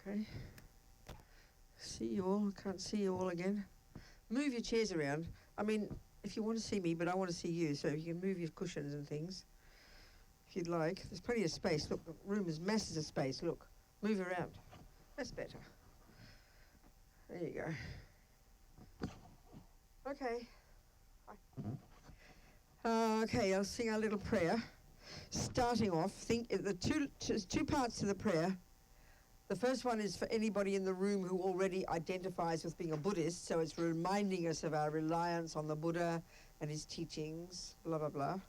Okay. See you all. Can't see you all again. Move your chairs around. I mean, if you want to see me, but I want to see you, so you can move your cushions and things. If you'd like. There's plenty of space. Look, the room is masses of space. Look. Move around. That's better. There you go. Okay. Okay, I'll sing our little prayer. Starting off, think there's two parts to the prayer. The first one is for anybody in the room who already identifies with being a Buddhist, so it's reminding us of our reliance on the Buddha and his teachings, blah, blah, blah.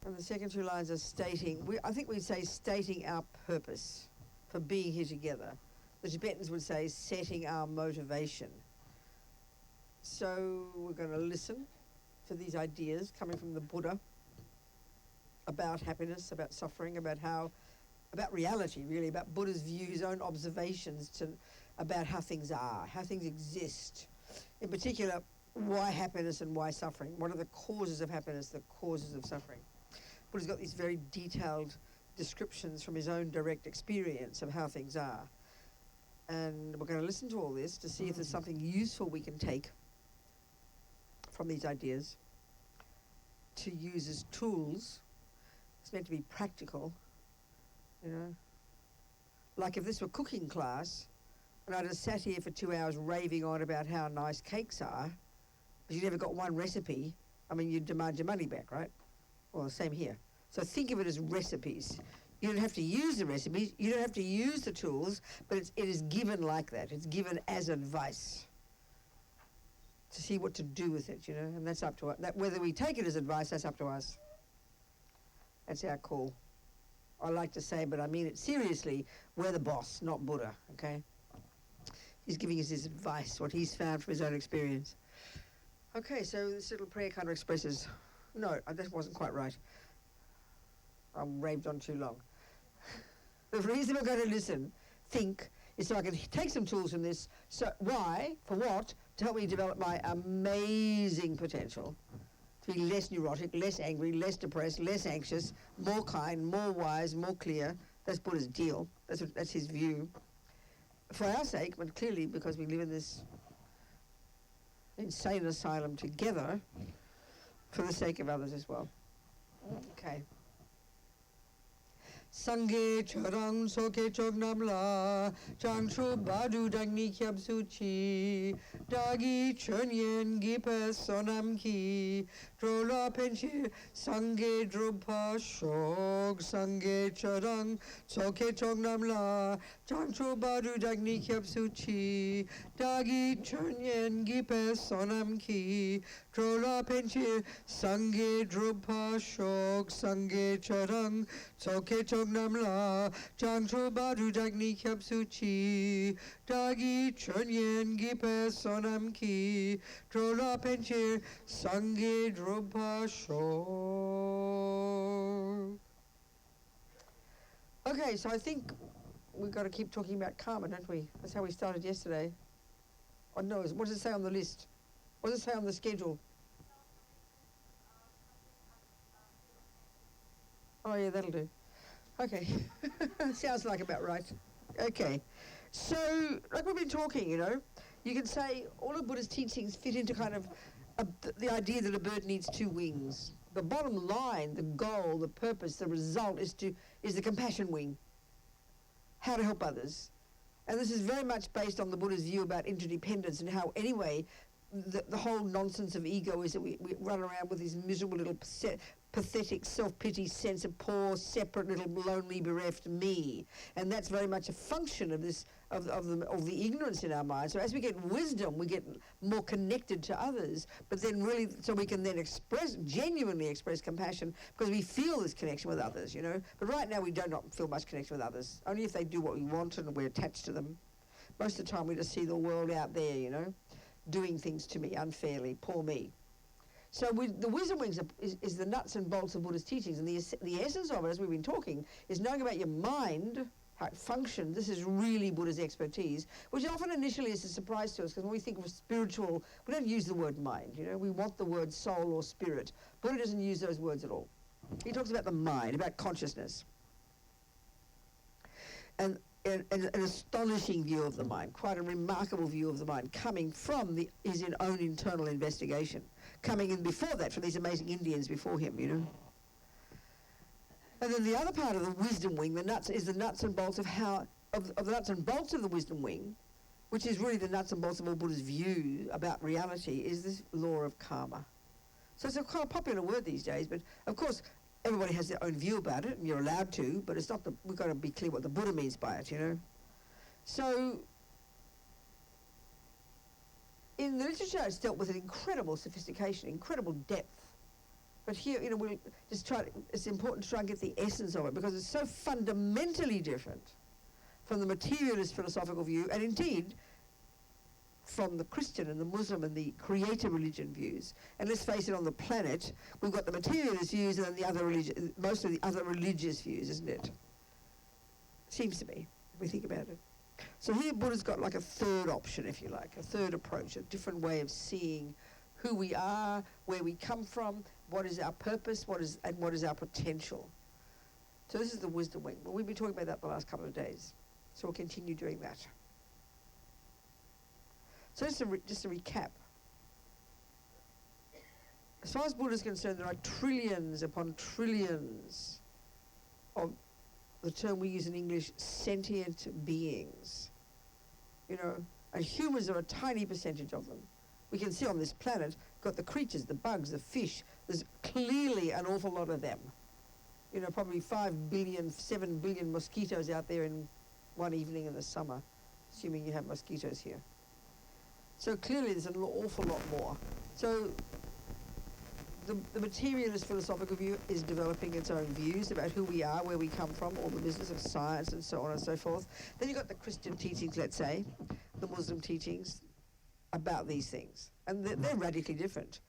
And the second two lines are stating, I think we'd say stating our purpose for being here together. The Tibetans would say setting our motivation. So we're going to listen to these ideas coming from the Buddha about happiness, about suffering, about reality, really, about Buddha's view, his own observations about how things are, how things exist. In particular, why happiness and why suffering? What are the causes of happiness, the causes of suffering? Buddha's got these very detailed descriptions from his own direct experience of how things are. And we're going to listen to all this to see if there's something useful we can take from these ideas to use as tools. It's meant to be practical, you know. Like if this were cooking class and I just sat here for 2 hours raving on about how nice cakes are, but you never got one recipe, I mean, you'd demand your money back, right? Well, the same here. So think of it as recipes. You don't have to use the recipes, you don't have to use the tools, but it is given like that. It's given as advice to see what to do with it, you know, and that's up to us. Whether we take it as advice, that's up to us. That's our call. I like to say, but I mean it seriously, we're the boss, not Buddha, okay? He's giving us his advice, what he's found from his own experience. Okay, so this little prayer kind of expresses... No, that wasn't quite right. I raved on too long. The reason we're going to think, is so I can take some tools from this. So why? For what? To help me develop my amazing potential. To be less neurotic, less angry, less depressed, less anxious, more kind, more wise, more clear. That's Buddha's deal. That's his view. For our sake, but clearly because we live in this insane asylum together, for the sake of others as well. Okay. Sangye charang soke chognam la changchu badu dagni kyab suchi dagi chönyen gipe sonam ki drola penchi sangye drupa shok sangye charang soke chognam la changchu badu dagni kyab suchi dagi chönyen gipe sonam ki drola penchi sangye drupa shok sangye charang soke Namla, Changchu Badu Dagni Kyapsuchi, Dagi Chönyen Gipe Sonam Ki, Drola Penchir, Sange Drupa Shok. Okay, so I think we've got to keep talking about karma, don't we? That's how we started yesterday. Oh no, what does it say on the list? What does it say on the schedule? Oh yeah, that'll do. Okay, sounds like about right. Okay, so like we've been talking, you know, you can say all of Buddha's teachings fit into kind of the idea that a bird needs two wings. The bottom line, the goal, the purpose, the result is the compassion wing. How to help others. And this is very much based on the Buddha's view about interdependence and how anyway the whole nonsense of ego is that we run around with this miserable little pathetic self-pity sense of poor, separate, little lonely, bereft me. And that's very much a function of this, of the ignorance in our minds. So as we get wisdom, we get more connected to others, but then really, so we can then genuinely express compassion because we feel this connection with others, you know. But right now we do not feel much connection with others, only if they do what we want and we're attached to them. Most of the time we just see the world out there, you know, doing things to me unfairly, poor me. So the wisdom wings is the nuts and bolts of Buddha's teachings, and the essence of it, as we've been talking, is knowing about your mind, how it functions. This is really Buddha's expertise, which often initially is a surprise to us, because when we think of spiritual, we don't use the word mind, you know, we want the word soul or spirit. Buddha doesn't use those words at all. He talks about the mind, about consciousness. And an astonishing view of the mind, quite a remarkable view of the mind, coming from his own internal investigation, coming in before that from these amazing Indians before him, you know. And then the other part of the wisdom wing, the nuts and bolts of the nuts and bolts of the wisdom wing, which is really the nuts and bolts of all Buddha's view about reality, is this law of karma. So it's a quite a popular word these days, but of course everybody has their own view about it, and you're allowed to, but it's not we've got to be clear what the Buddha means by it, you know. So in the literature it's dealt with an incredible sophistication, incredible depth. But here, you know, we'll just it's important to try and get the essence of it, because it's so fundamentally different from the materialist philosophical view, and indeed from the Christian and the Muslim and the creator religion views. And let's face it, on the planet, we've got the materialist views and then the other most of the other religious views, isn't it? Seems to me, if we think about it. So here Buddha's got like a third option, if you like, a third approach, a different way of seeing who we are, where we come from, what is our purpose, what is our potential. So this is the wisdom wing. Well, we've been talking about that the last couple of days, so we'll continue doing that. So just to recap, as far as Buddha is concerned, there are trillions upon trillions of the term we use in English, sentient beings. You know, and humans are a tiny percentage of them. We can see on this planet, got the creatures, the bugs, the fish, there's clearly an awful lot of them. You know, probably 5 billion, 7 billion mosquitoes out there in one evening in the summer, assuming you have mosquitoes here. So clearly there's an awful lot more. So the materialist philosophical view is developing its own views about who we are, where we come from, all the business of science and so on and so forth. Then you've got the Christian teachings, let's say, the Muslim teachings about these things. And they're radically different.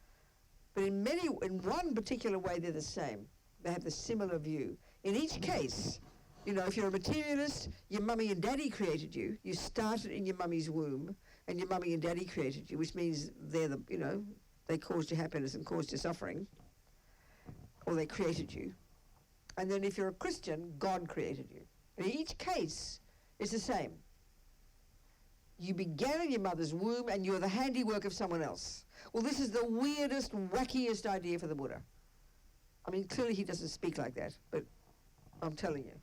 But in one particular way, they're the same. They have the similar view. In each case, you know, if you're a materialist, your mummy and daddy created you. You started in your mummy's womb, and your mummy and daddy created you, which means they caused your happiness and caused your suffering, or they created you. And then if you're a Christian, God created you. And in each case, it's the same. You began in your mother's womb, and you're the handiwork of someone else. Well, this is the weirdest, wackiest idea for the Buddha. I mean, clearly he doesn't speak like that, but I'm telling you.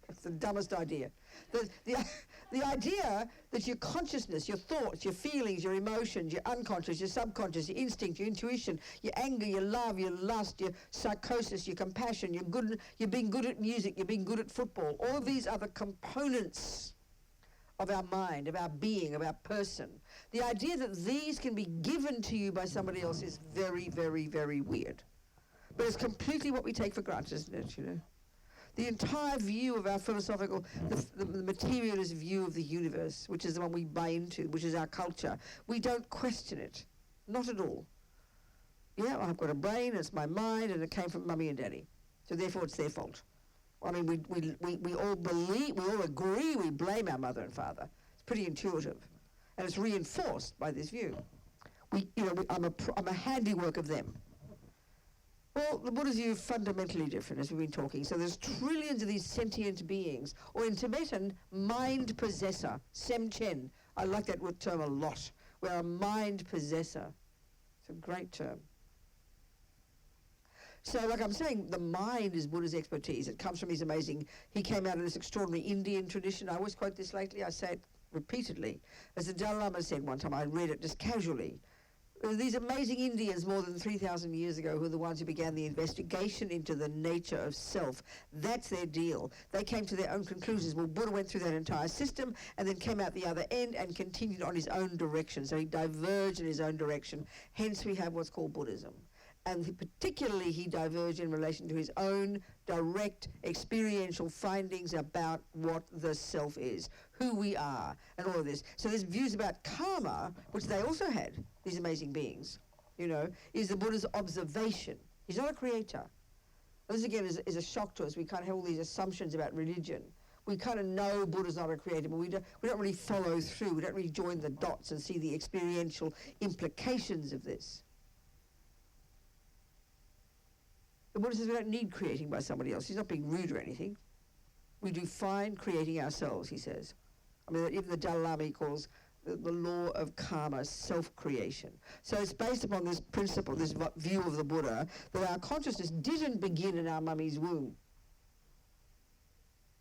It's the dumbest idea. The idea that your consciousness, your thoughts, your feelings, your emotions, your unconscious, your subconscious, your instinct, your intuition, your anger, your love, your lust, your psychosis, your compassion, you're being good at music, you're being good at football, all of these other components of our mind, of our being, of our person. The idea that these can be given to you by somebody else is very, very, very weird. But it's completely what we take for granted, isn't it, you know? The entire view of our philosophical, the materialist view of the universe, which is the one we buy into, which is our culture, we don't question it. Not at all. Yeah, I've got a brain, it's my mind, and it came from mummy and daddy. So therefore it's their fault. I mean, we all believe, we all agree, we blame our mother and father. It's pretty intuitive. And it's reinforced by this view. I'm a handiwork of them. Well, the Buddha's view is fundamentally different, as we've been talking. So there's trillions of these sentient beings, or in Tibetan, mind possessor, semchen. I like that word term a lot. We're a mind possessor. It's a great term. So, like I'm saying, the mind is Buddha's expertise. It comes from his amazing, he came out of this extraordinary Indian tradition. I always quote this lately, I say it repeatedly. As the Dalai Lama said one time, I read it just casually. These amazing Indians more than 3,000 years ago who are the ones who began the investigation into the nature of self. That's their deal. They came to their own conclusions. Well, Buddha went through that entire system and then came out the other end and continued on his own direction. So he diverged in his own direction. Hence we have what's called Buddhism. And particularly he diverged in relation to his own direct experiential findings about what the self is, who we are, and all of this. So there's views about karma, which they also had, these amazing beings, you know, is the Buddha's observation. He's not a creator. This again is a shock to us. We kind of have all these assumptions about religion. We kind of know Buddha's not a creator, but we don't really follow through. We don't really join the dots and see the experiential implications of this. The Buddha says we don't need creating by somebody else. He's not being rude or anything. We do fine creating ourselves, he says. I mean, even the Dalai Lama calls the law of karma self-creation. So it's based upon this principle, this view of the Buddha, that our consciousness didn't begin in our mummy's womb.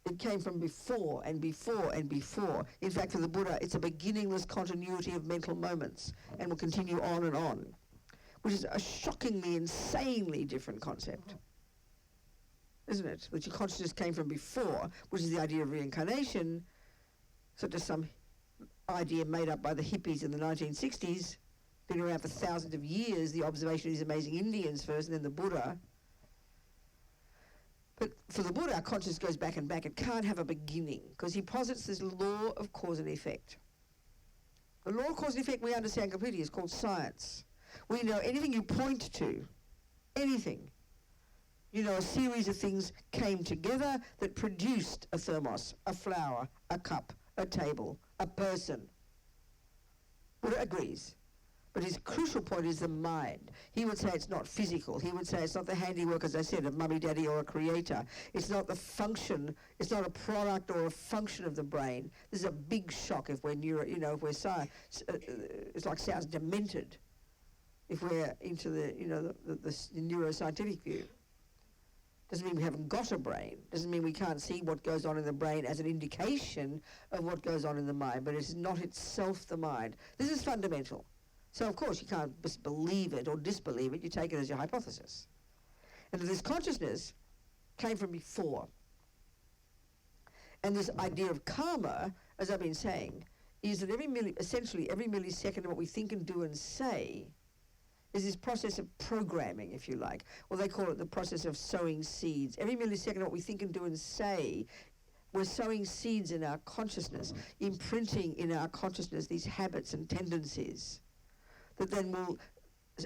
It came from before and before and before. In fact, for the Buddha, it's a beginningless continuity of mental moments and will continue on and on, which is a shockingly, insanely different concept, isn't it? That your consciousness came from before, which is the idea of reincarnation, such as some idea made up by the hippies in the 1960s, been around for thousands of years, the observation of these amazing Indians first, and then the Buddha. But for the Buddha, our consciousness goes back and back. It can't have a beginning, because he posits this law of cause and effect. The law of cause and effect we understand completely is called science. We know anything you point to, anything, you know, a series of things came together that produced a thermos, a flower, a cup, a table, a person. Buddha agrees. But his crucial point is the mind. He would say it's not physical. He would say it's not the handiwork, as I said, of mummy, daddy, or a creator. It's not the function. It's not a product or a function of the brain. This is a big shock if we're if we're science. It's like sounds demented if we're into the neuroscientific view. Doesn't mean we haven't got a brain. Doesn't mean we can't see what goes on in the brain as an indication of what goes on in the mind. But it's not itself the mind. This is fundamental. So, of course, you can't just believe it or disbelieve it. You take it as your hypothesis. And this consciousness came from before. And this idea of karma, as I've been saying, is that essentially every millisecond of what we think and do and say is this process of programming, if you like. Well, they call it the process of sowing seeds. Every millisecond of what we think and do and say, we're sowing seeds in our consciousness, imprinting in our consciousness these habits and tendencies that then will,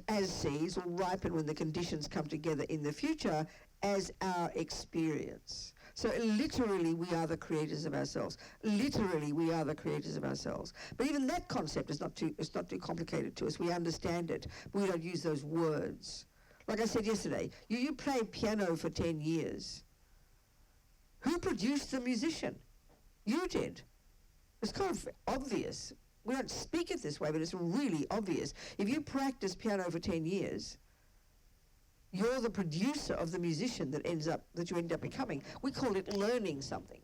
as seeds, will ripen when the conditions come together in the future as our experience. So literally, we are the creators of ourselves. Literally, we are the creators of ourselves. But even that concept is not too complicated to us. We understand it, but we don't use those words. Like I said yesterday, you played piano for 10 years. Who produced the musician? You did. It's kind of obvious. We don't speak it this way, but it's really obvious. If you practice piano for 10 years, you're the producer of the musician that you end up becoming. We call it learning something.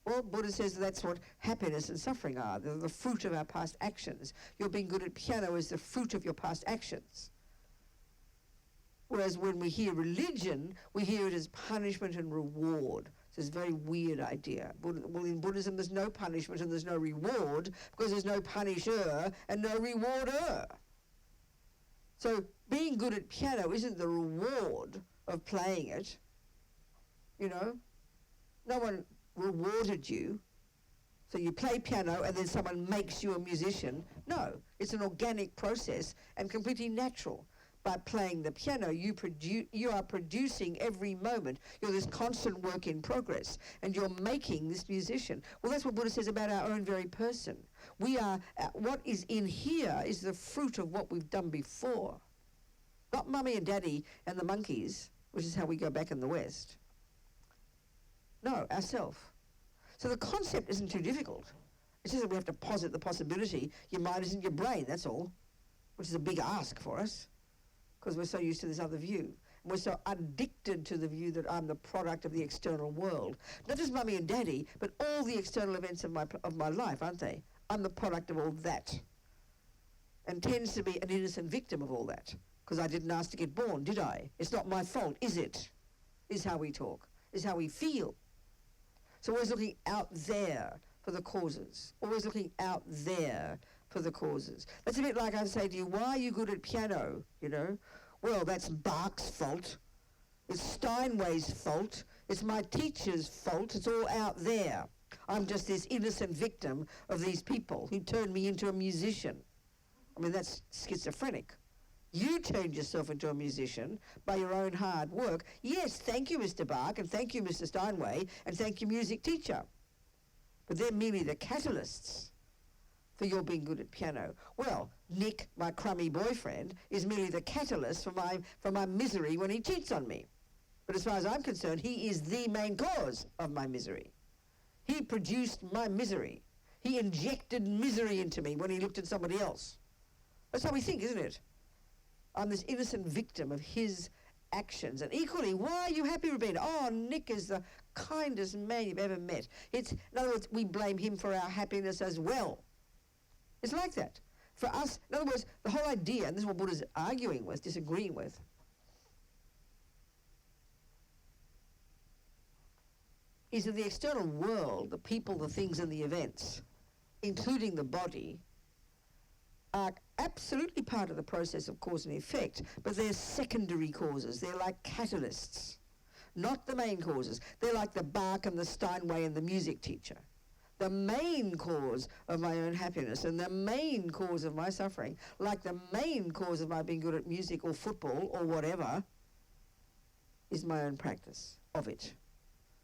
Well, Buddha says that's what happiness and suffering are. They're the fruit of our past actions. Your being good at piano is the fruit of your past actions. Whereas when we hear religion, we hear it as punishment and reward. So it's a very weird idea. Well, in Buddhism, there's no punishment and there's no reward because there's no punisher and no rewarder. So being good at piano isn't the reward of playing it. You know, no one rewarded you. So you play piano and then someone makes you a musician. No, it's an organic process and completely natural. By playing the piano, you are producing every moment. You're this constant work in progress, and you're making this musician. Well, that's what Buddha says about our own very person. We are, what is in here is the fruit of what we've done before. Not mummy and daddy and the monkeys, which is how we go back in the West. No, ourself. So the concept isn't too difficult. It's just that we have to posit the possibility your mind isn't your brain, that's all, which is a big ask for us, because we're so used to this other view. And we're so addicted to the view that I'm the product of the external world. Not just mummy and daddy, but all the external events of my life, aren't they? I'm the product of all that. And tends to be an innocent victim of all that. Because I didn't ask to get born, did I? It's not my fault, is it? Is how we talk, is how we feel. So always looking out there for the causes. Always looking out there for the causes. That's a bit like I say to you, why are you good at piano, you know? Well, that's Bach's fault. It's Steinway's fault. It's my teacher's fault. It's all out there. I'm just this innocent victim of these people who turned me into a musician. I mean, that's schizophrenic. You turned yourself into a musician by your own hard work. Yes, thank you, Mr. Bach, and thank you, Mr. Steinway, and thank you, music teacher. But they're merely the catalysts for your being good at piano. Well, Nick, my crummy boyfriend, is merely the catalyst for my misery when he cheats on me. But as far as I'm concerned, he is the main cause of my misery. He produced my misery. He injected misery into me when he looked at somebody else. That's how we think, isn't it? I'm this innocent victim of his actions. And equally, why are you happy, Robina? Oh, Nick is the kindest man you've ever met. In other words, we blame him for our happiness as well. It's like that. For us, in other words, the whole idea, and this is what Buddha's arguing with, disagreeing with, is that the external world, the people, the things, and the events, including the body, are absolutely part of the process of cause and effect, but they're secondary causes. They're like catalysts, not the main causes. They're like the Bach and the Steinway and the music teacher. The main cause of my own happiness and the main cause of my suffering, like the main cause of my being good at music or football or whatever, is my own practice of it.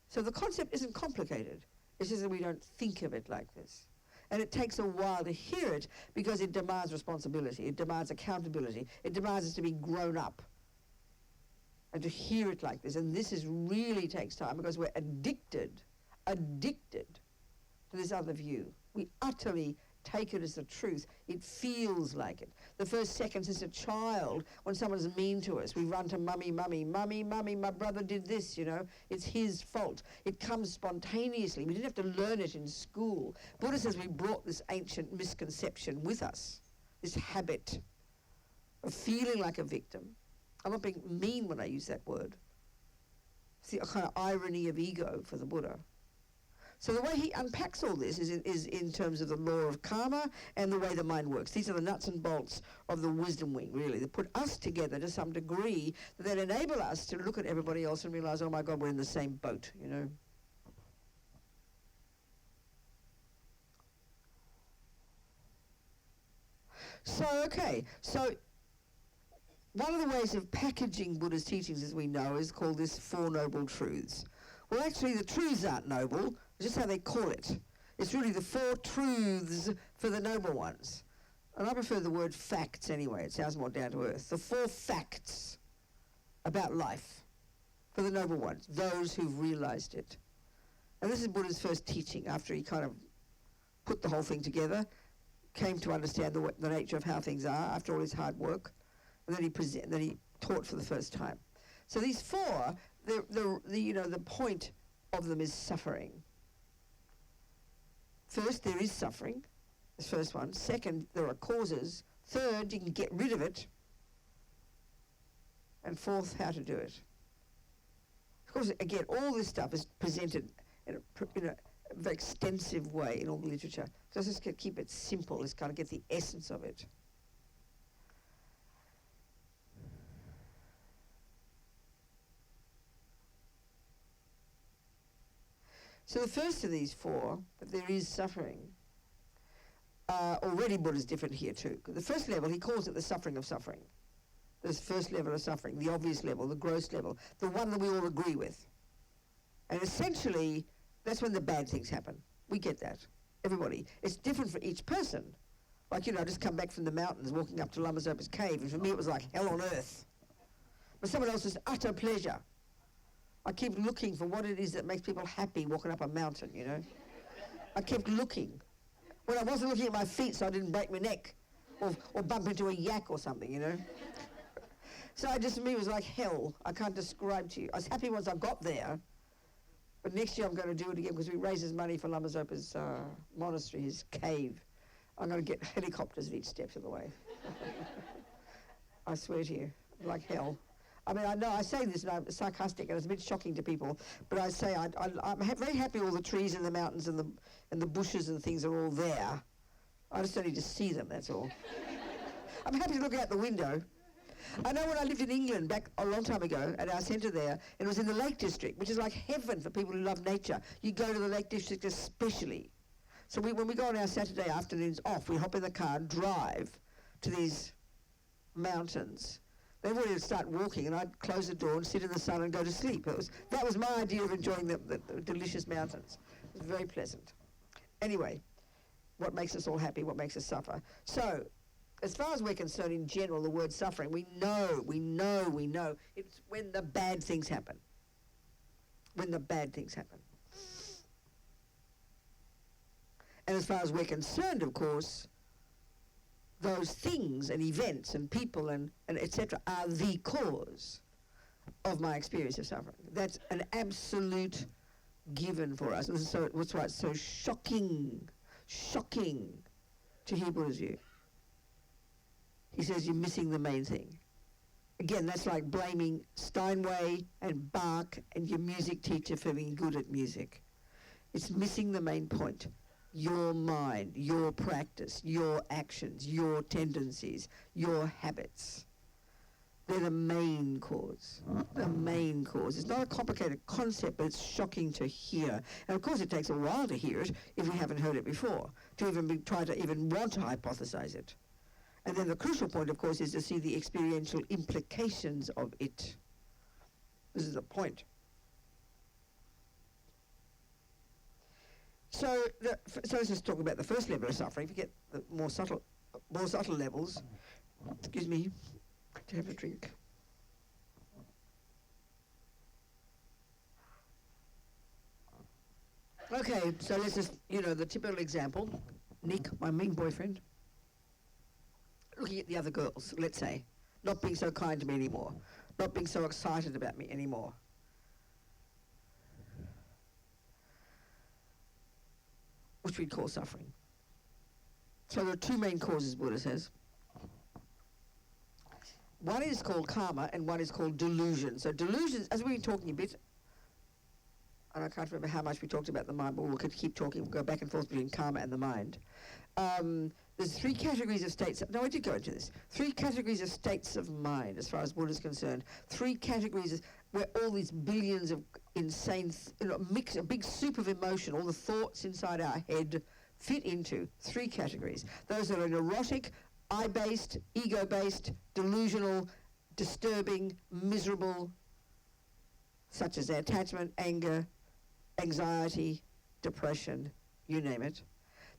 So the concept isn't complicated. It's just that we don't think of it like this. And it takes a while to hear it because it demands responsibility. It demands accountability. It demands us to be grown up and to hear it like this. And this really takes time because we're addicted to this other view. We utterly take it as the truth. It feels like it. The first seconds as a child, when someone's mean to us, we run to mummy, mummy, mummy, mummy, my brother did this, you know. It's his fault. It comes spontaneously. We didn't have to learn it in school. Buddha says we brought this ancient misconception with us, this habit of feeling like a victim. I'm not being mean when I use that word. It's the kind of irony of ego for the Buddha. So the way he unpacks all this is in terms of the law of karma and the way the mind works. These are the nuts and bolts of the wisdom wing, really. They put us together to some degree that enable us to look at everybody else and realize, oh my God, we're in the same boat, you know. So one of the ways of packaging Buddha's teachings, as we know, is called this Four Noble Truths. Well, actually, the truths aren't noble. It's just how they call it. It's really the four truths for the noble ones. And I prefer the word facts anyway. It sounds more down to earth. The four facts about life for the noble ones, those who've realized it. And this is Buddha's first teaching after he kind of put the whole thing together, came to understand the nature of how things are after all his hard work, and then he taught for the first time. So these four, the point of them is suffering. First, there is suffering. That's the first one. Second, there are causes. Third, you can get rid of it. And fourth, how to do it. Of course, again, all this stuff is presented in a very extensive way in all the literature. So let's just keep it simple. Let's kind of get the essence of it. So the first of these four, that there is suffering, already Buddha's different here too. The first level, he calls it the suffering of suffering. This first level of suffering, the obvious level, the gross level, the one that we all agree with. And essentially, that's when the bad things happen. We get that, everybody. It's different for each person. Like, I just come back from the mountains, walking up to Lama Zopa's cave, and for me it was like hell on earth. But someone else is utter pleasure. I keep looking for what it is that makes people happy walking up a mountain, I kept looking. When I wasn't looking at my feet so I didn't break my neck or bump into a yak or something, So for me, it was like hell. I can't describe to you. I was happy once I got there, but next year I'm going to do it again because we raises money for Lama Zopa's monastery, his cave. I'm going to get helicopters at each step of the way. I swear to you, like hell. I mean, I know I say this and I'm sarcastic and it's a bit shocking to people, but I say I'm very happy all the trees and the mountains and the bushes and things are all there. I just don't need to see them, that's all. I'm happy to look out the window. I know when I lived in England back a long time ago at our centre there, it was in the Lake District, which is like heaven for people who love nature. You go to the Lake District especially. So when we go on our Saturday afternoons off, we hop in the car and drive to these mountains. Everybody would start walking, and I'd close the door and sit in the sun and go to sleep. That was my idea of enjoying the delicious mountains. It was very pleasant. Anyway, what makes us all happy, what makes us suffer. So, as far as we're concerned, in general, the word suffering, we know, it's when the bad things happen. when the bad things happen. And as far as we're concerned, of course, those things and events and people and etc. are the cause of my experience of suffering. That's an absolute given for us. And so that's why it's so shocking to hear Buddha's view. He says you're missing the main thing. Again, that's like blaming Steinway and Bach and your music teacher for being good at music. It's missing the main point. Your mind, your practice, your actions, your tendencies, your habits. They're the main cause. The main cause. It's not a complicated concept, but it's shocking to hear. And of course it takes a while to hear it if we haven't heard it before, to even try to even want to hypothesize it. And then the crucial point, of course, is to see the experiential implications of it. This is the point. So let's just talk about the first level of suffering. Forget the more subtle levels. Excuse me, to have a drink. Okay, so let's just, the typical example. Nick, my main boyfriend, looking at the other girls, let's say, not being so kind to me anymore, not being so excited about me anymore. Which we'd call suffering. So there are two main causes, Buddha says. One is called karma and one is called delusion. So delusions, as we've been talking a bit, and I can't remember how much we talked about the mind, but we could keep talking, we'll go back and forth between karma and the mind. There's three categories of states. No, I did go into this. Three categories of states of mind, as far as Buddha is concerned. Three categories where all these billions of insane, a big soup of emotion, all the thoughts inside our head fit into three categories. Those that are neurotic, I-based, ego-based, delusional, disturbing, miserable, such as attachment, anger, anxiety, depression, you name it.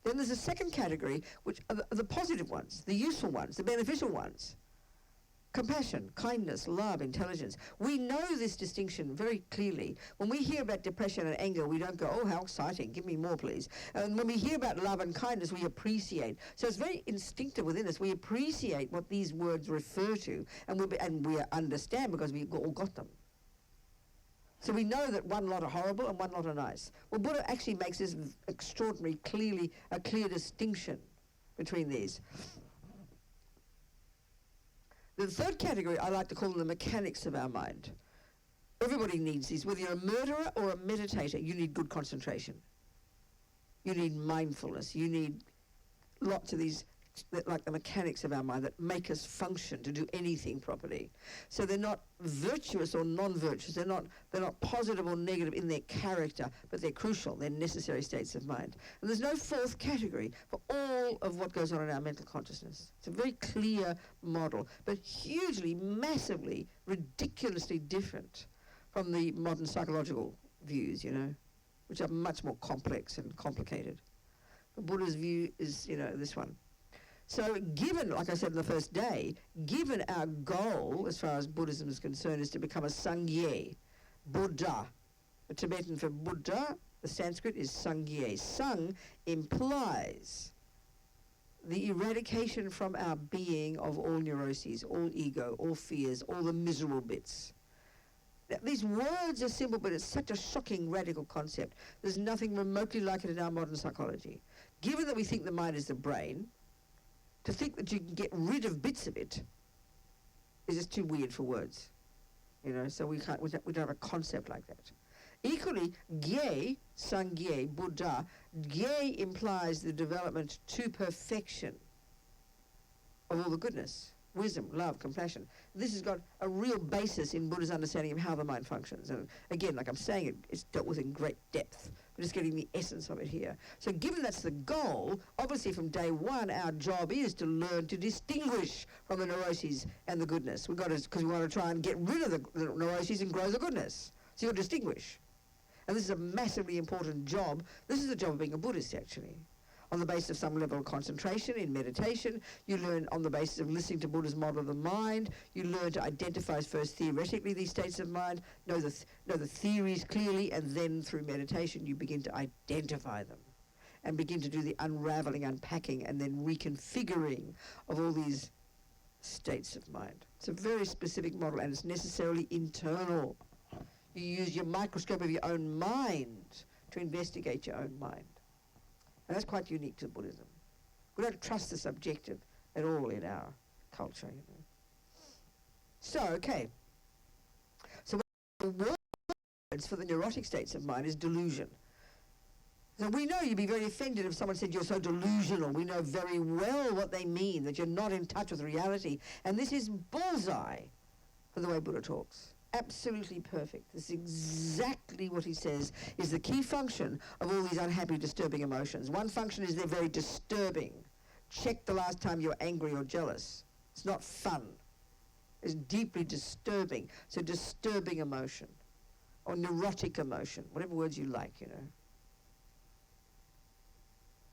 Then there's a second category, which are the positive ones, the useful ones, the beneficial ones. Compassion, kindness, love, intelligence. We know this distinction very clearly. When we hear about depression and anger, we don't go, oh, how exciting, give me more, please. And when we hear about love and kindness, we appreciate. So it's very instinctive within us. We appreciate what these words refer to, and we understand because we all got them. So we know that one lot are horrible and one lot are nice. Well, Buddha actually makes this extraordinary, a clear distinction between these. The third category, I like to call them the mechanics of our mind. Everybody needs these. Whether you're a murderer or a meditator, you need good concentration. You need mindfulness. You need lots of these, like the mechanics of our mind that make us function to do anything properly. So they're not virtuous or non-virtuous. They're not positive or negative in their character, but they're crucial. They're necessary states of mind. And there's no fourth category for all of what goes on in our mental consciousness. It's a very clear model, but hugely, massively, ridiculously different from the modern psychological views, which are much more complex and complicated. The Buddha's view is, this one. So given, like I said in the first day, given our goal, as far as Buddhism is concerned, is to become a Sangye, Buddha. The Tibetan for Buddha, the Sanskrit is Sangye. Sang implies the eradication from our being of all neuroses, all ego, all fears, all the miserable bits. These words are simple, but it's such a shocking, radical concept. There's nothing remotely like it in our modern psychology. Given that we think the mind is the brain, to think that you can get rid of bits of it is just too weird for words, so we don't have a concept like that. Equally, Gye, Sangye, Buddha, Gye implies the development to perfection of all the goodness, wisdom, love, compassion. This has got a real basis in Buddha's understanding of how the mind functions. And again, like I'm saying, it's dealt with in great depth. We're just getting the essence of it here. So given that's the goal, obviously from day one, our job is to learn to distinguish from the neuroses and the goodness. Because we want to try and get rid of the neuroses and grow the goodness. So you've got to distinguish. And this is a massively important job. This is the job of being a Buddhist, actually. on the basis of some level of concentration in meditation. You learn on the basis of listening to Buddha's model of the mind. You learn to identify first theoretically these states of mind, know the theories clearly, and then through meditation you begin to identify them and begin to do the unraveling, unpacking, and then reconfiguring of all these states of mind. It's a very specific model, and it's necessarily internal. You use your microscope of your own mind to investigate your own mind. And that's quite unique to Buddhism. We don't trust the subjective at all in our culture, you know. So, okay. So the words for the neurotic states of mind is delusion. So we know you'd be very offended if someone said you're so delusional. We know very well what they mean, that you're not in touch with reality. And this is bullseye for the way Buddha talks. Absolutely perfect. This is exactly what he says is the key function of all these unhappy, disturbing emotions. One function is they're very disturbing. Check the last time you're angry or jealous. It's not fun. It's deeply disturbing. So disturbing emotion or neurotic emotion, whatever words you like, you know.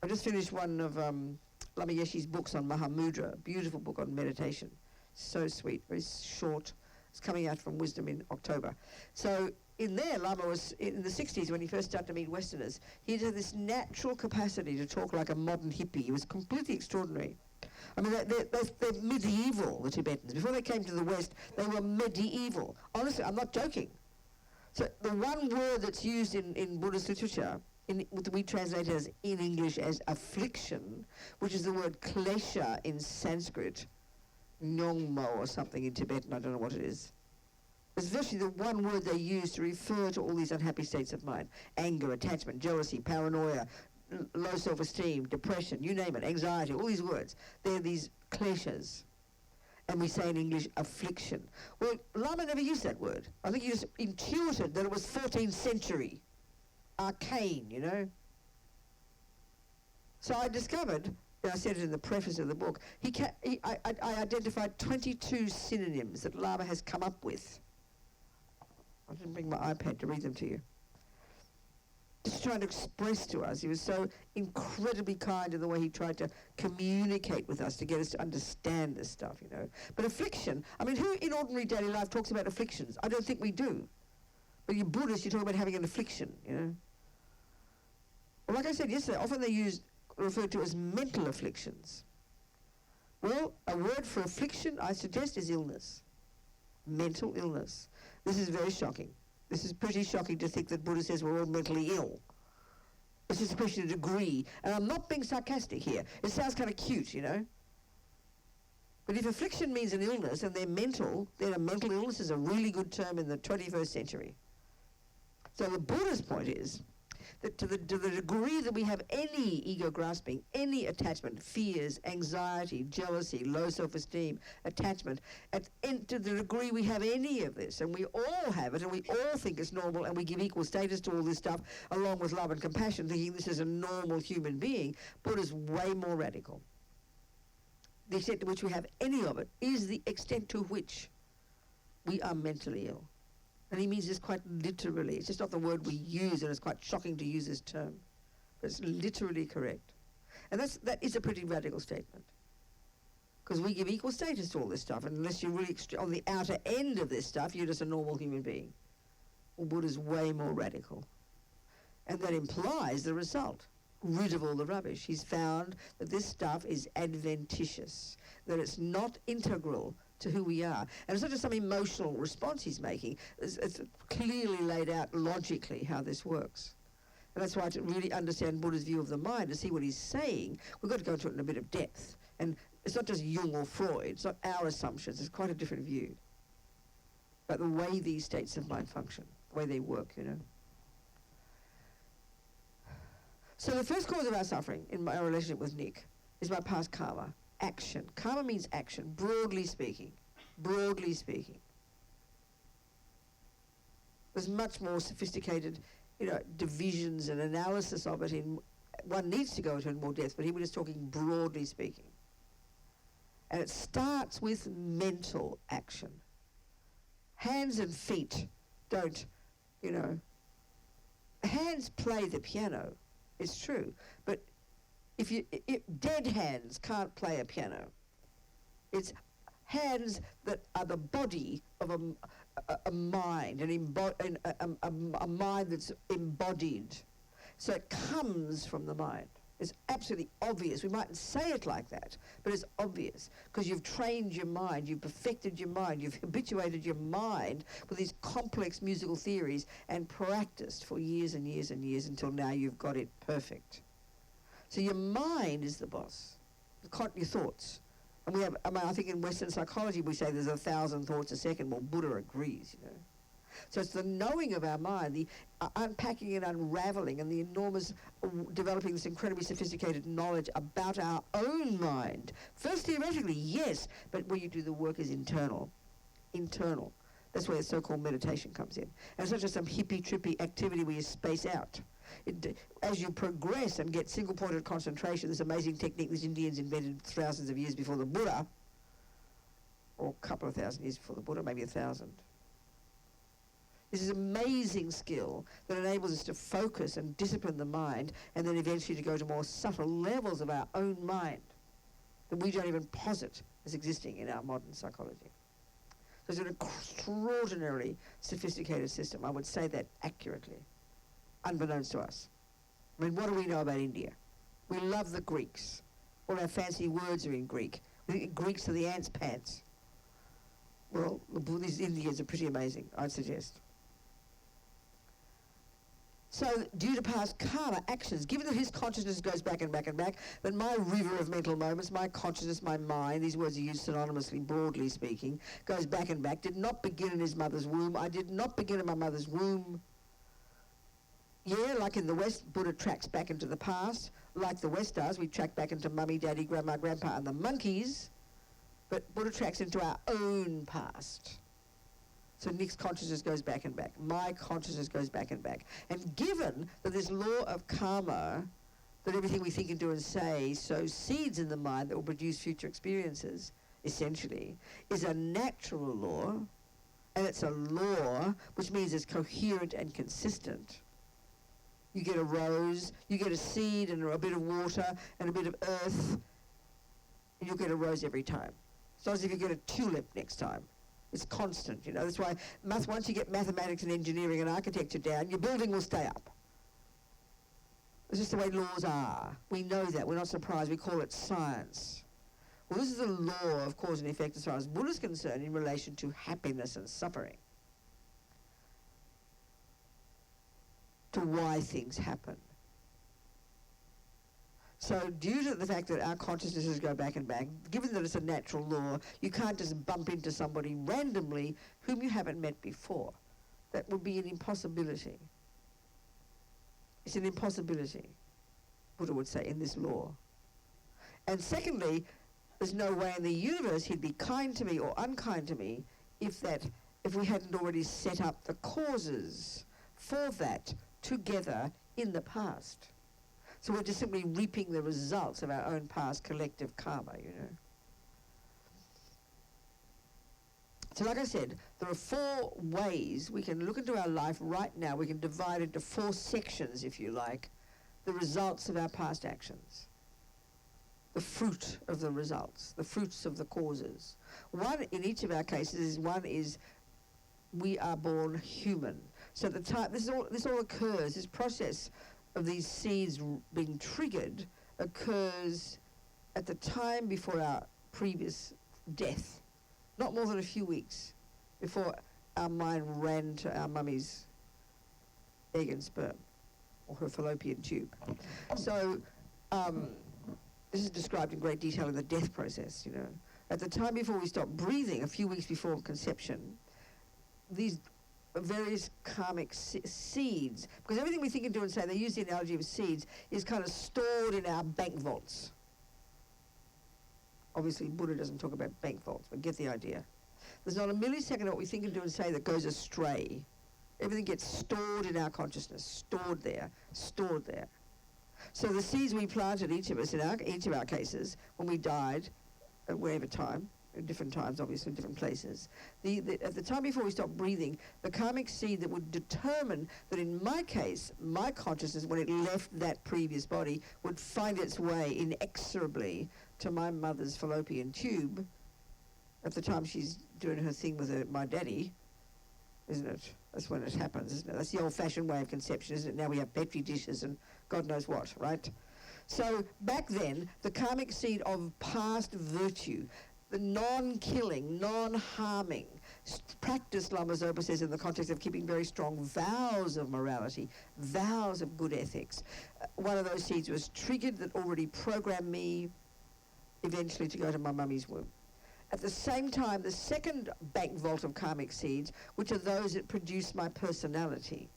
I just finished one of Lama Yeshe's books on Mahamudra, a beautiful book on meditation. So sweet, very short. It's coming out from Wisdom in October. So in there, Lama was, in the 60s when he first started to meet Westerners, he had this natural capacity to talk like a modern hippie. He was completely extraordinary. I mean, they're medieval, the Tibetans. Before they came to the West, they were medieval. Honestly, I'm not joking. So the one word that's used in Buddhist literature, we translate it as in English as affliction, which is the word klesha in Sanskrit, nyongmo or something in Tibetan, I don't know what it is. It's virtually the one word they use to refer to all these unhappy states of mind. Anger, attachment, jealousy, paranoia, low self-esteem, depression, you name it, anxiety, all these words. They're these kleshas. And we say in English, affliction. Well, Lama never used that word. I think he just intuited that it was 14th century. Arcane, you know. So I discovered, and I said it in the preface of the book, I identified 22 synonyms that Lama has come up with. I didn't bring my iPad to read them to you. Just trying to express to us. He was so incredibly kind in the way he tried to communicate with us to get us to understand this stuff, you know. But affliction, I mean, who in ordinary daily life talks about afflictions? I don't think we do. But you Buddhists, you talk about having an affliction, you know. Well, like I said yesterday, often they referred to as mental afflictions. Well, a word for affliction, I suggest, is illness. Mental illness. This is very shocking. This is pretty shocking to think that Buddha says we're all mentally ill. It's just a question of degree. And I'm not being sarcastic here. It sounds kind of cute, you know. But if affliction means an illness and they're mental, then a mental illness is a really good term in the 21st century. So the Buddha's point is that to the degree that we have any ego grasping, any attachment, fears, anxiety, jealousy, low self-esteem, attachment, to the degree we have any of this, and we all have it, and we all think it's normal, and we give equal status to all this stuff, along with love and compassion, thinking this is a normal human being, Buddha's way more radical. The extent to which we have any of it is the extent to which we are mentally ill. And he means this quite literally. It's just not the word we use, and it's quite shocking to use this term. But it's literally correct. And that is a pretty radical statement. Because we give equal status to all this stuff, and unless you're really on the outer end of this stuff, you're just a normal human being. Well, Buddha's way more radical. And that implies the result. Rid of all the rubbish. He's found that this stuff is adventitious, that it's not integral to who we are. And it's not just some emotional response he's making. It's clearly laid out logically how this works. And that's why to really understand Buddha's view of the mind, to see what he's saying, we've got to go into it in a bit of depth. And it's not just Jung or Freud, it's not our assumptions, it's quite a different view. But the way these states of mind function, the way they work, you know. So the first cause of our suffering in my relationship with Nick is my past karma. Action. Karma means action, broadly speaking. Broadly speaking. There's much more sophisticated, you know, divisions and analysis of it. One needs to go into in more depth, but he was just talking broadly speaking. And it starts with mental action. Hands and feet don't, you know. Hands play the piano, it's true, but Dead hands can't play a piano. It's hands that are the body of a mind, a mind that's embodied. So it comes from the mind. It's absolutely obvious. We mightn't say it like that, but it's obvious because you've trained your mind, you've perfected your mind, you've habituated your mind with these complex musical theories and practiced for years and years and years until now you've got it perfect. So your mind is the boss, your thoughts. And we have, I think in Western psychology we say there's 1,000 thoughts a second. Well, Buddha agrees, you know. So it's the knowing of our mind, the unpacking and unraveling and the enormous developing this incredibly sophisticated knowledge about our own mind. First theoretically, yes, but where you do the work is internal. Internal. That's where the so-called meditation comes in. And it's not just some hippie-trippy activity where you space out. As you progress and get single-pointed concentration, this amazing technique these Indians invented thousands of years before the Buddha, or a couple of thousand years before the Buddha, maybe 1,000. This is amazing skill that enables us to focus and discipline the mind and then eventually to go to more subtle levels of our own mind that we don't even posit as existing in our modern psychology. So it's an extraordinarily sophisticated system. I would say that accurately, unbeknownst to us. I mean, what do we know about India? We love the Greeks. All our fancy words are in Greek. We think Greeks are the ants' pants. Well, these Indians are pretty amazing, I'd suggest. So, due to past karma actions, given that his consciousness goes back and back and back, that my river of mental moments, my consciousness, my mind, these words are used synonymously, broadly speaking, goes back and back, did not begin in his mother's womb. I did not begin in my mother's womb. Yeah, like in the West, Buddha tracks back into the past. Like the West does, we track back into mummy, daddy, grandma, grandpa, and the monkeys. But Buddha tracks into our own past. So Nick's consciousness goes back and back. My consciousness goes back and back. And given that this law of karma, that everything we think and do and say sows seeds in the mind that will produce future experiences, essentially, is a natural law, and it's a law, which means it's coherent and consistent. You get a rose, you get a seed and a bit of water and a bit of earth, and you'll get a rose every time. It's not as if you get a tulip next time. It's constant, you know. That's why once you get mathematics and engineering and architecture down, your building will stay up. It's just the way laws are. We know that. We're not surprised. We call it science. Well, this is a law of cause and effect as far as Buddha is concerned in relation to happiness and suffering, to why things happen. So due to the fact that our consciousnesses go back and back, given that it's a natural law, you can't just bump into somebody randomly whom you haven't met before. That would be an impossibility. It's an impossibility, Buddha would say, in this law. And secondly, there's no way in the universe he'd be kind to me or unkind to me if we hadn't already set up the causes for that together in the past. So we're just simply reaping the results of our own past collective karma, you know. So like I said, there are 4 ways we can look into our life right now. We can divide into 4 sections, if you like, the results of our past actions. The fruit of the results, the fruits of the causes. One in each of our cases is we are born human. So at the time, this all occurs, this process of these seeds being triggered occurs at the time before our previous death, not more than a few weeks before our mind ran to our mummy's egg and sperm, or her fallopian tube. So this is described in great detail in the death process, you know. At the time before we stop breathing, a few weeks before conception, these various karmic seeds, because everything we think and do and say, they use the analogy of seeds, is kind of stored in our bank vaults. Obviously, Buddha doesn't talk about bank vaults, but get the idea. There's not a millisecond of what we think and do and say that goes astray. Everything gets stored in our consciousness, stored there, stored there. So the seeds we planted, each of us, in each of our cases, when we died, at whatever time, at different times, obviously, in different places. At the time before we stop breathing, the karmic seed that would determine that in my case, my consciousness, when it left that previous body, would find its way inexorably to my mother's fallopian tube at the time she's doing her thing with my daddy, isn't it? That's when it happens, isn't it? That's the old-fashioned way of conception, isn't it? Now we have Petri dishes and God knows what, right? So back then, the karmic seed of past virtue, the non-killing, non-harming practice, Lama Zopa says, in the context of keeping very strong vows of morality, vows of good ethics. One of those seeds was triggered that already programmed me eventually to go to my mummy's womb. At the same time, the second bank vault of karmic seeds, which are those that produce my personality.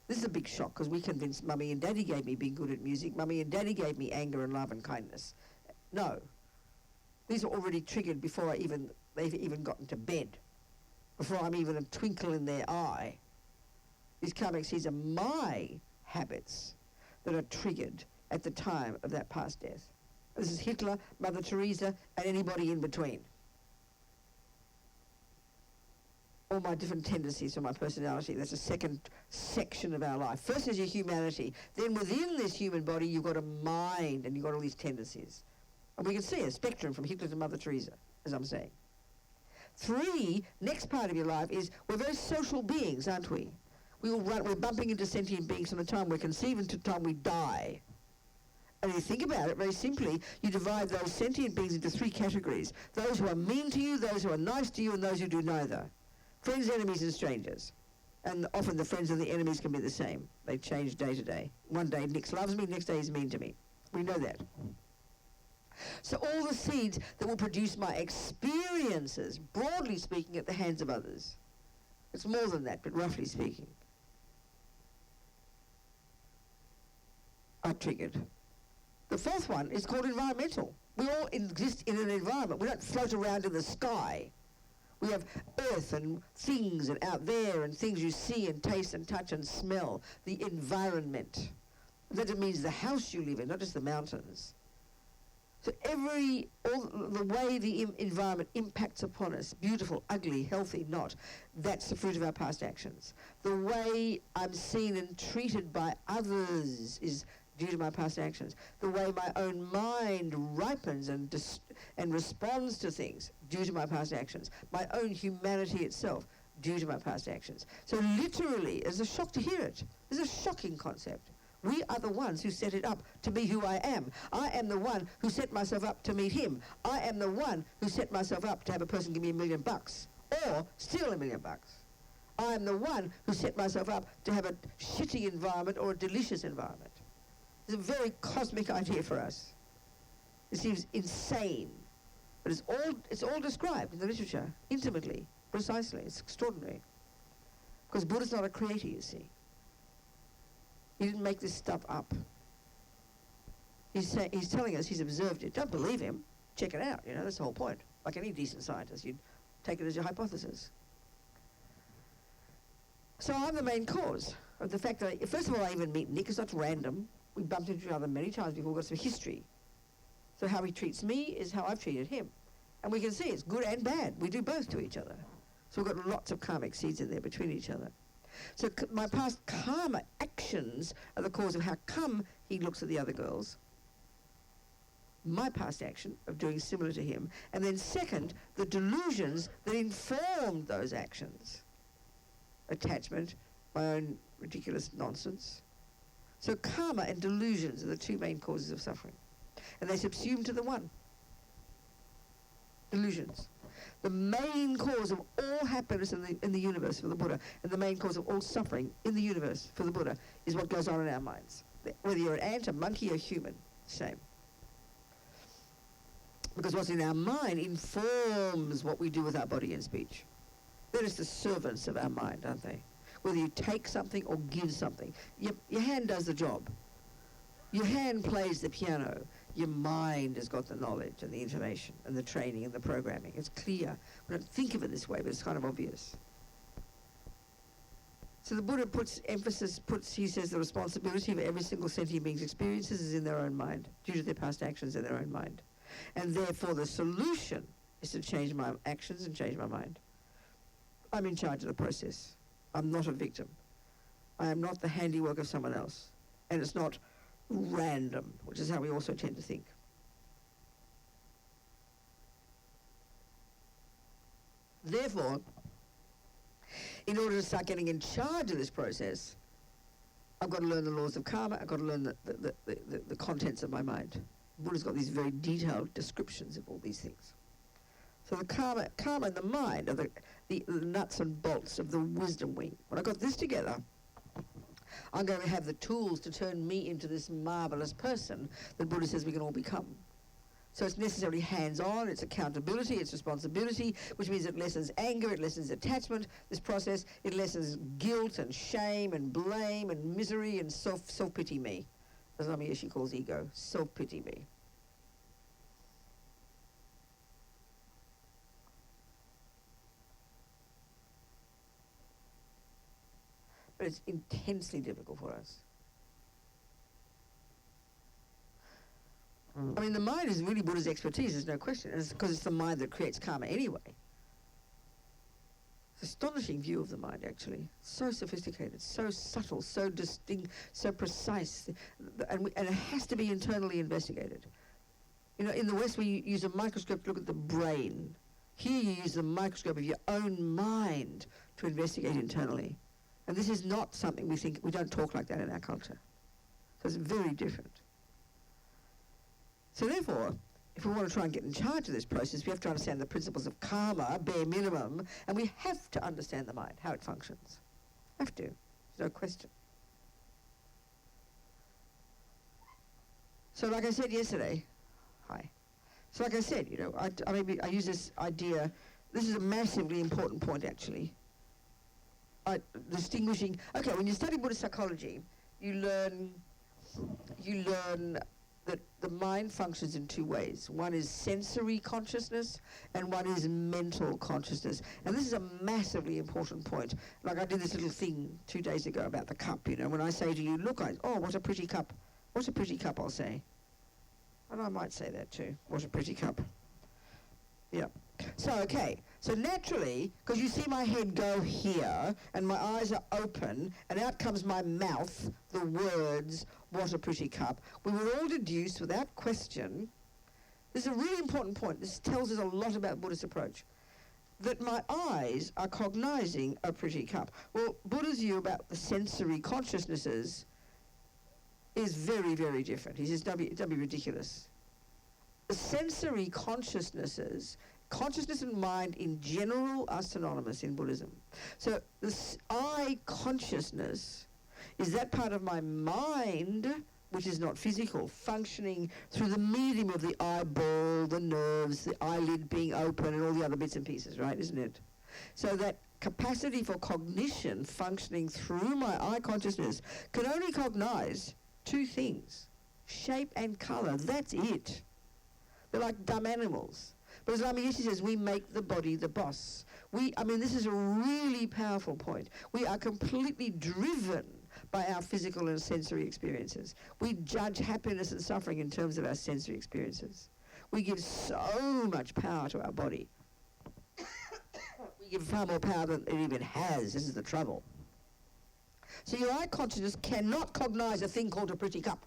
This is a big shock because we convinced Mummy and Daddy gave me being good at music. Mummy and Daddy gave me anger and love and kindness. No. These are already triggered before they've even gotten to bed, before I'm even a twinkle in their eye. These karmic seeds are my habits that are triggered at the time of that past death. This is Hitler, Mother Teresa, and anybody in between. All my different tendencies for my personality. That's a second section of our life. First is your humanity. Then within this human body, you've got a mind and you've got all these tendencies. And we can see a spectrum from Hitler to Mother Teresa, as I'm saying. 3, next part of your life is we're very social beings, aren't we? We're bumping into sentient beings from the time we're conceived until the time we die. And if you think about it, very simply, you divide those sentient beings into 3 categories. Those who are mean to you, those who are nice to you, and those who do neither. Friends, enemies, and strangers. And often the friends and the enemies can be the same. They change day to day. One day Nick loves me, next day he's mean to me. We know that. So all the seeds that will produce my experiences, broadly speaking, at the hands of others. It's more than that, but roughly speaking, are triggered. The 4th one is called environmental. We all exist in an environment. We don't float around in the sky. We have earth and things and out there and things you see and taste and touch and smell. The environment. That means the house you live in, not just the mountains. So the way the environment impacts upon us, beautiful, ugly, healthy, not, that's the fruit of our past actions. The way I'm seen and treated by others is due to my past actions. The way my own mind ripens and responds to things, due to my past actions. My own humanity itself, due to my past actions. So literally, it's a shock to hear it. It's a shocking concept. We are the ones who set it up to be who I am. I am the one who set myself up to meet him. I am the one who set myself up to have a person give me $1 million, or steal $1 million. I am the one who set myself up to have a shitty environment or a delicious environment. It's a very cosmic idea for us. It seems insane, but it's all described in the literature, intimately, precisely. It's extraordinary. Because Buddha's not a creator, you see. He didn't make this stuff up. He's telling us he's observed it. Don't believe him. Check it out. That's the whole point. Like any decent scientist, you'd take it as your hypothesis. So I'm the main cause of the fact that, first of all, I even meet Nick. It's not random. We bumped into each other many times before. We've got some history. So how he treats me is how I've treated him. And we can see it's good and bad. We do both to each other. So we've got lots of karmic seeds in there between each other. So my past karma actions are the cause of how come he looks at the other girls. My past action of doing similar to him. And then second, the delusions that informed those actions. Attachment, my own ridiculous nonsense. So karma and delusions are the 2 main causes of suffering. And they subsume to the one. Delusions. The main cause of all happiness in the universe for the Buddha, and the main cause of all suffering in the universe for the Buddha, is what goes on in our minds. Whether you're an ant, a monkey, or a human, same. Because what's in our mind informs what we do with our body and speech. They're just the servants of our mind, aren't they? Whether you take something or give something. Your hand does the job. Your hand plays the piano. Your mind has got the knowledge and the information and the training and the programming. It's clear. We don't think of it this way, but it's kind of obvious. So the Buddha he says the responsibility of every single sentient being's experiences is in their own mind, due to their past actions in their own mind. And therefore the solution is to change my actions and change my mind. I'm in charge of the process. I'm not a victim. I am not the handiwork of someone else. And it's not random, which is how we also tend to think. Therefore, in order to start getting in charge of this process, I've got to learn the laws of karma. I've got to learn the contents of my mind. Buddha's got these very detailed descriptions of all these things. So the karma and the mind are the nuts and bolts of the wisdom wing. When I got this together, I'm going to have the tools to turn me into this marvelous person that Buddha says we can all become. So it's necessarily hands-on, it's accountability, it's responsibility, which means it lessens anger, it lessens attachment, this process, it lessens guilt and shame and blame and misery and self-pity me. As Lama Yeshe calls ego, self-pity me. But it's intensely difficult for us. I mean, the mind is really Buddha's expertise, there's no question. It's because it's the mind that creates karma anyway. It's an astonishing view of the mind, actually. So sophisticated, so subtle, so distinct, so precise. And it has to be internally investigated. You know, in the West, we use a microscope to look at the brain. Here you use the microscope of your own mind to investigate internally. And this is not something we don't talk like that in our culture. So it's very different. So therefore, if we want to try and get in charge of this process, we have to understand the principles of karma, bare minimum, and we have to understand the mind, how it functions. Have to. There's no question. So like I said yesterday, So like I said, you know, I use this idea, this is a massively important point actually. Distinguishing, okay, when you study Buddhist psychology, you learn that the mind functions in two ways. One is sensory consciousness and one is mental consciousness. And this is a massively important point. Like I did this little thing 2 days ago about the cup, you know, when I say to you, look, oh, what a pretty cup. What a pretty cup, I'll say. And I might say that too. What a pretty cup. Yeah. So, okay. So naturally, because you see my head go here, and my eyes are open, and out comes my mouth, the words, what a pretty cup, we will all deduce without question, this is a really important point, this tells us a lot about Buddhist approach, that my eyes are cognizing a pretty cup. Well, Buddha's view about the sensory consciousnesses is very, very different. He says, don't be ridiculous. The sensory consciousnesses, consciousness and mind in general are synonymous in Buddhism. So this eye consciousness is that part of my mind which is not physical, functioning through the medium of the eyeball, the nerves, the eyelid being open and all the other bits and pieces, right, isn't it? So that capacity for cognition functioning through my eye consciousness can only cognize two things, shape and color, that's it. They're like dumb animals. But as Lama Yeshe says, we make the body the boss. This is a really powerful point. We are completely driven by our physical and sensory experiences. We judge happiness and suffering in terms of our sensory experiences. We give so much power to our body. We give far more power than it even has. This is the trouble. So your eye consciousness cannot cognize a thing called a pretty cup.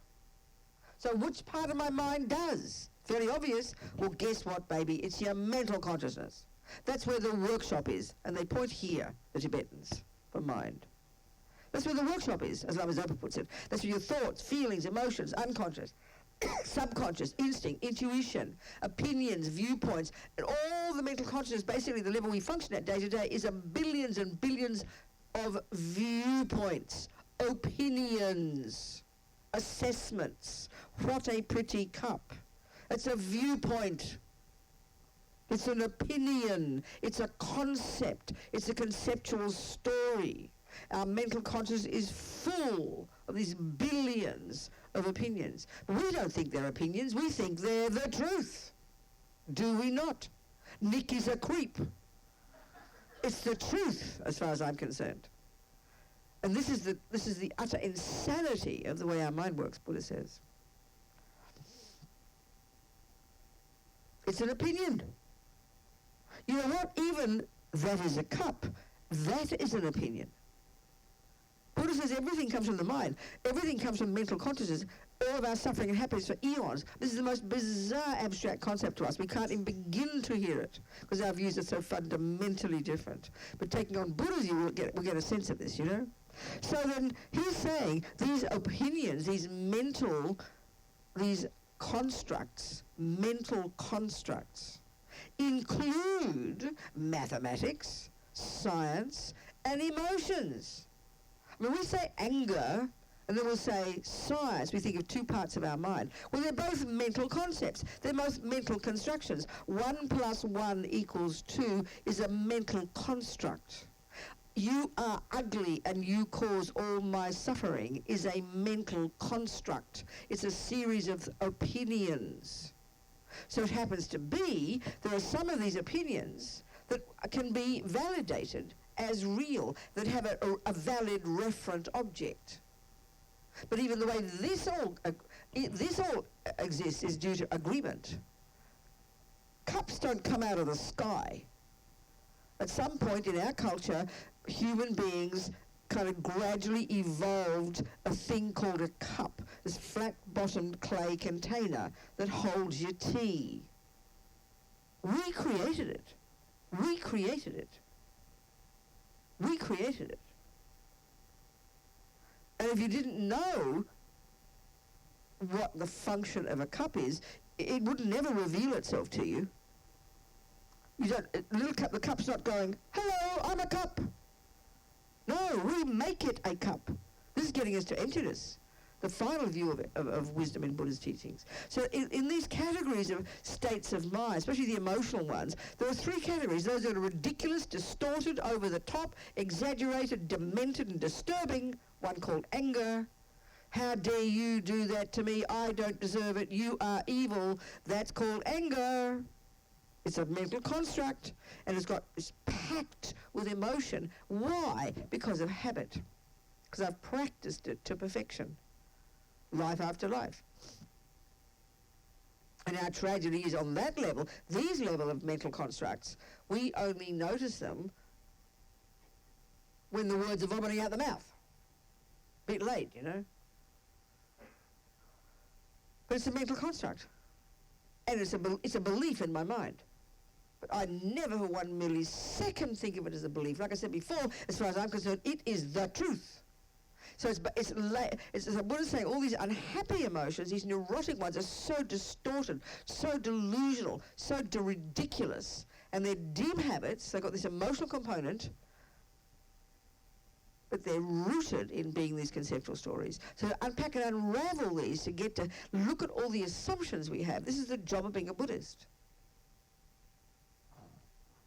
So which part of my mind does? Very obvious. Well, guess what, baby? It's your mental consciousness. That's where the workshop is. And they point here, the Tibetans, for mind. That's where the workshop is, as Lama Zopa puts it. That's where your thoughts, feelings, emotions, unconscious, subconscious, instinct, intuition, opinions, viewpoints, and all the mental consciousness, basically the level we function at day to day, is a billions and billions of viewpoints, opinions, assessments. What a pretty cup. It's a viewpoint. It's an opinion. It's a concept. It's a conceptual story. Our mental consciousness is full of these billions of opinions. But we don't think they're opinions. We think they're the truth. Do we not? Nick is a creep. It's the truth, as far as I'm concerned. And this is the utter insanity of the way our mind works, Buddha says. It's an opinion. You know what? Even that is a cup. That is an opinion. Buddha says everything comes from the mind. Everything comes from mental consciousness. All of our suffering and happiness for eons. This is the most bizarre abstract concept to us. We can't even begin to hear it because our views are so fundamentally different. But taking on Buddha's view, we'll get a sense of this, you know? So then he's saying these opinions, these constructs, mental constructs, include mathematics, science, and emotions. When we say anger, and then we'll say science, we think of two parts of our mind. Well, they're both mental concepts. They're both mental constructions. 1 + 1 = 2 is a mental construct. You are ugly and you cause all my suffering is a mental construct. It's a series of opinions. So it happens to be there are some of these opinions that can be validated as real, that have a valid referent object. But even the way this all exists is due to agreement. Cups don't come out of the sky. At some point in our culture, human beings kind of gradually evolved a thing called a cup, this flat-bottomed clay container that holds your tea. We created it. We created it. We created it. And if you didn't know what the function of a cup is, it would never reveal itself to you. You don't, the cup's not going, hello, I'm a cup. No, we make it a cup. This is getting us to emptiness, the final view of wisdom in Buddha's teachings. So in these categories of states of mind, especially the emotional ones, there are 3 categories. Those that are ridiculous, distorted, over the top, exaggerated, demented, and disturbing, one called anger. How dare you do that to me? I don't deserve it. You are evil. That's called anger. It's a mental construct, and it's packed with emotion. Why? Because of habit. Because I've practiced it to perfection, life after life. And our tragedy is on that level, these level of mental constructs, we only notice them when the words are vomiting out the mouth. Bit late, you know. But it's a mental construct. And it's a belief in my mind. But I never for 1 millisecond think of it as a belief. Like I said before, as far as I'm concerned, it is the truth. So it's Buddha's saying all these unhappy emotions, these neurotic ones, are so distorted, so delusional, so ridiculous. And they're dim habits. They've got this emotional component, but they're rooted in being these conceptual stories. So to unpack and unravel these, to get to look at all the assumptions we have, this is the job of being a Buddhist.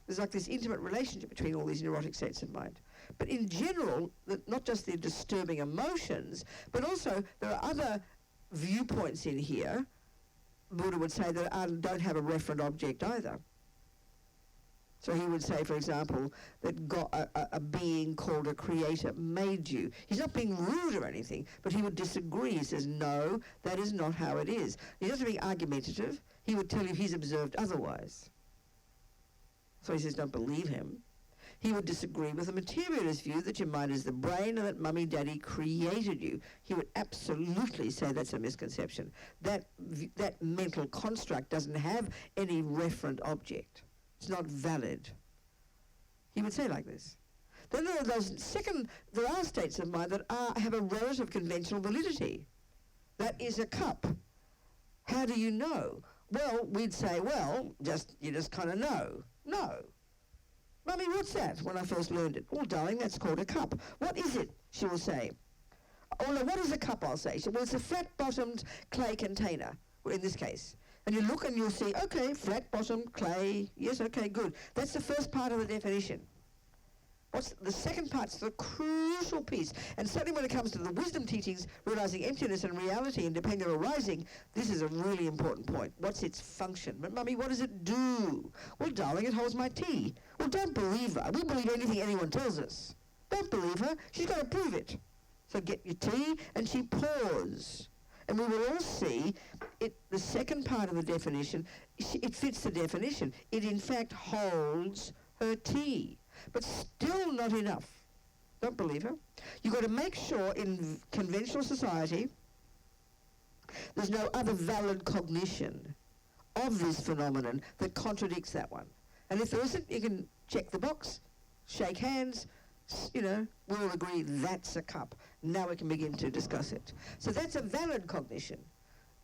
There's like this intimate relationship between all these neurotic states of mind. But in general, not just the disturbing emotions, but also there are other viewpoints in here, Buddha would say, that don't have a referent object either. So he would say, for example, that God, a being called a creator made you. He's not being rude or anything, but he would disagree. He says, no, that is not how it is. He's not being argumentative. He would tell you he's observed otherwise. So he says, don't believe him. He would disagree with the materialist view that your mind is the brain and that mummy daddy created you. He would absolutely say that's a misconception. That mental construct doesn't have any referent object. It's not valid. He would say like this. Then there are states of mind that have a relative conventional validity. That is a cup. How do you know? Well, we'd say, you just kind of know. No. Mummy, what's that? When I first learned it. Oh, darling, that's called a cup. What is it? She will say. Oh, no, what is a cup? I'll say. Well, it's a flat-bottomed clay container, in this case. And you look and you'll see, okay, flat-bottomed clay. Yes, okay, good. That's the first part of the definition. What's the second part's the crucial piece. And certainly when it comes to the wisdom teachings, realizing emptiness and reality and dependent arising, this is a really important point. What's its function? But Mummy, what does it do? Well, darling, it holds my tea. Well, don't believe her. We believe anything anyone tells us. Don't believe her. She's got to prove it. So get your tea, and she pours. And we will all see the second part of the definition, it fits the definition. It in fact holds her tea, but still not enough. Don't believe her. You've got to make sure in conventional society there's no other valid cognition of this phenomenon that contradicts that one. And if there isn't, you can check the box, shake hands, we'll agree that's a cup. Now we can begin to discuss it. So that's a valid cognition,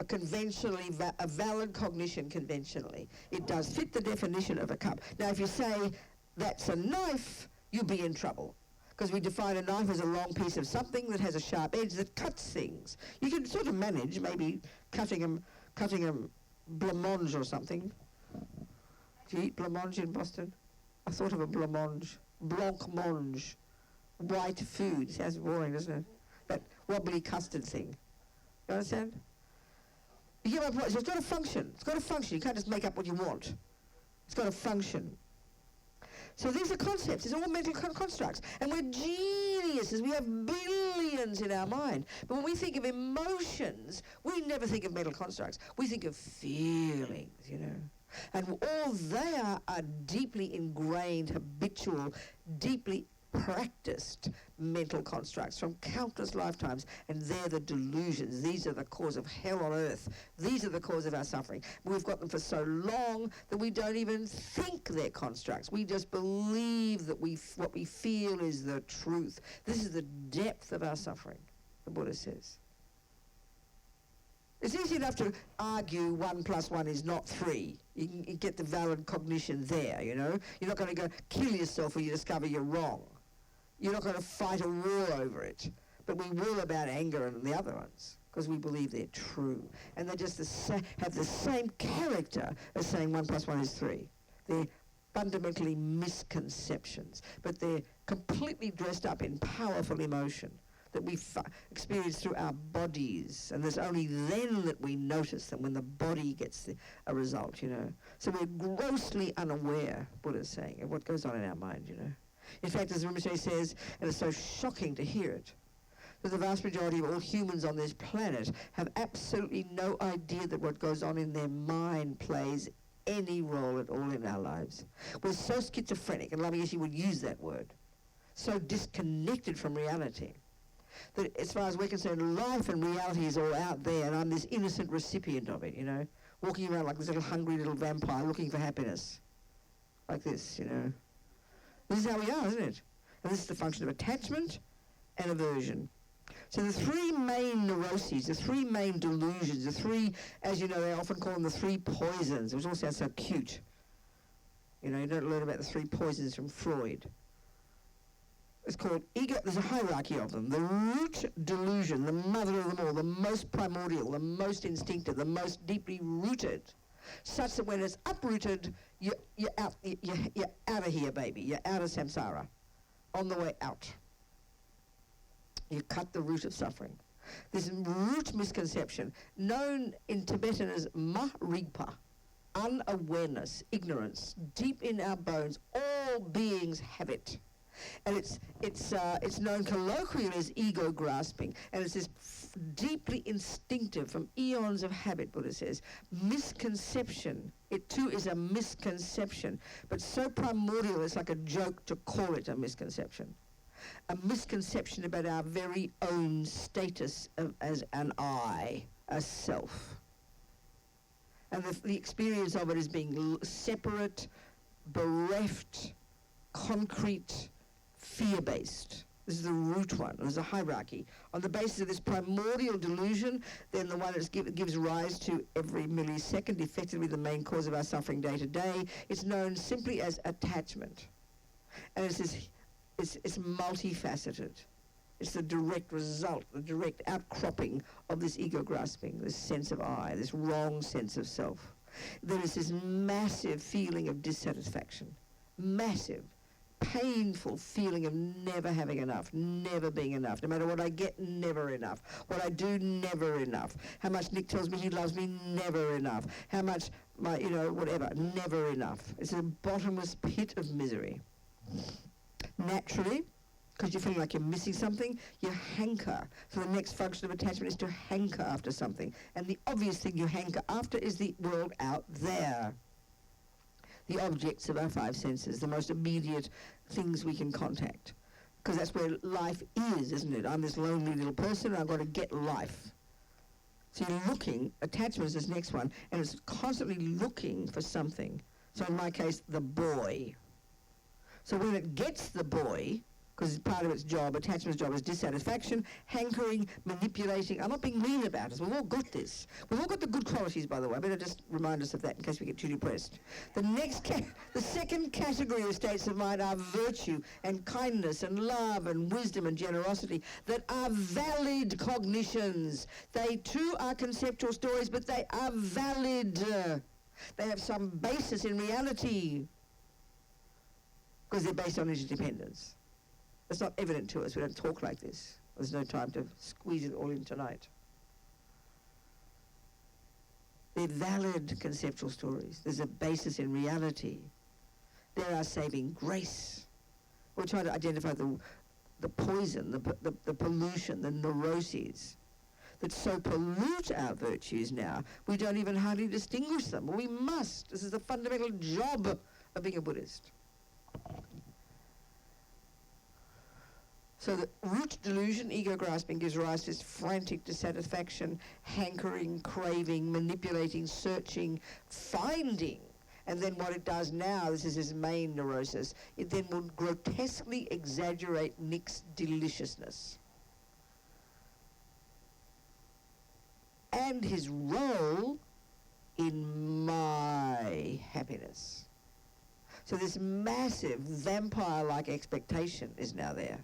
a valid cognition conventionally. It does fit the definition of a cup. Now if you say that's a knife, you'll be in trouble, because we define a knife as a long piece of something that has a sharp edge that cuts things. You can sort of manage maybe cutting a blancmange or something. Do you eat blancmange in Boston? I thought of a blancmange. Blancmange. White food. Sounds boring, doesn't it? That wobbly custard thing. You understand? You get my point? So it's got to function. It's got to function. You can't just make up what you want. It's got to function. So these are concepts. It's all mental constructs. And we're geniuses. We have billions in our mind. But when we think of emotions, we never think of mental constructs. We think of feelings, And all they are deeply ingrained, habitual, deeply practiced mental constructs from countless lifetimes, and they're the delusions. These are the cause of hell on earth. These are the cause of our suffering. We've got them for so long that we don't even think they're constructs. We just believe that what we feel is the truth. This is the depth of our suffering, the Buddha says. It's easy enough to argue 1 + 1 is not 3. You can get the valid cognition there, You're not going to go kill yourself when you discover you're wrong. You're not going to fight a war over it. But we will about anger and the other ones, because we believe they're true. And they just have the same character as saying 1 + 1 is 3. They're fundamentally misconceptions, but they're completely dressed up in powerful emotion that we experience through our bodies, and there's only then that we notice them, when the body gets a result, So we're grossly unaware, Buddha's saying, of what goes on in our mind, In fact, as Rinpoche says, and it's so shocking to hear it, that the vast majority of all humans on this planet have absolutely no idea that what goes on in their mind plays any role at all in our lives. We're so schizophrenic, and Lama Yeshe would use that word, so disconnected from reality, that as far as we're concerned, life and reality is all out there, and I'm this innocent recipient of it, walking around like this little hungry little vampire looking for happiness, like this, This is how we are, isn't it? And this is the function of attachment and aversion. So the 3 main neuroses, the 3 main delusions, the 3, as you know, they often call them the 3 poisons, which all sounds so cute. You don't learn about the 3 poisons from Freud. It's called ego. There's a hierarchy of them. The root delusion, the mother of them all, the most primordial, the most instinctive, the most deeply rooted, such that when it's uprooted, you're out of here, baby. You're out of samsara, on the way out. You cut the root of suffering. This root misconception, known in Tibetan as ma-rigpa, unawareness, ignorance, deep in our bones, all beings have it. And it's known colloquially as ego grasping, and it's this deeply instinctive, from eons of habit, Buddha says, misconception. It too is a misconception, but so primordial it's like a joke to call it a misconception. A misconception about our very own status as an I, a self. And the experience of it is being separate, bereft, concrete, fear-based. This is the root one. There's a hierarchy. On the basis of this primordial delusion, then the one that gives rise to every millisecond, effectively the main cause of our suffering day to day, it's known simply as attachment. And it's multifaceted. It's the direct result, the direct outcropping of this ego grasping, this sense of I, this wrong sense of self. There is this massive feeling of dissatisfaction, massive, painful feeling of never having enough, never being enough. No matter what I get, never enough. What I do, never enough. How much Nick tells me he loves me, never enough. How much, whatever, never enough. It's a bottomless pit of misery. Naturally, because you feel like you're missing something, you hanker. So the next function of attachment is to hanker after something. And the obvious thing you hanker after is the world out there. The objects of our five senses, the most immediate things we can contact. Because that's where life is, isn't it? I'm this lonely little person and I've got to get life. So you're looking, attachment is this next one, and it's constantly looking for something. So in my case, the boy. So when it gets the boy, because part of its job, attachment's job is dissatisfaction, hankering, manipulating. I'm not being mean about it. We've all got this. We've all got the good qualities, by the way. I better just remind us of that in case we get too depressed. The second category of states of mind are virtue and kindness and love and wisdom and generosity that are valid cognitions. They too are conceptual stories, but they are valid. They have some basis in reality because they're based on interdependence. It's not evident to us. We don't talk like this. There's no time to squeeze it all in tonight. They're valid conceptual stories. There's a basis in reality. They're our saving grace. We're trying to identify the poison, the pollution, the neuroses that so pollute our virtues now, we don't even hardly distinguish them. Well, we must. This is the fundamental job of being a Buddhist. So the root delusion, ego grasping, gives rise to this frantic dissatisfaction, hankering, craving, manipulating, searching, finding. And then what it does now, this is his main neurosis, it then will grotesquely exaggerate Nick's deliciousness. And his role in my happiness. So this massive vampire-like expectation is now there.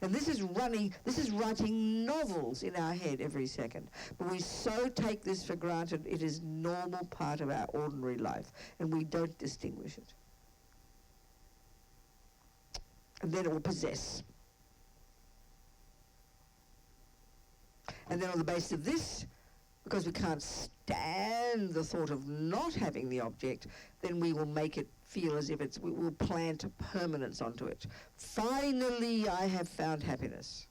And this is writing novels in our head every second. But we so take this for granted, it is normal part of our ordinary life, and we don't distinguish it. And then it will possess. And then on the basis of this, because we can't stand the thought of not having the object, then we will make it feel as if we will plant permanence onto it. Finally, I have found happiness.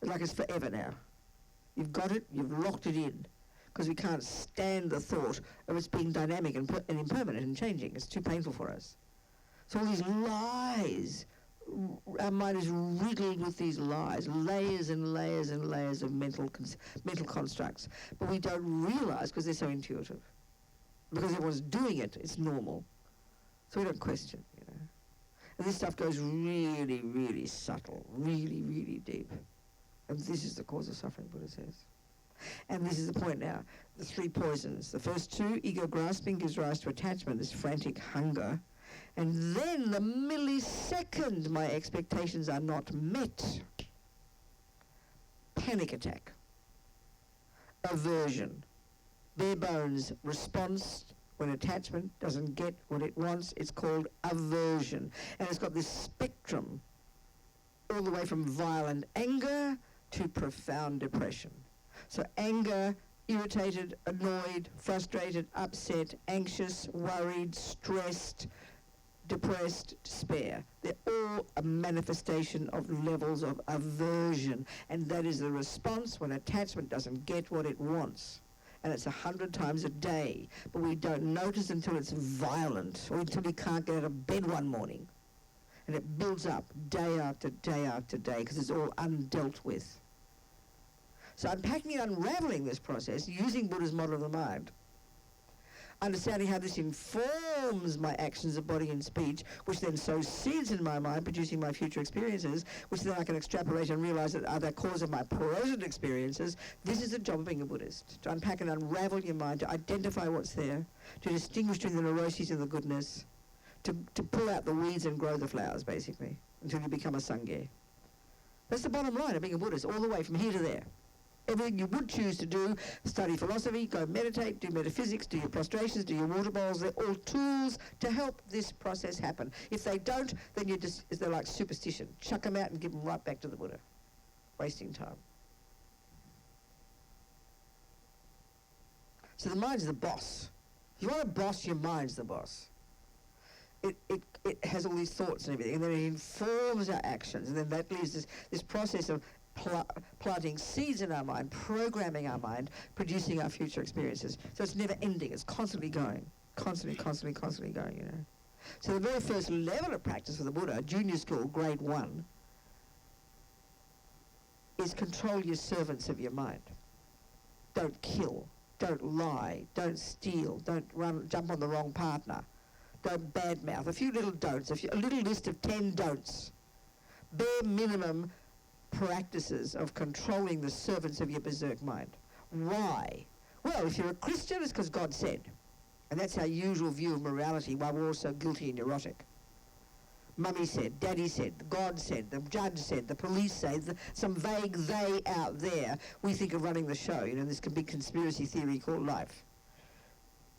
It's like it's forever now. You've got it, you've locked it in, because we can't stand the thought of its being dynamic and impermanent and changing. It's too painful for us. So all these lies, our mind is riddled with these lies, layers and layers and layers of mental constructs. But we don't realize because they're so intuitive. Because everyone's doing it, it's normal. So we don't question, you know. And this stuff goes really, really subtle, really, really deep. And this is the cause of suffering, Buddha says. And this is the point now. The three poisons. The first two, ego grasping, gives rise to attachment, this frantic hunger. And then the millisecond my expectations are not met, panic attack, aversion, bare bones response. When attachment doesn't get what it wants, it's called aversion. And it's got this spectrum all the way from violent anger to profound depression. So anger, irritated, annoyed, frustrated, upset, anxious, worried, stressed, depressed, despair. They're all a manifestation of levels of aversion. And that is the response when attachment doesn't get what it wants. And it's 100 times a day, but we don't notice until it's violent or until we can't get out of bed one morning. And it builds up day after day after day because it's all undealt with. So unpacking and unraveling this process using Buddha's model of the mind, understanding how this informs my actions of body and speech, which then sows seeds in my mind, producing my future experiences, which then I can extrapolate and realize that are the cause of my present experiences. This is the job of being a Buddhist, to unpack and unravel your mind, to identify what's there, to distinguish between the neuroses and the goodness, to pull out the weeds and grow the flowers, basically, until you become a Sangye. That's the bottom line of being a Buddhist, all the way from here to there. Everything you would choose to do, study philosophy, go meditate, do metaphysics, do your prostrations, do your water bowls, they're all tools to help this process happen. If they don't, then they're like superstition. Chuck them out and give them right back to the Buddha. Wasting time. So the mind's the boss. If you want a boss, your mind's the boss. it has all these thoughts and everything, and then it informs our actions, and then that leaves this process of planting seeds in our mind, programming our mind, producing our future experiences. So it's never ending. It's constantly going, constantly going, you know. So the very first level of practice for the Buddha, junior school, grade 1, is control your servants of your mind. Don't kill, don't lie, don't steal, don't jump on the wrong partner, don't badmouth. A few little don'ts, a little list of 10 don'ts. Bare minimum practices of controlling the servants of your berserk mind. Why? Well, if you're a Christian, it's because God said. And that's our usual view of morality, why we're all so guilty and neurotic. Mummy said, Daddy said, God said, the judge said, the police say, some vague they out there, we think of running the show, you know, this big conspiracy theory called life.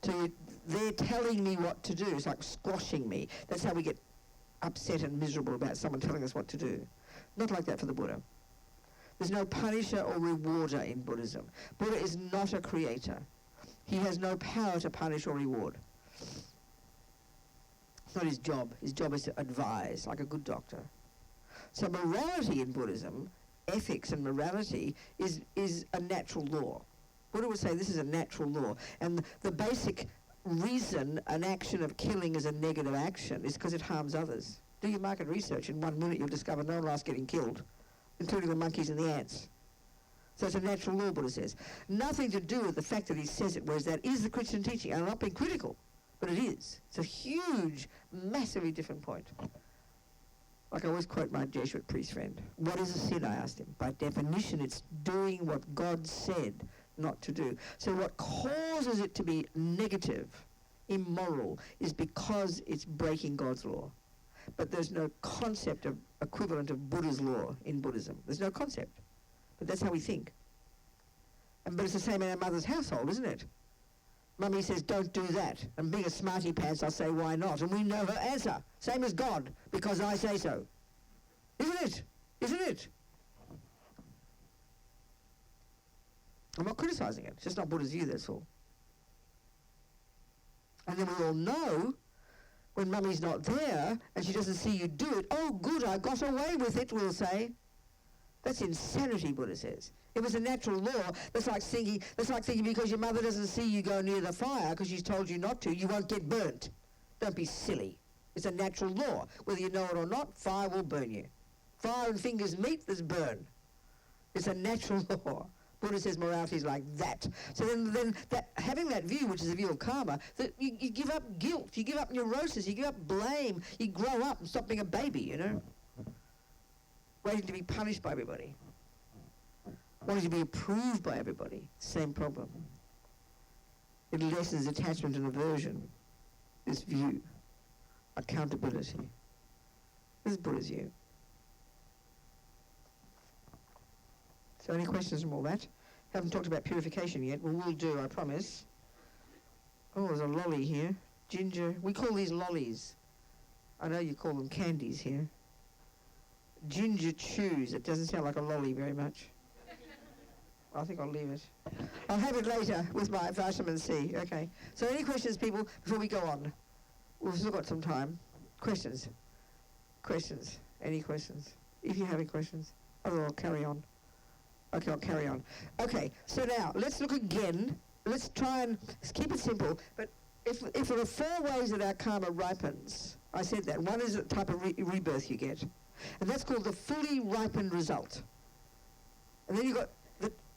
So they're telling me what to do. It's like squashing me. That's how we get upset and miserable about someone telling us what to do. Not like that for the Buddha. There's no punisher or rewarder in Buddhism. Buddha is not a creator. He has no power to punish or reward. It's not his job. His job is to advise, like a good doctor. So morality in Buddhism, ethics and morality, is a natural law. Buddha would say this is a natural law. And the basic reason an action of killing is a negative action is because it harms others. Do your market research. In 1 minute you'll discover no one else getting killed, including the monkeys and the ants. So it's a natural law, Buddha says. Nothing to do with the fact that he says it, whereas that is the Christian teaching. And I'm not being critical, but it is. It's a huge, massively different point. Like I always quote my Jesuit priest friend. What is a sin, I asked him. By definition, it's doing what God said not to do. So what causes it to be negative, immoral, is because it's breaking God's law. But there's no concept of equivalent of Buddha's law in Buddhism. There's no concept. But that's how we think. But it's the same in our mother's household, isn't it? Mummy says, don't do that. And being a smarty pants, I'll say, why not? And we know her answer. Same as God, because I say so. Isn't it? Isn't it? I'm not criticizing it. It's just not Buddha's view, that's all. And then we all know when Mummy's not there and she doesn't see you do it, oh, good, I got away with it, we'll say. That's insanity, Buddha says. It was a natural law. That's like thinking because your mother doesn't see you go near the fire because she's told you not to, you won't get burnt. Don't be silly. It's a natural law. Whether you know it or not, fire will burn you. Fire and fingers meet, there's burn. It's a natural law. Buddha says morality is like that. So then that, having that view, which is a view of karma, that you give up guilt, you give up neurosis, you give up blame, you grow up and stop being a baby, you know? Waiting to be punished by everybody. Wanting to be approved by everybody. Same problem. It lessens attachment and aversion. This view. Accountability. This is Buddha's view. So any questions from all that? Haven't talked about purification yet. Well, we'll do, I promise. Oh, there's a lolly here. Ginger. We call these lollies. I know you call them candies here. Ginger chews. It doesn't sound like a lolly very much. I think I'll leave it. I'll have it later with my vitamin C. Okay. So any questions, people, before we go on? We've still got some time. Questions? Questions? Any questions? If you have any questions. Otherwise, I'll carry on. Okay, I'll carry on. Okay, so now, let's look again. Let's try and keep it simple. But if there are 4 ways that our karma ripens, I said that. One is the type of rebirth you get. And that's called the fully ripened result. And then you've got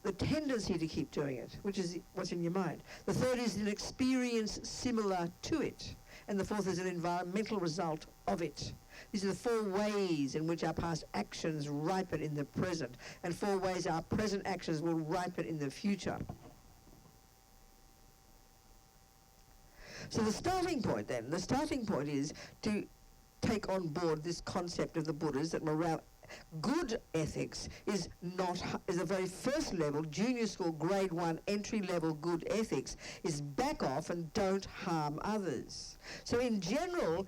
the tendency to keep doing it, which is what's in your mind. The third is an experience similar to it. And the fourth is an environmental result of it. These are the 4 ways in which our past actions ripen in the present, and 4 ways our present actions will ripen in the future. So the starting point is to take on board this concept of the Buddhas that good ethics is the very first level, junior school, grade 1, entry level good ethics, is back off and don't harm others. So in general,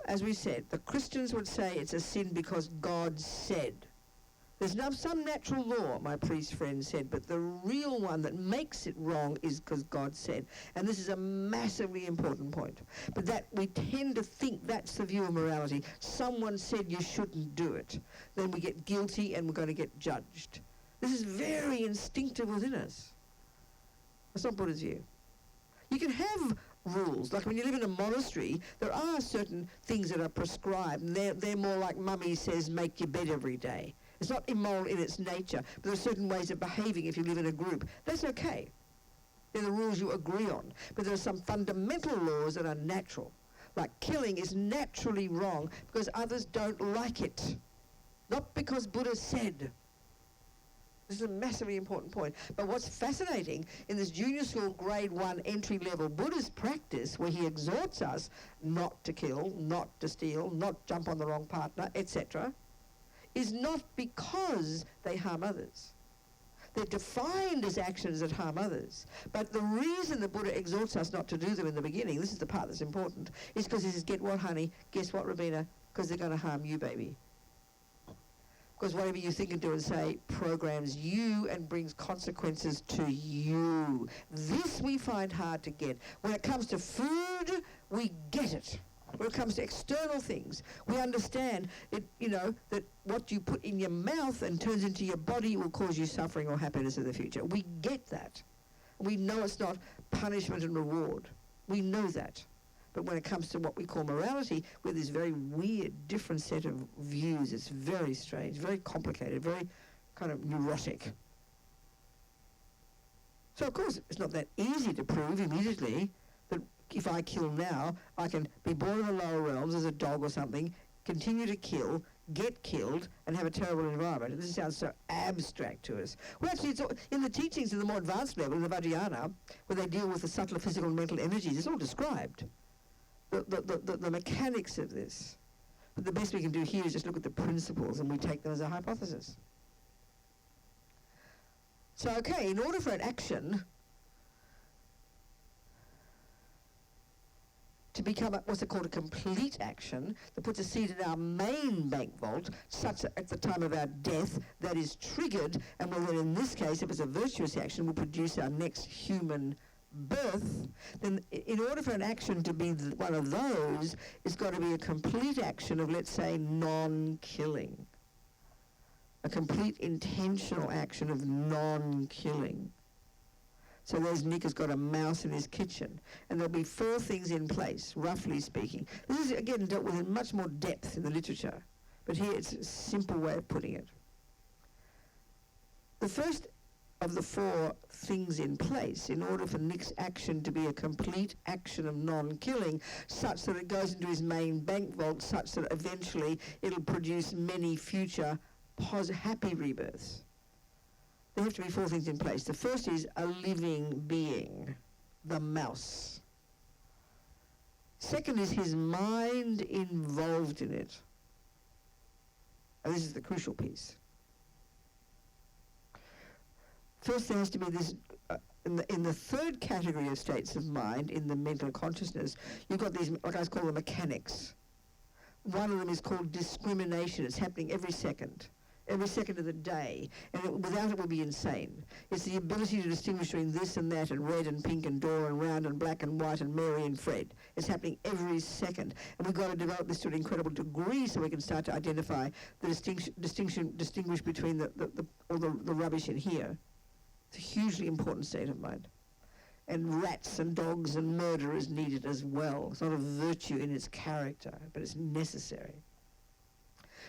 as we said, the Christians would say it's a sin because God said. There's some natural law, my priest friend said, but the real one that makes it wrong is because God said. And this is a massively important point. But that we tend to think that's the view of morality. Someone said you shouldn't do it. Then we get guilty and we're going to get judged. This is very instinctive within us. That's not Buddha's view. You can have rules. Like when you live in a monastery, there are certain things that are prescribed, and they're more like Mummy says, make your bed every day. It's not immoral in its nature, but there are certain ways of behaving if you live in a group. That's okay. They're the rules you agree on. But there are some fundamental laws that are natural. Like killing is naturally wrong because others don't like it. Not because Buddha said. This is a massively important point. But what's fascinating in this junior school grade 1 entry-level Buddhist practice, where he exhorts us not to kill, not to steal, not jump on the wrong partner, etc., is not because they harm others. They're defined as actions that harm others. But the reason the Buddha exhorts us not to do them in the beginning, this is the part that's important, is because he says, get what, honey? Guess what, Robina? Because they're going to harm you, baby. Because whatever you think and do and say programs you and brings consequences to you. This we find hard to get. When it comes to food, we get it. When it comes to external things, we understand that, that what you put in your mouth and turns into your body will cause you suffering or happiness in the future. We get that. We know it's not punishment and reward. We know that. But when it comes to what we call morality, with this very weird, different set of views, it's very strange, very complicated, very kind of neurotic. So, of course, it's not that easy to prove immediately that if I kill now, I can be born in the lower realms as a dog or something, continue to kill, get killed, and have a terrible environment. This sounds so abstract to us. Well, actually, it's all, in the teachings of the more advanced level, in the Vajrayana, where they deal with the subtler physical and mental energies, it's all described. The mechanics of this. But the best we can do here is just look at the principles, and we take them as a hypothesis. So, okay, in order for an action to become what's called a complete action that puts a seed in our main bank vault, such that at the time of our death that is triggered, and will then in this case, if it's a virtuous action, will produce our next human birth, then in order for an action to be one of those, it's got to be a complete action of, let's say, non-killing. A complete intentional action of non-killing. So there's Nick has got a mouse in his kitchen, and there'll be 4 things in place, roughly speaking. This is, again, dealt with in much more depth in the literature, but here it's a simple way of putting it. The first of the 4 things in place, in order for Nick's action to be a complete action of non-killing, such that it goes into his main bank vault, such that eventually it'll produce many future happy rebirths. There have to be 4 things in place. The first is a living being, the mouse. Second is his mind involved in it. And this is the crucial piece. First there has to be this, in the third category of states of mind, in the mental consciousness, you've got these, what I call the mechanics. One of them is called discrimination. It's happening every second of the day, and without it would be insane. It's the ability to distinguish between this and that, and red and pink and Dora and round and black and white and Mary and Fred. It's happening every second, and we've got to develop this to an incredible degree so we can start to identify the distinguish between the rubbish in here. It's a hugely important state of mind. And rats and dogs and murder is needed as well. It's not a virtue in its character, but it's necessary.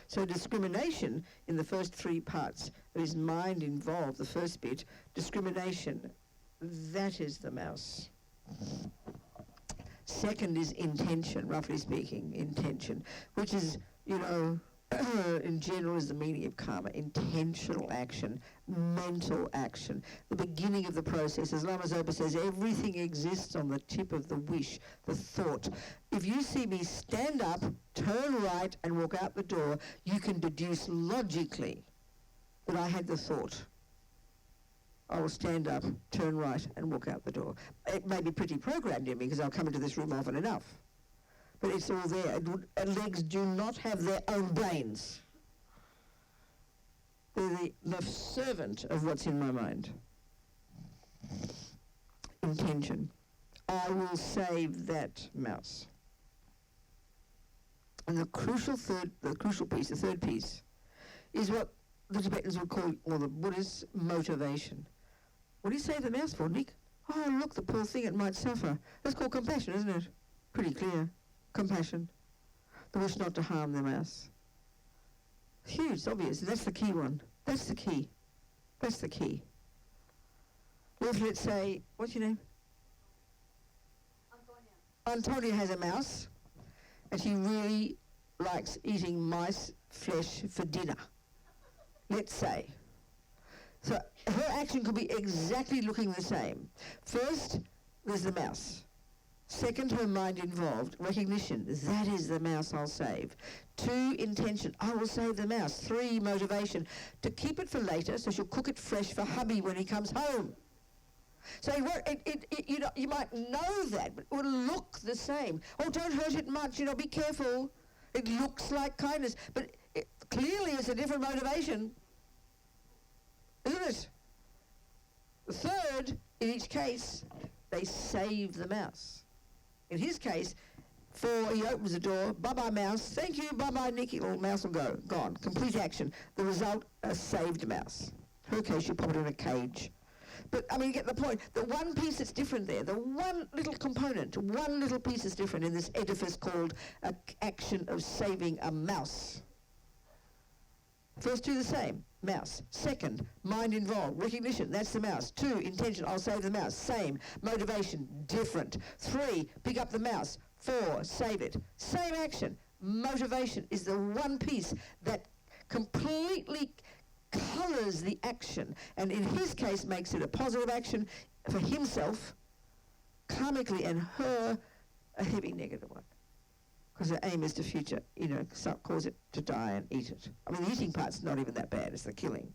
So discrimination in the first 3 parts of his mind involved, the first bit, discrimination, that is the mouse. Second is intention, roughly speaking, intention, which is, in general is the meaning of karma, intentional action, mental action, the beginning of the process. As Lama Zopa says, everything exists on the tip of the wish, the thought. If you see me stand up, turn right and walk out the door, you can deduce logically that I had the thought. I will stand up, turn right and walk out the door. It may be pretty programmed in me because I'll come into this room often enough. But it's all there. Legs do not have their own brains. They're the servant of what's in my mind. Intention. I will save that mouse. And the crucial piece, the third piece, is what the Tibetans would call, or the Buddhists, motivation. What do you save the mouse for, Nick? Oh, look, the poor thing, it might suffer. That's called compassion, isn't it? Pretty clear. Compassion. The wish not to harm the mouse. Huge, it's obvious. That's the key one. That's the key. That's the key. Let's say, what's your name? Antonia has a mouse, and she really likes eating mice flesh for dinner. Let's say. So her action could be exactly looking the same. First, there's the mouse. Second, her mind involved. Recognition. That is the mouse I'll save. 2, intention. I will save the mouse. 3, motivation. To keep it for later, so she'll cook it fresh for hubby when he comes home. So you might know that, but it will look the same. Oh, don't hurt it much, be careful. It looks like kindness, but it clearly is a different motivation, isn't it? The third, in each case, they save the mouse. In his case, he opens the door, bye-bye mouse, thank you, bye-bye Nicky, or mouse will go, gone, complete action. The result, a saved mouse. In her case, you put it in a cage. But, you get the point. The one piece that's different there, the one little component, one little piece is different in this edifice called an action of saving a mouse. First 2 the same, mouse. Second, mind involved, recognition, that's the mouse. 2, intention, I'll save the mouse, same. Motivation, different. 3, pick up the mouse. 4, save it. Same action. Motivation is the one piece that completely colours the action, and in his case makes it a positive action for himself, karmically, and her a heavy negative one. Because her aim is to cause it to die and eat it. The eating part's not even that bad, it's the killing.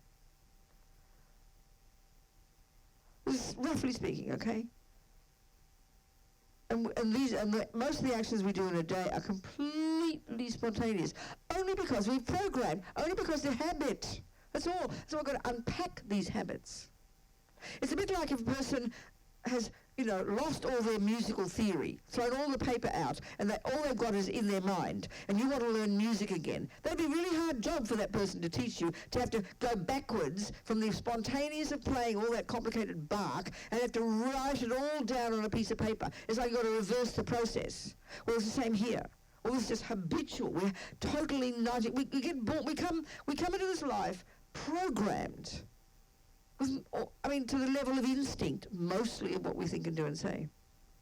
This is roughly speaking, okay? And most of the actions we do in a day are completely spontaneous, only because we've programmed, only because they're habit. That's all. So we've got to unpack these habits. It's a bit like if a person has, lost all their musical theory, thrown all the paper out, and all they've got is in their mind, and you want to learn music again. That'd be a really hard job for that person to teach you, to have to go backwards from the spontaneous of playing all that complicated Bach, and have to write it all down on a piece of paper. It's like you've got to reverse the process. Well, it's the same here. Well, it's just habitual. We're totally nudging. We get born. We come into this life programmed, to the level of instinct, mostly of what we think and do and say.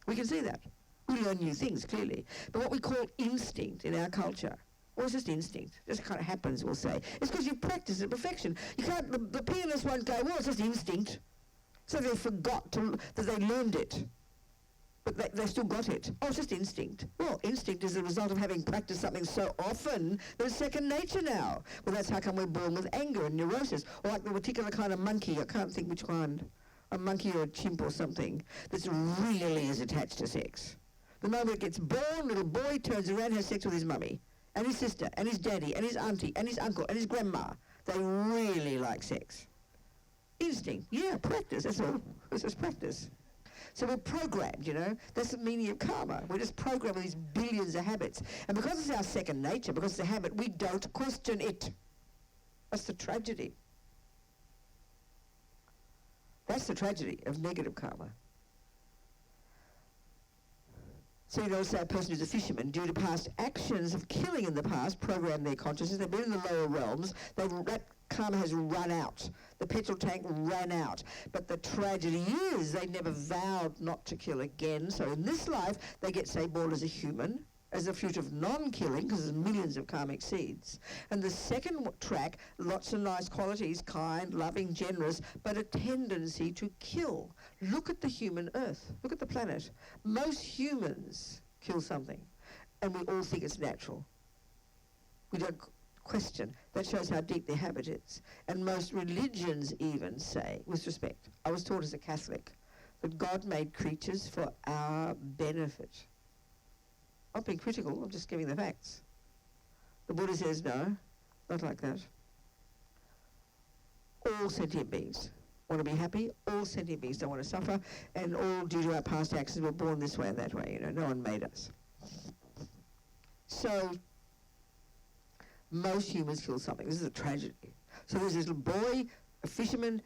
We can see that. We learn new things, clearly. But what we call instinct in our culture, well, it's just instinct. It just kind of happens, we'll say. It's because you've practiced it to perfection. You can't, the pianist won't go, well, it's just instinct. So they forgot that they learned it. But they still got it. Oh, it's just instinct. Well, instinct is the result of having practiced something so often that it's second nature now. Well, that's how come we're born with anger and neurosis. Or like the particular kind of monkey, I can't think which kind, a monkey or a chimp or something, that's really is attached to sex. The moment it gets born, little boy turns around and has sex with his mummy, and his sister, and his daddy, and his auntie, and his uncle, and his grandma. They really like sex. Instinct. Yeah, practice, that's all. It's just practice. So we're programmed, That's the meaning of karma. We're just programmed with these billions of habits. And because it's our second nature, because it's a habit, we don't question it. That's the tragedy. That's the tragedy of negative karma. So say a person who's a fisherman, due to past actions of killing in the past, programmed their consciousness, they've been in the lower realms, that karma has run out. The petrol tank ran out. But the tragedy is they never vowed not to kill again. So in this life, they get, say, born as a human, as a fruit of non-killing, because there's millions of karmic seeds. And the second track, lots of nice qualities, kind, loving, generous, but a tendency to kill. Look at the human earth. Look at the planet. Most humans kill something, and we all think it's natural. We don't question. That shows how deep their habit is. And most religions even say, with respect, I was taught as a Catholic, that God made creatures for our benefit. I'm not being critical, I'm just giving the facts. The Buddha says no, not like that. all sentient beings want to be happy, all sentient beings don't want to suffer, and all due to our past actions we're born this way and that way, no one made us. So, most humans kill something. This is a tragedy. So there's this little boy, a fisherman,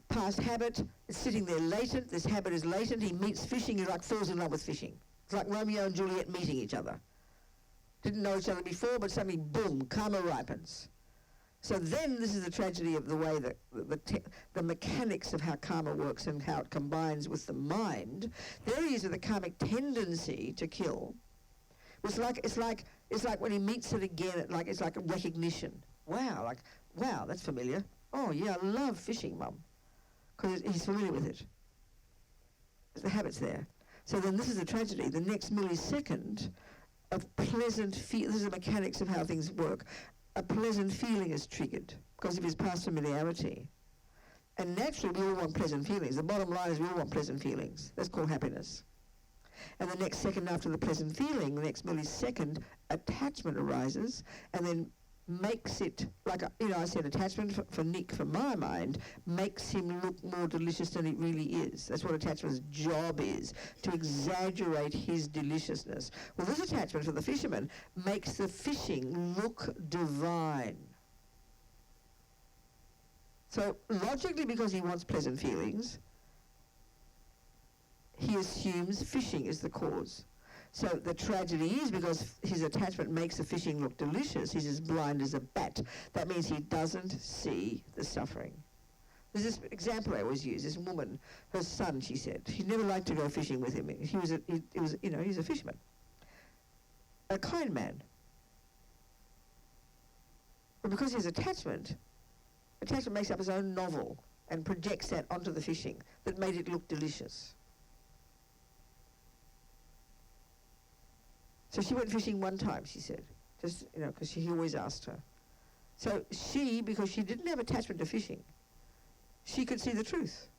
past habit, it's sitting there latent, this habit is latent, he meets fishing, he falls in love with fishing. It's like Romeo and Juliet meeting each other. Didn't know each other before, but suddenly, boom, karma ripens. So then this is the tragedy of the way that the mechanics of how karma works and how it combines with the mind. There he is with a karmic tendency to kill. It's like when he meets it again, it's like a recognition. Wow, wow, that's familiar. Oh yeah, I love fishing, Mum. Because he's familiar with it. The habit's there. So then this is a tragedy. The next millisecond of pleasant this is the mechanics of how things work. A pleasant feeling is triggered because of his past familiarity. And naturally we all want pleasant feelings. The bottom line is we all want pleasant feelings. That's called happiness. And the next second after the pleasant feeling, the next millisecond, attachment arises and then makes it, I said attachment for Nick, for my mind, makes him look more delicious than it really is. That's what attachment's job is, to exaggerate his deliciousness. Well, this attachment for the fisherman makes the fishing look divine. So logically, because he wants pleasant feelings, he assumes fishing is the cause. So the tragedy is because his attachment makes the fishing look delicious. He's as blind as a bat. That means he doesn't see the suffering. There's this example I always use. This woman, her son, she said, she never liked to go fishing with him. He's a fisherman. A kind man. But because he has attachment makes up his own novel and projects that onto the fishing that made it look delicious. So she went fishing one time, she said, just, because he always asked her. So she, because she didn't have attachment to fishing, she could see the truth.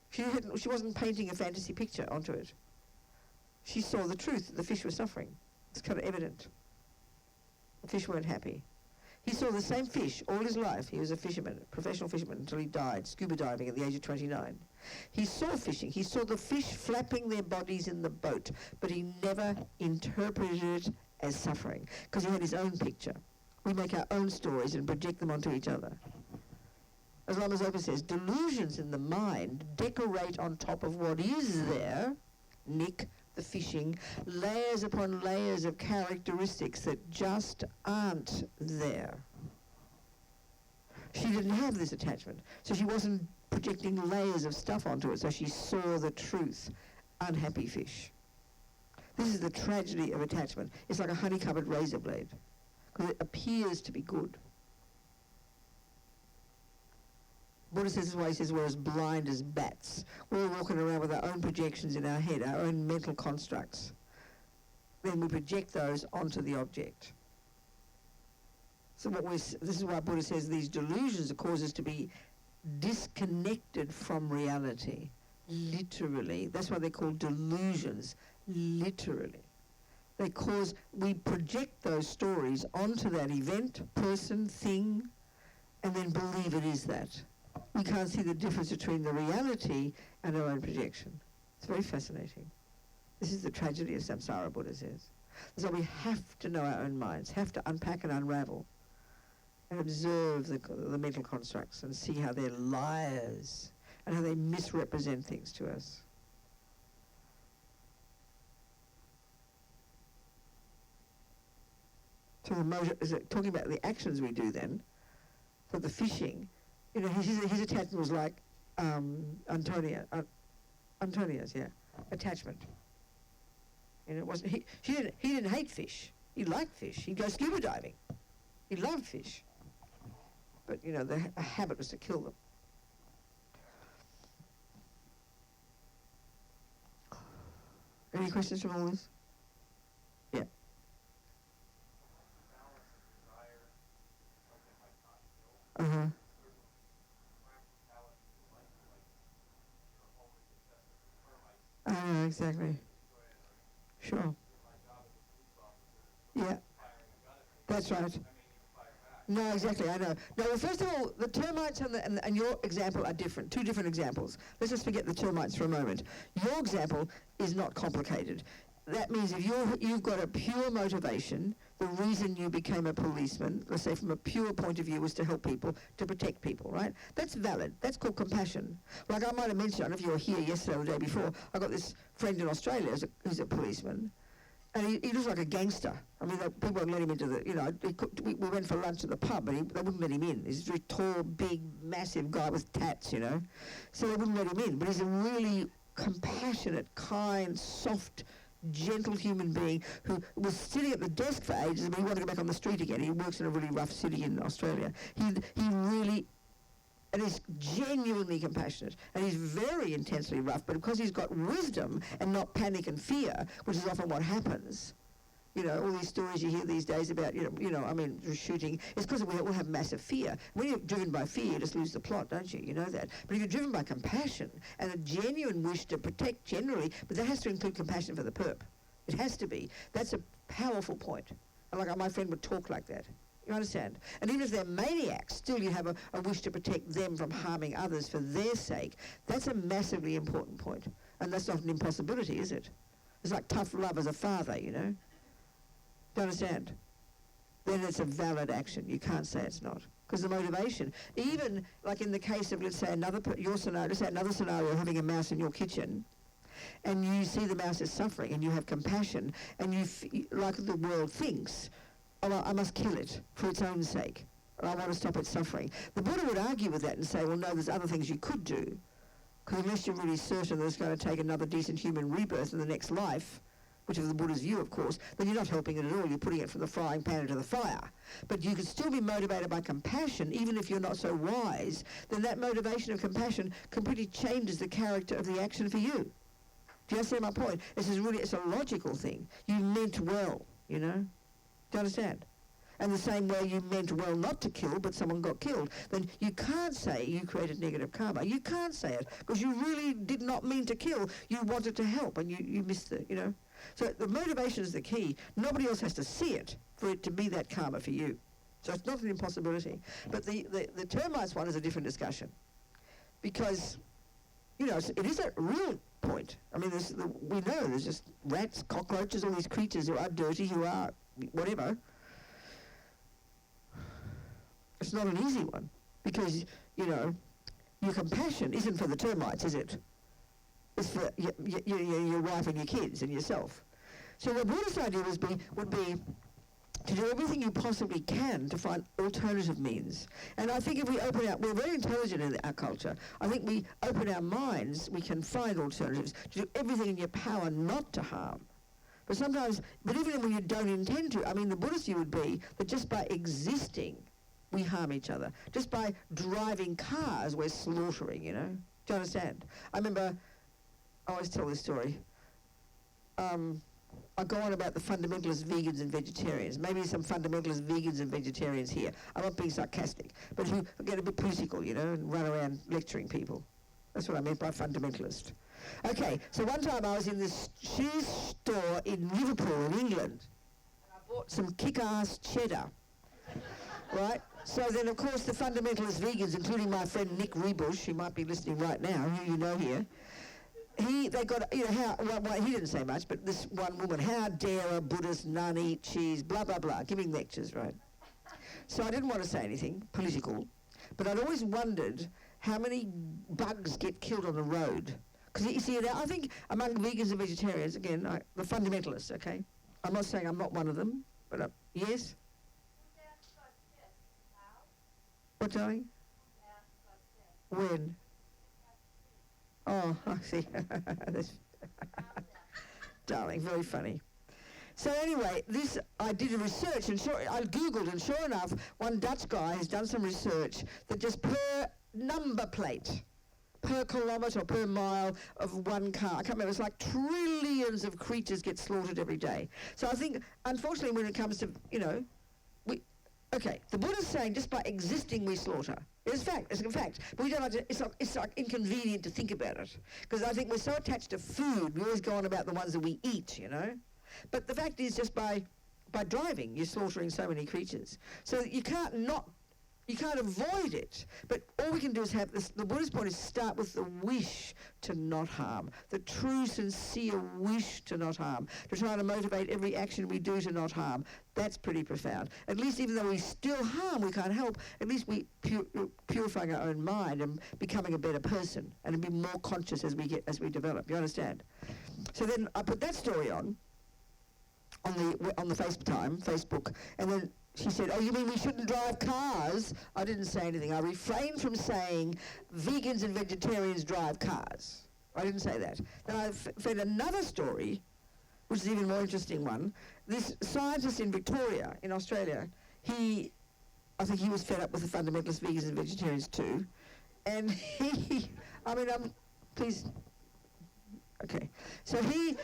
She wasn't painting a fantasy picture onto it. She saw the truth, that the fish were suffering. It's kind of evident. The fish weren't happy. He saw the same fish all his life. He was a fisherman, a professional fisherman, until he died, scuba diving at the age of 29. He saw fishing. He saw the fish flapping their bodies in the boat, but he never interpreted it as suffering, because he had his own picture. We make our own stories and project them onto each other. As Lama Zopa says, delusions in the mind decorate on top of what is there, Nick, the fishing, layers upon layers of characteristics that just aren't there. She didn't have this attachment, so she wasn't projecting layers of stuff onto it, so she saw the truth. Unhappy fish. This is the tragedy of attachment. It's like a honey-covered razor blade, because it appears to be good. Buddha says, this is why he says we're as blind as bats. We're all walking around with our own projections in our head, our own mental constructs. Then we project those onto the object. So this is why Buddha says these delusions cause us to be disconnected from reality, literally. That's why they're called delusions, literally. We project those stories onto that event, person, thing, and then believe it is that. We can't see the difference between the reality and our own projection. It's very fascinating. This is the tragedy of samsara, Buddha says. So we have to know our own minds, have to unpack and unravel and observe the mental constructs and see how they're liars and how they misrepresent things to us. So talking about the actions we do then, for the fishing, his attachment was like Antonia's, attachment. It wasn't he didn't hate fish. He liked fish. He'd go scuba diving. He loved fish. But the habit was to kill them. Any questions from all this? Yeah. Uh-huh. Exactly. Sure. Yeah. That's right. No, exactly, I know. No, well, first of all, the termites and your example are different, two different examples. Let's just forget the termites for a moment. Your example is not complicated. That means if you've got a pure motivation, the reason you became a policeman, let's say from a pure point of view, was to help people, to protect people, right? That's valid. That's called compassion. Like I might have mentioned, I don't know if you were here yesterday or the day before, I got this friend in Australia who's a policeman, and he looks like a gangster. I mean, people wouldn't let him into the, we went for lunch at the pub, and they wouldn't let him in. He's a very tall, big, massive guy with tats, So they wouldn't let him in. But he's a really compassionate, kind, soft, gentle human being who was sitting at the desk for ages, but he wanted to go back on the street again. He works in a really rough city in Australia. He really, and he's genuinely compassionate, and he's very intensely rough, but because he's got wisdom and not panic and fear, which is often what happens. All these stories you hear these days about, shooting, it's because we all have massive fear. When you're driven by fear, you just lose the plot, don't you? You know that. But if you're driven by compassion and a genuine wish to protect generally, but that has to include compassion for the perp. It has to be. That's a powerful point. And like my friend would talk like that. You understand? And even if they're maniacs, still you have a wish to protect them from harming others for their sake. That's a massively important point. And that's not an impossibility, is it? It's like tough love as a father, Do you understand? Then it's a valid action. You can't say it's not. Because the motivation, even like in the case of, let's say another scenario, having a mouse in your kitchen, and you see the mouse is suffering, and you have compassion, and like the world thinks, oh, well, I must kill it for its own sake. I want to stop it suffering. The Buddha would argue with that and say, well, no, there's other things you could do. Because unless you're really certain that it's going to take another decent human rebirth in the next life, which is the Buddha's view, of course, then you're not helping it at all. You're putting it from the frying pan into the fire. But you can still be motivated by compassion, even if you're not so wise. Then that motivation of compassion completely changes the character of the action for you. Do you understand my point? It's a logical thing. You meant well, Do you understand? And the same way you meant well not to kill, but someone got killed, then you can't say you created negative karma. You can't say it, because you really did not mean to kill. You wanted to help, and you missed the, So the motivation is the key. Nobody else has to see it for it to be that karma for you. So it's not an impossibility. But the termites one is a different discussion. Because, it is a real point. I mean, we know there's just rats, cockroaches, all these creatures who are dirty, who are whatever. It's not an easy one. Because, your compassion isn't for the termites, is it? It's for your wife and your kids and yourself. So the Buddhist idea would be to do everything you possibly can to find alternative means. And I think if we open we're very intelligent in our culture. I think we open our minds, we can find alternatives, to do everything in your power not to harm. But even when you don't intend to, the Buddhist view would be that just by existing, we harm each other. Just by driving cars, we're slaughtering, Do you understand? I remember, I always tell this story. I go on about the fundamentalist vegans and vegetarians. Maybe some fundamentalist vegans and vegetarians here. I'm not being sarcastic, but who get a bit political, and run around lecturing people. That's what I meant by fundamentalist. Okay, so one time I was in this shoe store in Liverpool, in England, and I bought some kick-ass cheddar, right? So then, of course, the fundamentalist vegans, including my friend Nick Rinpoche, who might be listening right now, who you know here, he didn't say much, but this one woman, how dare a Buddhist nun eat cheese, blah, blah, blah, giving lectures, right? So I didn't want to say anything political, but I'd always wondered how many bugs get killed on the road. Because you see, I think among vegans and vegetarians, again, the fundamentalists, okay? I'm not saying I'm not one of them, but yes? What, darling? When? Oh, I see. Darling, very funny. So anyway, I did a research, and I Googled, and sure enough, one Dutch guy has done some research that just per number plate, per kilometre or per mile of one car, I can't remember, it's like trillions of creatures get slaughtered every day. So I think, unfortunately, when it comes to, the Buddha's saying just by existing we slaughter. It's a fact. But we don't like to, it's like inconvenient to think about it. Because I think we're so attached to food, we always go on about the ones that we eat, But the fact is, just by By driving, you're slaughtering so many creatures. So you can't avoid it. But all we can do is have this. The Buddhist point is start with the wish to not harm, the true, sincere wish to not harm, to try to motivate every action we do to not harm. That's pretty profound. At least even though we still harm, we can't help, at least we purifying our own mind and becoming a better person and be more conscious as we develop. You understand? So then I put that story on the Facebook, and then she said, "Oh, you mean we shouldn't drive cars?" I didn't say anything. I refrained from saying vegans and vegetarians drive cars. I didn't say that. Then I found another story, which is an even more interesting one. This scientist in Victoria, in Australia, I think he was fed up with the fundamentalist vegans and vegetarians too. And please, okay. So he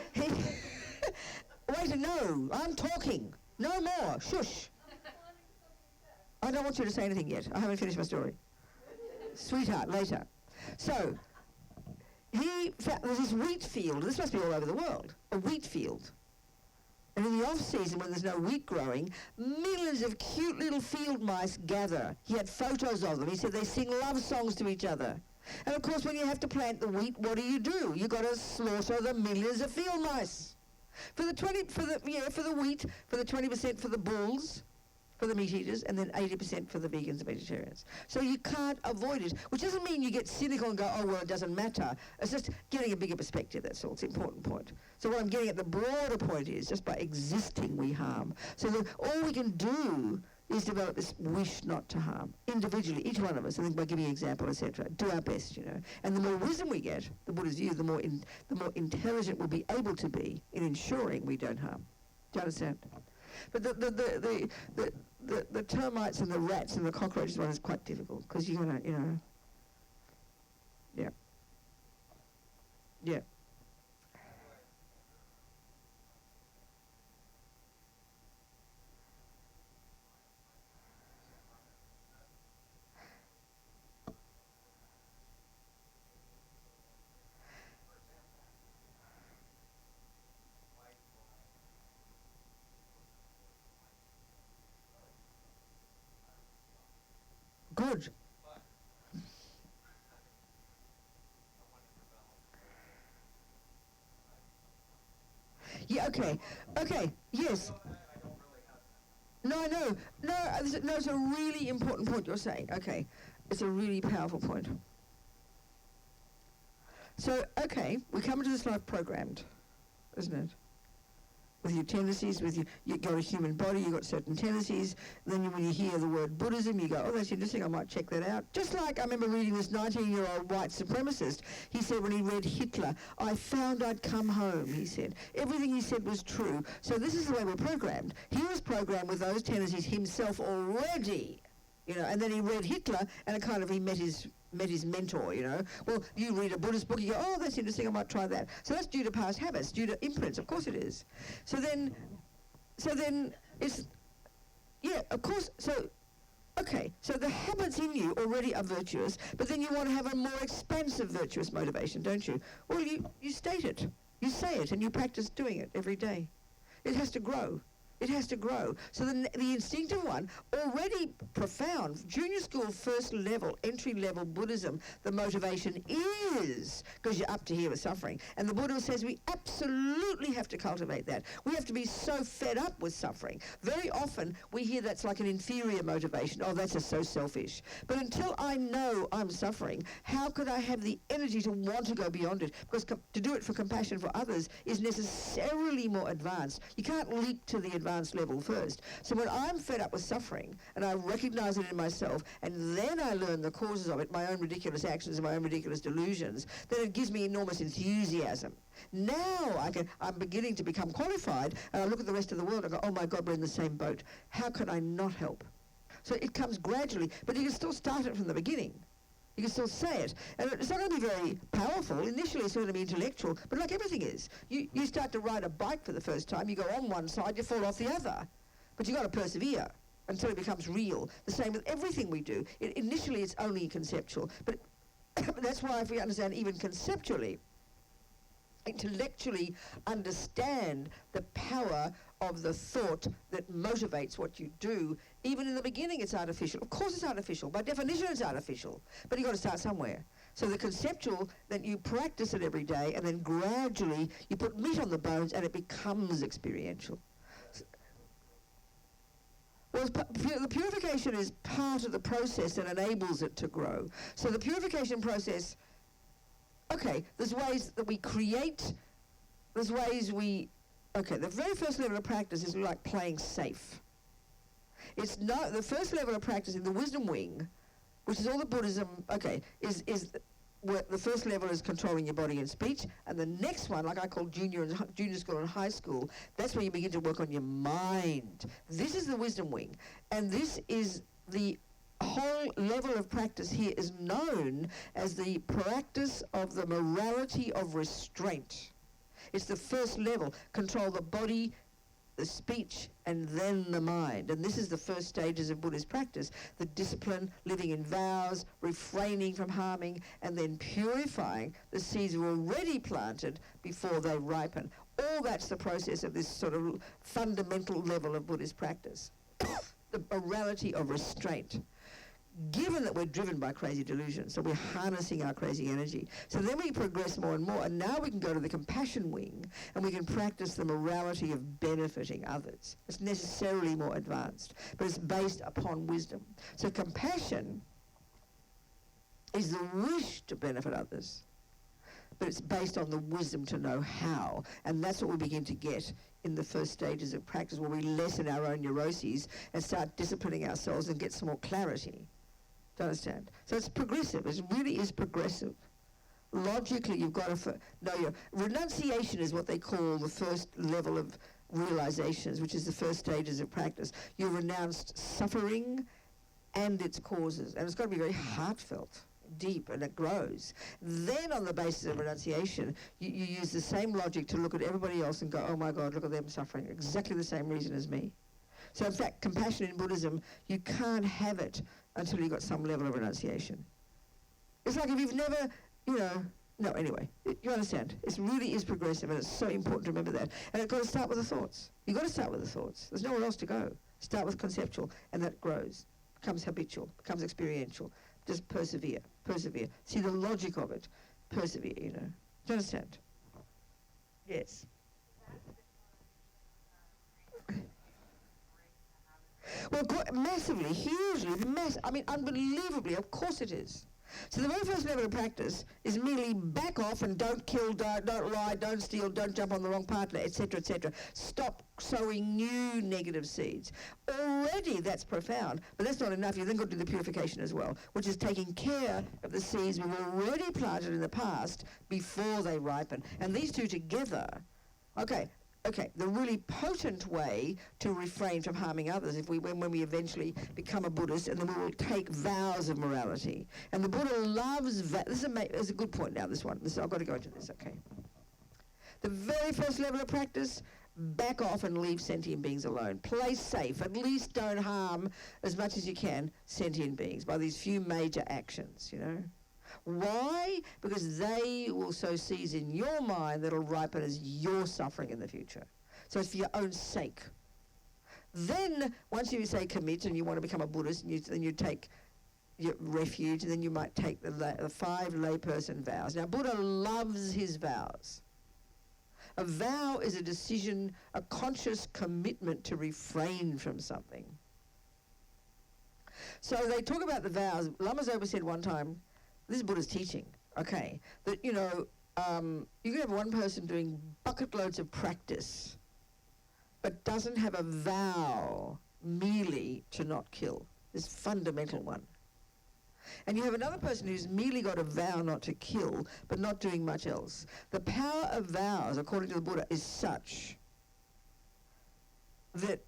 wait, no, I'm talking. No more, shush. I don't want you to say anything yet. I haven't finished my story. Sweetheart, later. So, there's this wheat field. This must be all over the world. A wheat field. And in the off-season, when there's no wheat growing, millions of cute little field mice gather. He had photos of them. He said they sing love songs to each other. And of course, when you have to plant the wheat, what do? You've got to slaughter the millions of field mice. For the wheat, for the 20% for the bulls, for the meat eaters, and then 80% for the vegans and vegetarians. So you can't avoid it, which doesn't mean you get cynical and go, oh, well, it doesn't matter. It's just getting a bigger perspective, that's all. It's an important point. So what I'm getting at, the broader point is, just by existing, we harm. So all we can do is develop this wish not to harm, individually, each one of us, I think by giving an example, etc. Do our best, And the more wisdom we get, the Buddha's view, the more intelligent we'll be able to be in ensuring we don't harm. Do you understand? But the termites and the rats and the cockroaches one is quite difficult because you're gonna, yeah. Good. Yeah, okay, yes. No, it's a really important point you're saying. Okay, it's a really powerful point. So, okay, we come into this life programmed, isn't it? With your tendencies, you've got a human body, you've got certain tendencies. Then when you hear the word Buddhism, you go, oh, that's interesting, I might check that out. Just like I remember reading this 19-year-old white supremacist. He said when he read Hitler, I found I'd come home, he said. Everything he said was true. So this is the way we're programmed. He was programmed with those tendencies himself already, and then he read Hitler, and he met his mentor, Well, you read a Buddhist book, you go, oh, that's interesting, I might try that. So that's due to past habits, due to imprints, of course it is. So then it's, yeah, of course, so the habits in you already are virtuous, but then you want to have a more expansive virtuous motivation, don't you? Well, you state it, you say it, and you practice doing it every day. It has to grow. It has to grow. So the instinctive one, already profound, junior school first level, entry level Buddhism, the motivation is, because you're up to here with suffering. And the Buddha says we absolutely have to cultivate that. We have to be so fed up with suffering. Very often we hear that's like an inferior motivation. Oh, that's just so selfish. But until I know I'm suffering, how could I have the energy to want to go beyond it? Because to do it for compassion for others is necessarily more advanced. You can't leap to the advanced level first. So when I'm fed up with suffering and I recognize it in myself and then I learn the causes of it, my own ridiculous actions and my own ridiculous delusions, then it gives me enormous enthusiasm. Now I'm beginning to become qualified and I look at the rest of the world and go, oh my God, we're in the same boat. How can I not help? So it comes gradually, but you can still start it from the beginning. You can still say it. And it's not going to be very powerful. Initially, it's going to be intellectual, but like everything is. You start to ride a bike for the first time, you go on one side, you fall off the other. But you've got to persevere until it becomes real. The same with everything we do. Initially, it's only conceptual. But that's why if we understand even conceptually, intellectually understand the power of the thought that motivates what you do. Even in the beginning, it's artificial. Of course it's artificial. By definition, it's artificial. But you've got to start somewhere. So the conceptual, that you practice it every day, and then gradually you put meat on the bones, and it becomes experiential. Well, the purification is part of the process that enables it to grow. So the purification process, okay, there's ways that we create, there's ways we, okay, the very first level of practice is like playing safe. It's not, the first level of practice in the wisdom wing, which is all the Buddhism, okay, is where the first level is controlling your body and speech, and the next one, like I call junior school and high school, that's where you begin to work on your mind. This is the wisdom wing, and this is the whole level of practice here is known as the practice of the morality of restraint. It's the first level, control the body, the speech, and then the mind. And this is the first stages of Buddhist practice, the discipline, living in vows, refraining from harming, and then purifying the seeds were already planted before they ripen. All that's the process of this sort of fundamental level of Buddhist practice. The morality of restraint. Given that we're driven by crazy delusions, so we're harnessing our crazy energy. So then we progress more and more, and now we can go to the compassion wing, and we can practice the morality of benefiting others. It's necessarily more advanced, but it's based upon wisdom. So compassion is the wish to benefit others, but it's based on the wisdom to know how, and that's what we begin to get in the first stages of practice, where we lessen our own neuroses and start disciplining ourselves and get some more clarity. Do you understand? So it's progressive. It really is progressive. Logically, you've got to know your renunciation is what they call the first level of realizations, which is the first stages of practice. You renounced suffering and its causes, and it's got to be very heartfelt, deep, and it grows. Then on the basis of renunciation, you use the same logic to look at everybody else and go, oh my God, look at them suffering, exactly the same reason as me. So in fact, compassion in Buddhism, you can't have it until you've got some level of renunciation. It's like if you've never, no, anyway, you understand. It really is progressive, and it's so important to remember that. And it's got to start with the thoughts. You've got to start with the thoughts. There's nowhere else to go. Start with conceptual, and that grows, becomes habitual, becomes experiential. Just persevere. See the logic of it. Persevere, Do you understand? Yes. Well, massively, hugely, unbelievably, of course it is. So the very first level of practice is merely back off and don't kill, don't lie, don't steal, don't jump on the wrong partner, etc., etc. Stop sowing new negative seeds. Already that's profound, but that's not enough. You then got to do the purification as well, which is taking care of the seeds we've already planted in the past before they ripen. And these two together, okay, the really potent way to refrain from harming others when we eventually become a Buddhist, and then we will take vows of morality. And the Buddha loves this is a good point now, this one. I've got to go into this, okay. The very first level of practice, back off and leave sentient beings alone. Play safe. At least don't harm as much as you can sentient beings by these few major actions, Why? Because they will sow seeds in your mind that'll ripen as your suffering in the future. So it's for your own sake. Then, once you say commit and you want to become a Buddhist, then you take your refuge, and then you might take the 5 layperson vows. Now, Buddha loves his vows. A vow is a decision, a conscious commitment to refrain from something. So they talk about the vows. Lama Zopa said one time, this is Buddha's teaching, okay, that, you can have one person doing bucket loads of practice, but doesn't have a vow merely to not kill, this fundamental one. And you have another person who's merely got a vow not to kill, but not doing much else. The power of vows, according to the Buddha, is such that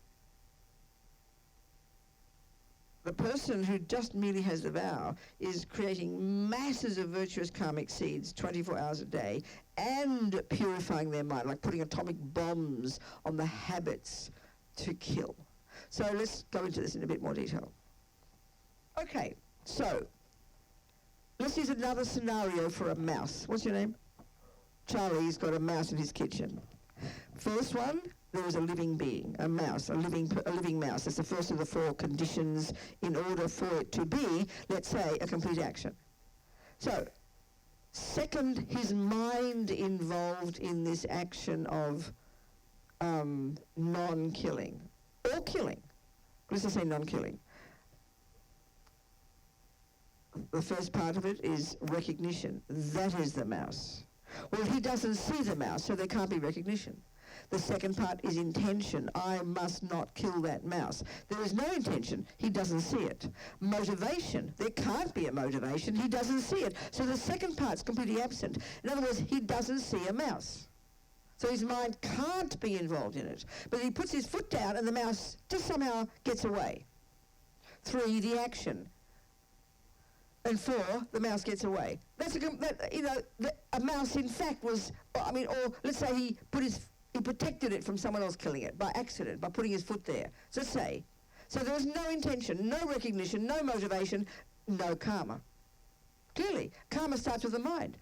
the person who just merely has the vow is creating masses of virtuous karmic seeds 24 hours a day and purifying their mind, like putting atomic bombs on the habits to kill. So let's go into this in a bit more detail. Okay, so let's use another scenario for a mouse. What's your name? Charlie's got a mouse in his kitchen. First one, there is a living being, a mouse, a living mouse. It's the first of the 4 conditions in order for it to be, let's say, a complete action. So, second, his mind involved in this action of non-killing, or killing. Let's just say non-killing. The first part of it is recognition. That is the mouse. Well, he doesn't see the mouse, so there can't be recognition. The second part is intention. I must not kill that mouse. There is no intention. He doesn't see it. Motivation. There can't be a motivation. He doesn't see it. So the second part's completely absent. In other words, he doesn't see a mouse. So his mind can't be involved in it. But he puts his foot down and the mouse just somehow gets away. 3, the action. And 4, the mouse gets away. That's a mouse in fact was, or let's say he protected it from someone else killing it by accident, by putting his foot there. So say. So there was no intention, no recognition, no motivation, no karma. Clearly, karma starts with the mind.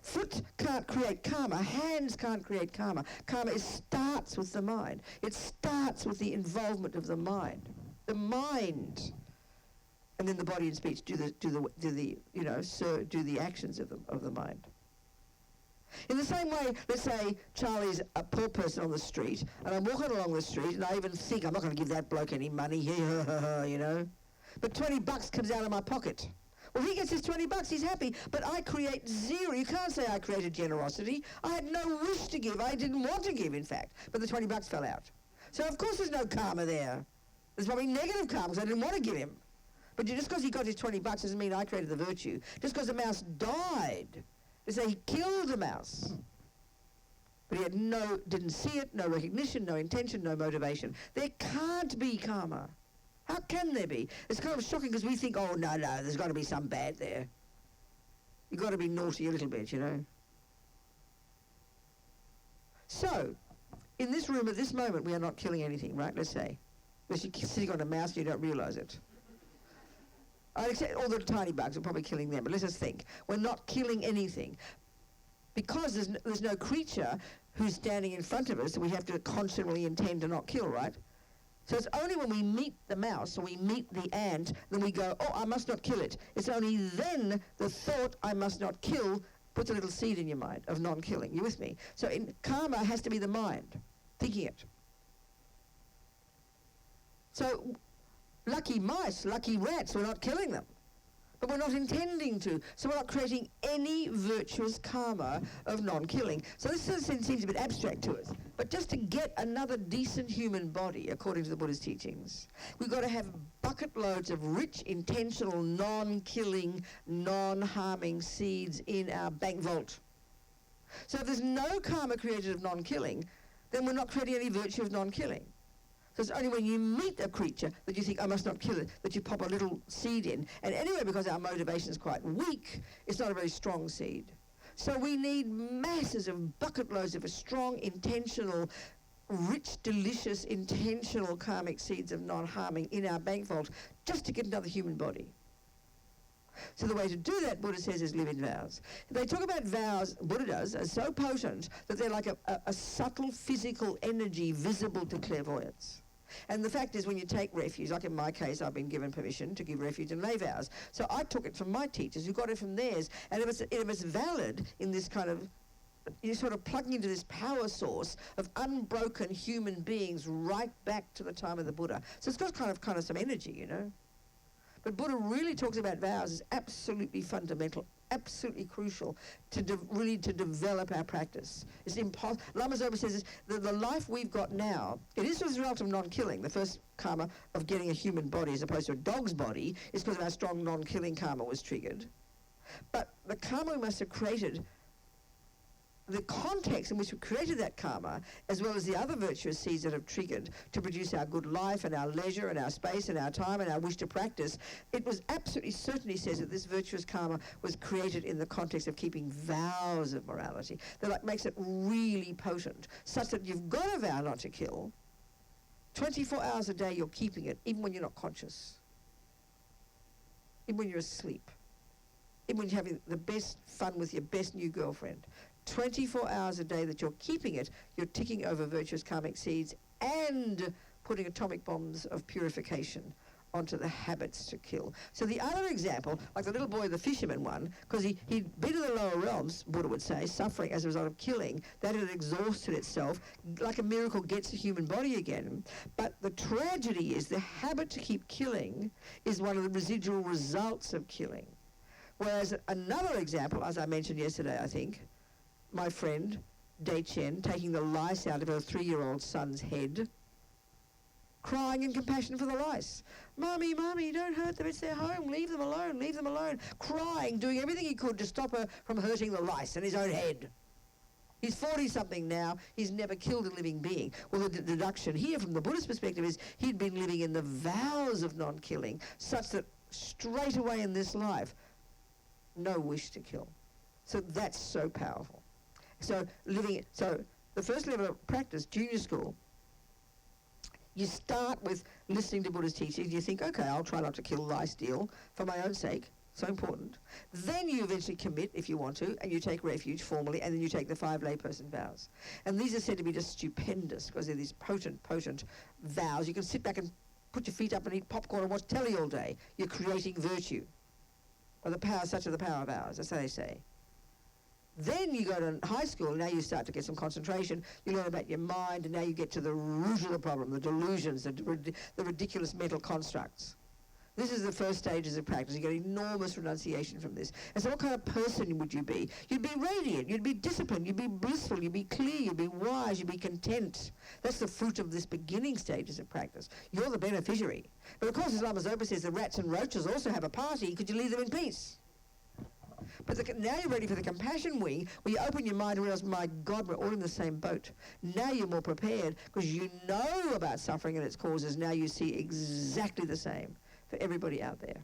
Foot can't create karma, hands can't create karma. Karma starts with the mind. It starts with the involvement of the mind. The mind, and then the body and speech do the actions of the mind. In the same way, let's say Charlie's a poor person on the street, and I'm walking along the street, and I even think I'm not going to give that bloke any money, but $20 comes out of my pocket. Well, he gets his $20, he's happy, but I create 0. You can't say I created generosity. I had no wish to give. I didn't want to give, in fact, but the $20 fell out. So, of course, there's no karma there. There's probably negative karma because I didn't want to give him. But just because he got his $20 doesn't mean I created the virtue. Just because the mouse died, they say he killed the mouse. But he had didn't see it, no recognition, no intention, no motivation. There can't be karma. How can there be? It's kind of shocking because we think, oh, no, there's got to be some bad there. You've got to be naughty a little bit, So, in this room at this moment, we are not killing anything, right? Let's say. Unless you're sitting on a mouse and you don't realise it. I'd accept all the tiny bugs, we're probably killing them, but let's just think. We're not killing anything. Because there's no creature who's standing in front of us that we have to constantly intend to not kill, right? So it's only when we meet the mouse or we meet the ant, then we go, oh, I must not kill it. It's only then the thought, I must not kill, puts a little seed in your mind of non-killing. You with me? So karma has to be the mind, thinking it. So lucky mice, lucky rats, we're not killing them. But we're not intending to. So we're not creating any virtuous karma of non-killing. So this seems a bit abstract to us. But just to get another decent human body, according to the Buddha's teachings, we've got to have bucket loads of rich, intentional, non-killing, non-harming seeds in our bank vault. So if there's no karma created of non-killing, then we're not creating any virtue of non-killing. So it's only when you meet a creature that you think, I must not kill it, that you pop a little seed in. And anyway, because our motivation is quite weak, it's not a very strong seed. So we need masses of bucket loads of a strong, intentional, rich, delicious, intentional karmic seeds of non-harming in our bank vault just to get another human body. So the way to do that, Buddha says, is live in vows. They talk about vows, Buddha does, as so potent that they're like a subtle physical energy visible to clairvoyance. And the fact is, when you take refuge, like in my case, I've been given permission to give refuge and lay vows. So I took it from my teachers, who got it from theirs. And if it's valid in this kind of, you're sort of plugging into this power source of unbroken human beings right back to the time of the Buddha. So it's got kind of some energy, But Buddha really talks about vows as absolutely fundamental, absolutely crucial to develop our practice. It's impossible. Lama Zopa says the life we've got now, it is as a result of non-killing. The first karma of getting a human body as opposed to a dog's body is because of our strong non-killing karma was triggered. But the karma we must have created, the context in which we created that karma, as well as the other virtuous seeds that have triggered to produce our good life and our leisure and our space and our time and our wish to practice, it was absolutely certainly says that this virtuous karma was created in the context of keeping vows of morality. That makes it really potent, such that you've got a vow not to kill. 24 hours a day you're keeping it, even when you're not conscious. Even when you're asleep. Even when you're having the best fun with your best new girlfriend. 24 hours a day that you're keeping it, you're ticking over virtuous karmic seeds and putting atomic bombs of purification onto the habits to kill. So the other example, like the little boy, the fisherman one, because he'd been in the lower realms, Buddha would say, suffering as a result of killing, that had exhausted itself, like a miracle gets the human body again. But the tragedy is the habit to keep killing is one of the residual results of killing. Whereas another example, as I mentioned yesterday, I think, my friend, Dei Chen, taking the lice out of her 3-year-old son's head, crying in compassion for the lice. Mommy, Mommy, don't hurt them, it's their home, leave them alone, leave them alone. Crying, doing everything he could to stop her from hurting the lice in his own head. He's 40-something now, he's never killed a living being. Well, the deduction here from the Buddhist perspective is he'd been living in the vows of non-killing, such that straight away in this life, no wish to kill. So that's so powerful. So the first level of practice, junior school, you start with listening to Buddha's teachings. You think, okay, I'll try not to kill, lie, steal for my own sake. So important. Then you eventually commit, if you want to, and you take refuge formally, and then you take the 5 layperson vows. And these are said to be just stupendous because they're these potent vows. You can sit back and put your feet up and eat popcorn and watch telly all day. You're creating virtue. Or the power, such are the power vows, that's how they say. Then you go to high school, now you start to get some concentration, you learn about your mind, and now you get to the root of the problem, the delusions, the ridiculous mental constructs. This is the first stages of practice. You get enormous renunciation from this. And so what kind of person would you be? You'd be radiant, you'd be disciplined, you'd be blissful, you'd be clear, you'd be wise, you'd be content. That's the fruit of this beginning stages of practice. You're the beneficiary. But of course, as Lama Zopa says, the rats and roaches also have a party. Could you leave them in peace? But now you're ready for the compassion wing, where you open your mind and realize, my God, we're all in the same boat. Now you're more prepared because you know about suffering and its causes. Now you see exactly the same for everybody out there.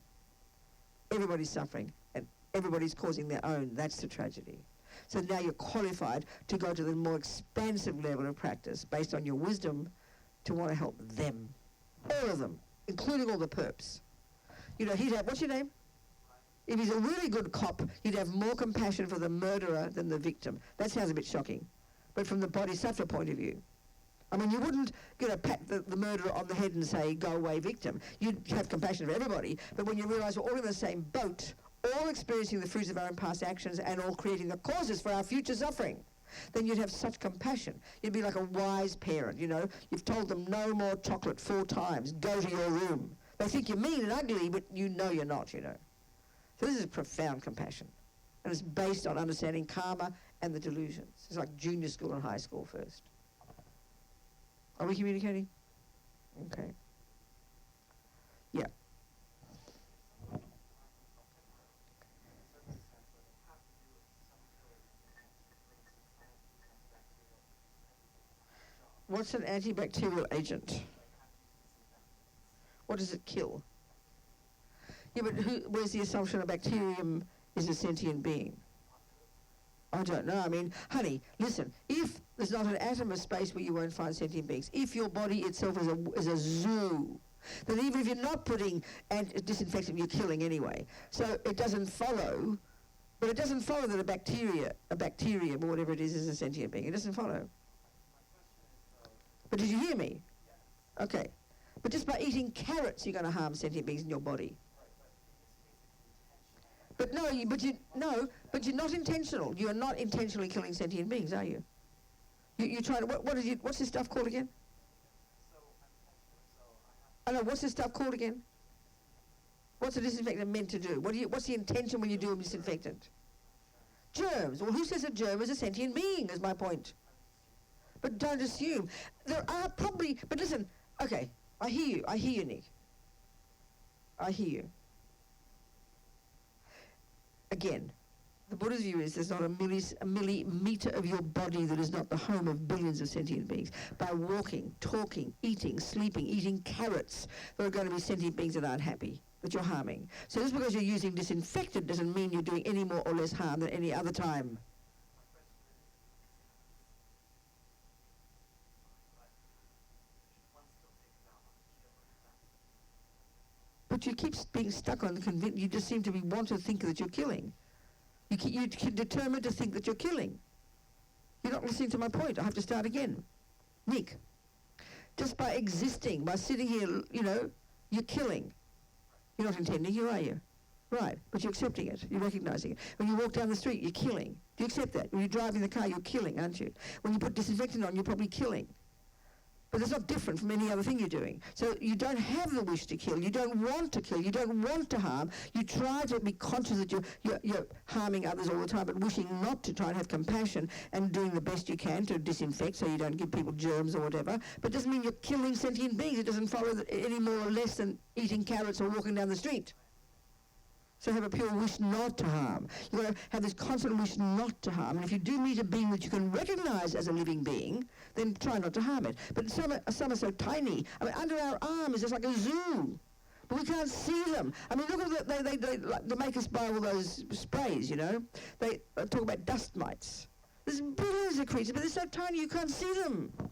Everybody's suffering and everybody's causing their own. That's the tragedy. So now you're qualified to go to the more expansive level of practice based on your wisdom to want to help them. All of them, including all the perps. You know, he'd have, what's your name? If he's a really good cop, he'd have more compassion for the murderer than the victim. That sounds a bit shocking. But from the bodhisattva point of view, I mean, you wouldn't pat the murderer on the head and say, go away, victim. You'd have compassion for everybody. But when you realize we're all in the same boat, all experiencing the fruits of our own past actions and all creating the causes for our future suffering, then you'd have such compassion. You'd be like a wise parent, you know. You've told them no more chocolate 4 times. Go to your room. They think you're mean and ugly, but you know you're not, you know. So this is profound compassion. And it's based on understanding karma and the delusions. It's like junior school and high school first. Are we communicating? Okay. Yeah. What's an antibacterial agent? What does it kill? Yeah, but where's the assumption a bacterium is a sentient being? I don't know. I mean, honey, listen, if there's not an atom of space where you won't find sentient beings, if your body itself is a zoo, then even if you're not putting disinfectant, you're killing anyway. So it doesn't follow, but it doesn't follow that a bacterium or whatever it is a sentient being. It doesn't follow. But did you hear me? Okay. But just by eating carrots, you're going to harm sentient beings in your body. But but you're not intentional. You are not intentionally killing sentient beings, are you? You try to, what's this stuff called again? I know, what's this stuff called again? What's a disinfectant meant to do? What's the intention when you do a disinfectant? Germs. Well, who says a germ is a sentient being, is my point. But don't assume. There are probably, but listen, okay, I hear you, Nick. I hear you. Again, the Buddha's view is there's not a millimeter of your body that is not the home of billions of sentient beings. By walking, talking, eating, sleeping, eating carrots, there are going to be sentient beings that aren't happy, that you're harming. So just because you're using disinfectant doesn't mean you're doing any more or less harm than any other time. But you keep being stuck on the you just seem to want to think that you're killing. You can determine to think that you're killing. You're not listening to my point. I have to start again. Nick, just by existing, by sitting here, you're killing. You're not intending to, are you? Right, but you're accepting it. You're recognizing it. When you walk down the street, you're killing. Do you accept that? When you're driving the car, you're killing, aren't you? When you put disinfectant on, you're probably killing. But it's not different from any other thing you're doing. So you don't have the wish to kill. You don't want to kill. You don't want to harm. You try to be conscious that you're harming others all the time, but wishing not to, try and have compassion and doing the best you can to disinfect so you don't give people germs or whatever. But it doesn't mean you're killing sentient beings. It doesn't follow any more or less than eating carrots or walking down the street. So have a pure wish not to harm. You've got to have this constant wish not to harm. And if you do meet a being that you can recognize as a living being, then try not to harm it. But some are so tiny. I mean, under our arm is just like a zoo. But we can't see them. I mean, look at they make us buy all those sprays, They talk about dust mites. There's billions of creatures, but they're so tiny you can't see them. Do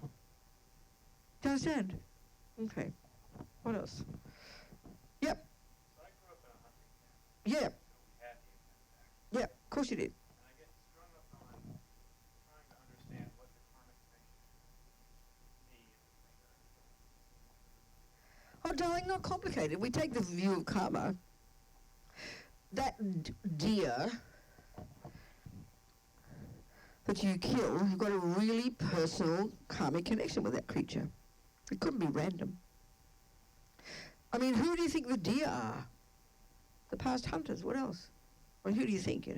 you understand? Okay. What else? Yep. Yeah. Yeah, of course you did. And I get strung up on trying to understand what the karmic connection means. Oh, darling, not complicated. We take the view of karma. That deer that you kill, you've got a really personal karmic connection with that creature. It couldn't be random. I mean, who do you think the deer are? The past hunters, what else? Well, who do you think,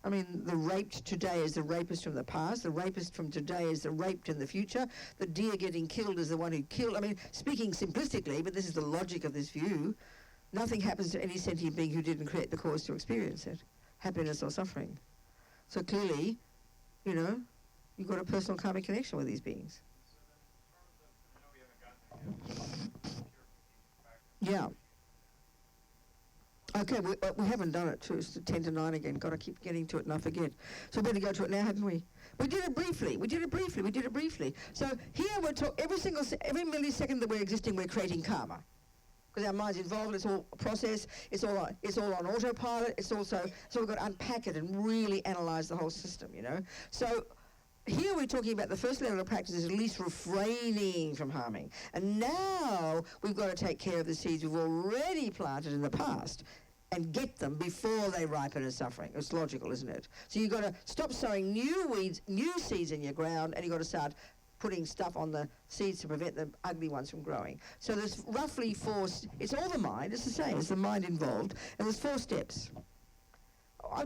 I mean, the raped today is the rapist from the past. The rapist from today is the raped in the future. The deer getting killed is the one who killed. I mean, speaking simplistically, but this is the logic of this view, nothing happens to any sentient being who didn't create the cause to experience it, happiness or suffering. So clearly, you've got a personal karmic connection with these beings. So then in terms of, I know we haven't gotten there yet, purification practice. Yeah. Okay, we haven't done it, too. It's 10 to 9 again. Got to keep getting to it and I forget. So we better go to it now, haven't we? We did it briefly. So here we're talking, every millisecond that we're existing, we're creating karma. Because our mind's involved, it's all a process, it's all on autopilot, so we've got to unpack it and really analyze the whole system, So here we're talking about the first level of practice is at least refraining from harming. And now we've got to take care of the seeds we've already planted in the past and get them before they ripen as suffering. It's logical, isn't it? So you've got to stop sowing new seeds in your ground, and you've got to start putting stuff on the seeds to prevent the ugly ones from growing. So there's roughly it's all the mind, it's the same, it's the mind involved, and there's 4 steps. We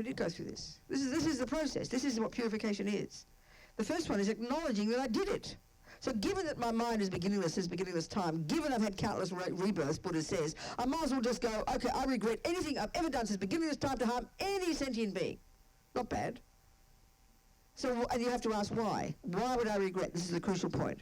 did go through this. This is the process. This is what purification is. The first one is acknowledging that I did it. So given that my mind is beginningless time, given I've had countless rebirths, Buddha says, I might as well just go, okay, I regret anything I've ever done since beginningless time to harm any sentient being. Not bad. So, and you have to ask why. Why would I regret? This is the crucial point.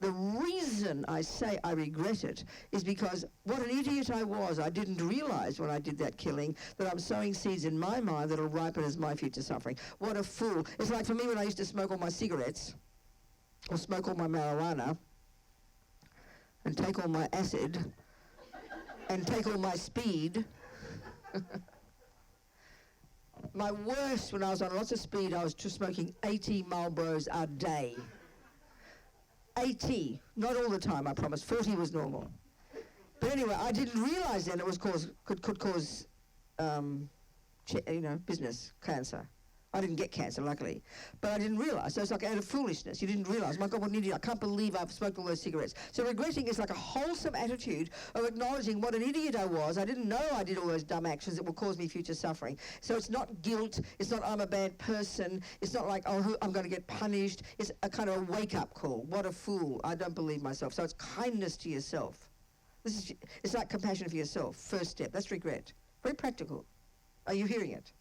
The reason I say I regret it is because what an idiot I was. I didn't realize when I did that killing that I'm sowing seeds in my mind that'll ripen as my future suffering. What a fool. It's like for me when I used to smoke all my cigarettes or smoke all my marijuana and take all my acid and take all my speed. My worst, when I was on lots of speed, I was just smoking 80 Marlboros a day. 80, not all the time, I promise. 40 was normal. But anyway, I didn't realize then it was could cause, business cancer. I didn't get cancer, luckily. But I didn't realize. So it's like out of foolishness. You didn't realize. My God, what an idiot. I can't believe I've smoked all those cigarettes. So regretting is like a wholesome attitude of acknowledging what an idiot I was. I didn't know I did all those dumb actions that will cause me future suffering. So it's not guilt. It's not I'm a bad person. It's not like, oh, I'm going to get punished. It's a kind of a wake-up call. What a fool. I don't believe myself. So it's kindness to yourself. It's like compassion for yourself. First step. That's regret. Very practical. Are you hearing it?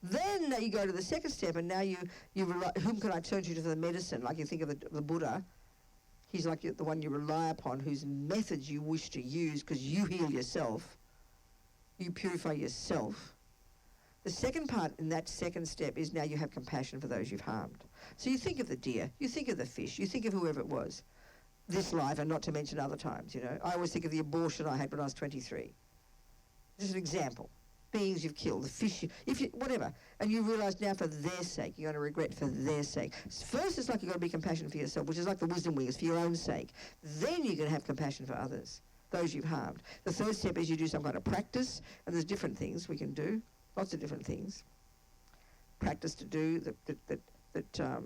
Then you go to the second step, and now whom can I turn to for the medicine? Like you think of the Buddha, he's like the one you rely upon, whose methods you wish to use because you heal yourself, you purify yourself. The second part in that second step is now you have compassion for those you've harmed. So you think of the deer, you think of the fish, you think of whoever it was, this life, and not to mention other times, I always think of the abortion I had when I was 23. Just an example. beings you've killed, the fish, whatever, and you realise now for their sake, you're going to regret for their sake. First, it's like you've got to be compassionate for yourself, which is like the wisdom wing, it's for your own sake. Then you're going to have compassion for others, those you've harmed. The third step is you do some kind of practice, and there's different things we can do, lots of different things. Practice to do that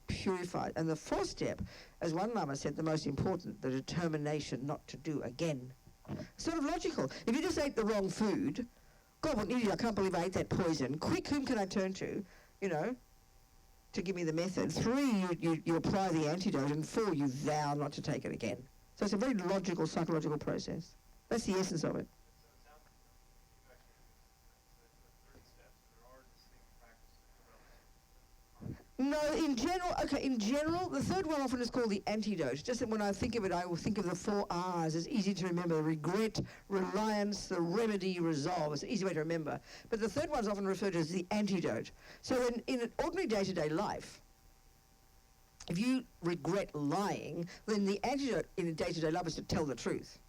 purify. And the fourth step, as one Lama said, the most important, the determination not to do again. Sort of logical. If you just ate the wrong food, God, what an idiot, I can't believe I ate that poison. Quick, whom can I turn to, to give me the method? 3, you apply the antidote, and 4, you vow not to take it again. So it's a very logical, psychological process. That's the essence of it. No, in general, the third one often is called the antidote. Just that when I think of it, I will think of the 4 R's. It's easy to remember: regret, reliance, the remedy, resolve. It's an easy way to remember. But the third one is often referred to as the antidote. So in an ordinary day-to-day life, if you regret lying, then the antidote in a day-to-day life is to tell the truth.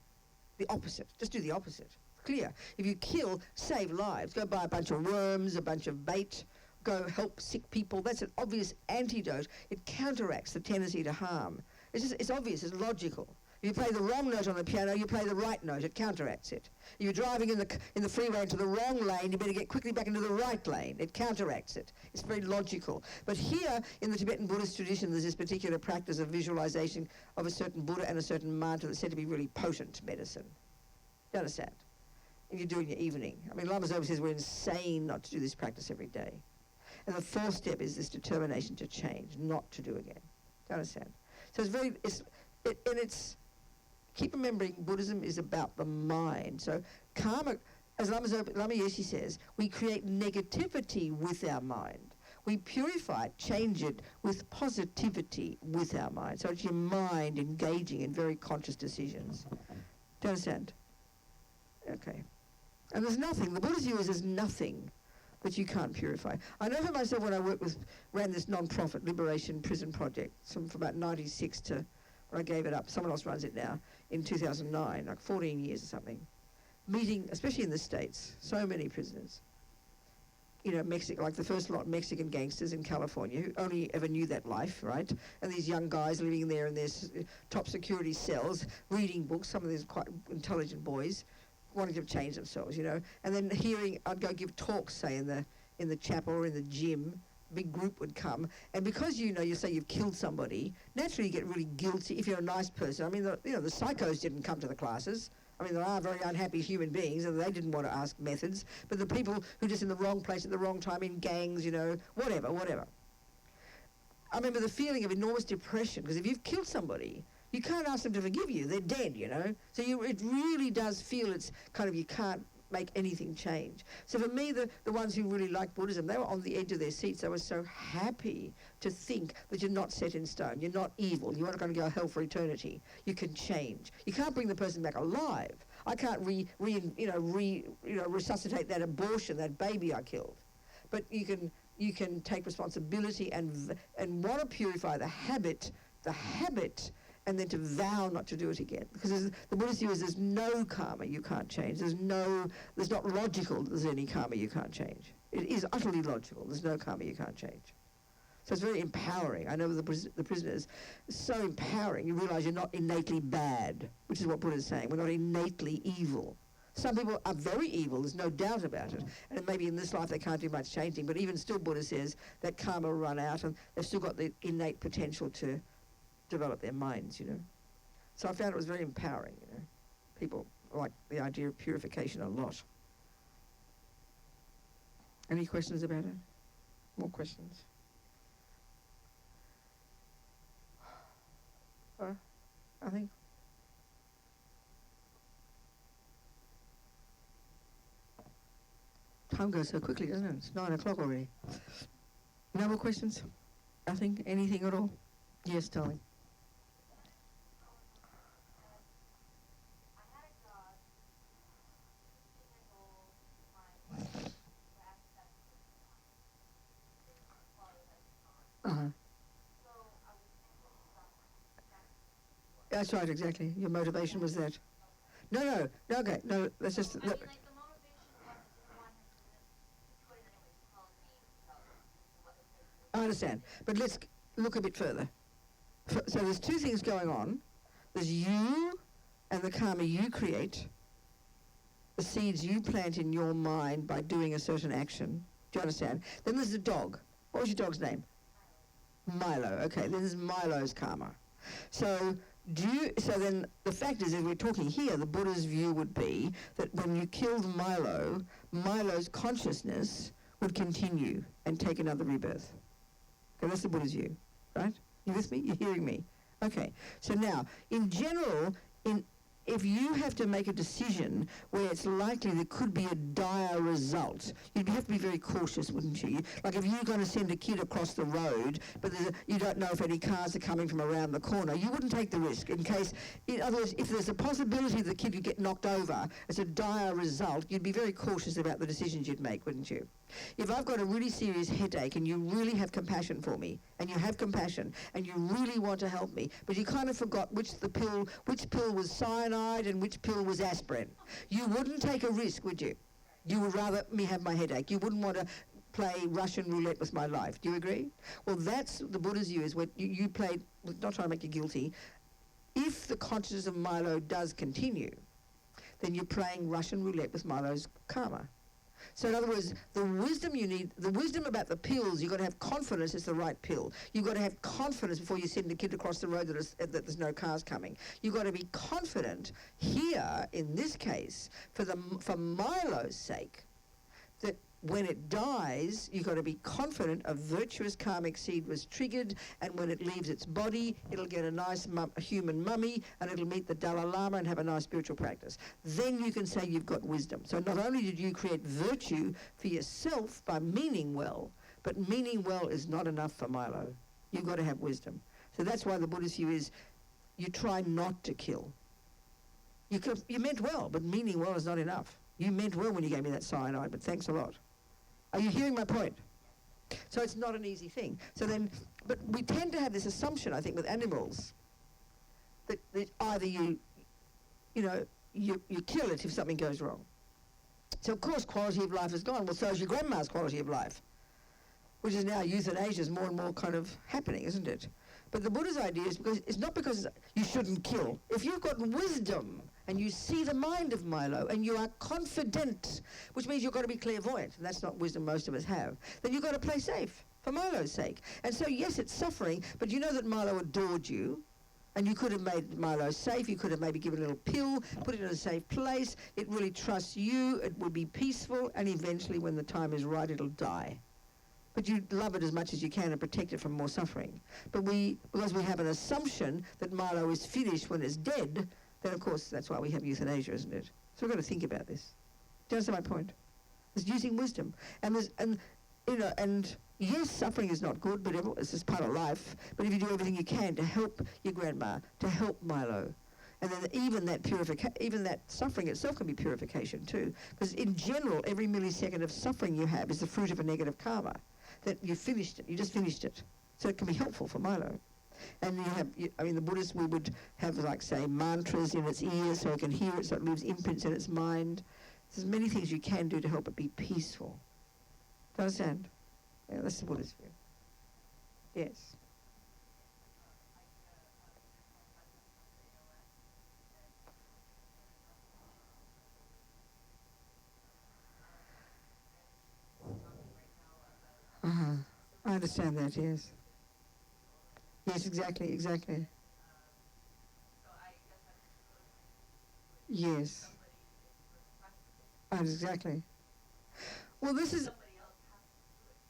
The opposite. Just do the opposite. Clear. If you kill, save lives. Go buy a bunch of worms, a bunch of bait. Go help sick people. That's an obvious antidote. It counteracts the tendency to harm. It's obvious, it's logical. If you play the wrong note on the piano, you play the right note, it counteracts it. If you're driving in the freeway into the wrong lane, you better get quickly back into the right lane. It counteracts it. It's very logical. But here, in the Tibetan Buddhist tradition, there's this particular practice of visualization of a certain Buddha and a certain mantra that's said to be really potent medicine. You understand? If you do it in your evening. I mean, Lama Zopa says we're insane not to do this practice every day. And the fourth step is this determination to change, not to do again. Do you understand? So it's keep remembering Buddhism is about the mind. So karma, as Lama Yeshe says, we create negativity with our mind. We purify it, change it with positivity with our mind. So it's your mind engaging in very conscious decisions. Do you understand? Okay. And there's nothing, the Buddha's view is there's nothing that you can't purify. I know for myself when I ran this non-profit liberation prison project from about 96 to when I gave it up. Someone else runs it now in 2009, like 14 years or something. Meeting, especially in the States, so many prisoners. Mexico, like the first lot Mexican gangsters in California who only ever knew that life, right? And these young guys living there in their top security cells, reading books, some of these quite intelligent boys, wanting to change themselves, and then I'd go give talks, say, in the chapel or in the gym, big group would come, and because you say you've killed somebody, naturally you get really guilty if you're a nice person. I mean, the psychos didn't come to the classes. I mean, there are very unhappy human beings, and they didn't want to ask methods, but the people who are just in the wrong place at the wrong time, in gangs, whatever. I remember the feeling of enormous depression, because if you've killed somebody, you can't ask them to forgive you. They're dead, So it really does feel it's kind of you can't make anything change. So for me, the ones who really liked Buddhism, they were on the edge of their seats. They were so happy to think that you're not set in stone. You're not evil. You're not going to go to hell for eternity. You can change. You can't bring the person back alive. I can't resuscitate that abortion, that baby I killed. But you can take responsibility and want to purify the habit, and then to vow not to do it again. Because the Buddhist view is there's no karma you can't change. There's not logical there's any karma you can't change. It is utterly logical. There's no karma you can't change. So it's very empowering. I know the prisoners, it's so empowering. You realize you're not innately bad, which is what Buddha is saying. We're not innately evil. Some people are very evil, there's no doubt about it. And maybe in this life they can't do much changing, but even still Buddha says that karma will run out and they've still got the innate potential to develop their minds, So I found it was very empowering, People like the idea of purification a lot. Any questions about it? More questions? I think. Time goes so quickly, doesn't it? It's 9 o'clock already. No more questions? Nothing? Anything at all? Yes, darling. That's right, exactly. Your motivation was that. No, okay, no, that's just... understand. But let's look a bit further. So there's two things going on. There's you and the karma you create, the seeds you plant in your mind by doing a certain action. Do you understand? Then there's the dog. What was your dog's name? Milo. Okay, then there's Milo's karma. So then the fact is, if we're talking here, the Buddha's view would be that when you killed Milo, Milo's consciousness would continue and take another rebirth. Okay, that's the Buddha's view, right? You with me? You're hearing me? Okay. So now, in general, if you have to make a decision where it's likely there could be a dire result, you'd have to be very cautious, wouldn't you? Like if you're going to send a kid across the road, but you don't know if any cars are coming from around the corner, you wouldn't take the risk in case, in other words, if there's a possibility the kid could get knocked over as a dire result, you'd be very cautious about the decisions you'd make, wouldn't you? If I've got a really serious headache and you really have compassion for me, and you have compassion, and you really want to help me, but you kind of forgot which pill was cyanide and which pill was aspirin, you wouldn't take a risk, would you? You would rather me have my headache. You wouldn't want to play Russian roulette with my life. Do you agree? Well, that's the Buddha's view, is what you played, not trying to make you guilty. If the consciousness of Milo does continue, then you're playing Russian roulette with Milo's karma. So in other words, the wisdom you need, the wisdom about the pills, you've got to have confidence it's the right pill. You've got to have confidence before you send the kid across the road that there's no cars coming. You've got to be confident here, in this case, for Milo's sake, that when it dies, you've got to be confident a virtuous karmic seed was triggered, and when it leaves its body, it'll get a nice human mummy, and it'll meet the Dalai Lama and have a nice spiritual practice. Then you can say you've got wisdom. So not only did you create virtue for yourself by meaning well, but meaning well is not enough for Milo. You've got to have wisdom. So that's why the Buddhist view is you try not to kill. You meant well, but meaning well is not enough. You meant well when you gave me that cyanide, but thanks a lot. Are you hearing my point? So it's not an easy thing. So then, but we tend to have this assumption, I think, with animals, that either you kill it if something goes wrong. So of course quality of life is gone. Well, so is your grandma's quality of life, which is now euthanasia is more and more kind of happening, isn't it? But the Buddha's idea is because it's not because you shouldn't kill. If you've got wisdom and you see the mind of Milo and you are confident, which means you've got to be clairvoyant, and that's not wisdom most of us have, then you've got to play safe for Milo's sake. And so yes, it's suffering, but you know that Milo adored you, and you could have made Milo safe. You could have maybe given a little pill, put it in a safe place. It really trusts you. It will be peaceful, and eventually when the time is right, it'll die. But you love it as much as you can and protect it from more suffering. But because we have an assumption that Milo is finished when it's dead, then of course that's why we have euthanasia, isn't it? So we've got to think about this. Do you understand my point? It's using wisdom. And yes, suffering is not good, but it's just part of life. But if you do everything you can to help your grandma, to help Milo, and then even that suffering itself can be purification too. Because in general, every millisecond of suffering you have is the fruit of a negative karma. That you just finished it. So it can be helpful for Milo. And the Buddhists, we would have, like, say, mantras in its ears so it can hear it, so it leaves imprints in its mind. There's many things you can do to help it be peaceful. Do you understand? Yeah, that's the Buddhist view. Yes. I understand that, yes. Yes, exactly. Yes. Exactly. Well, this is...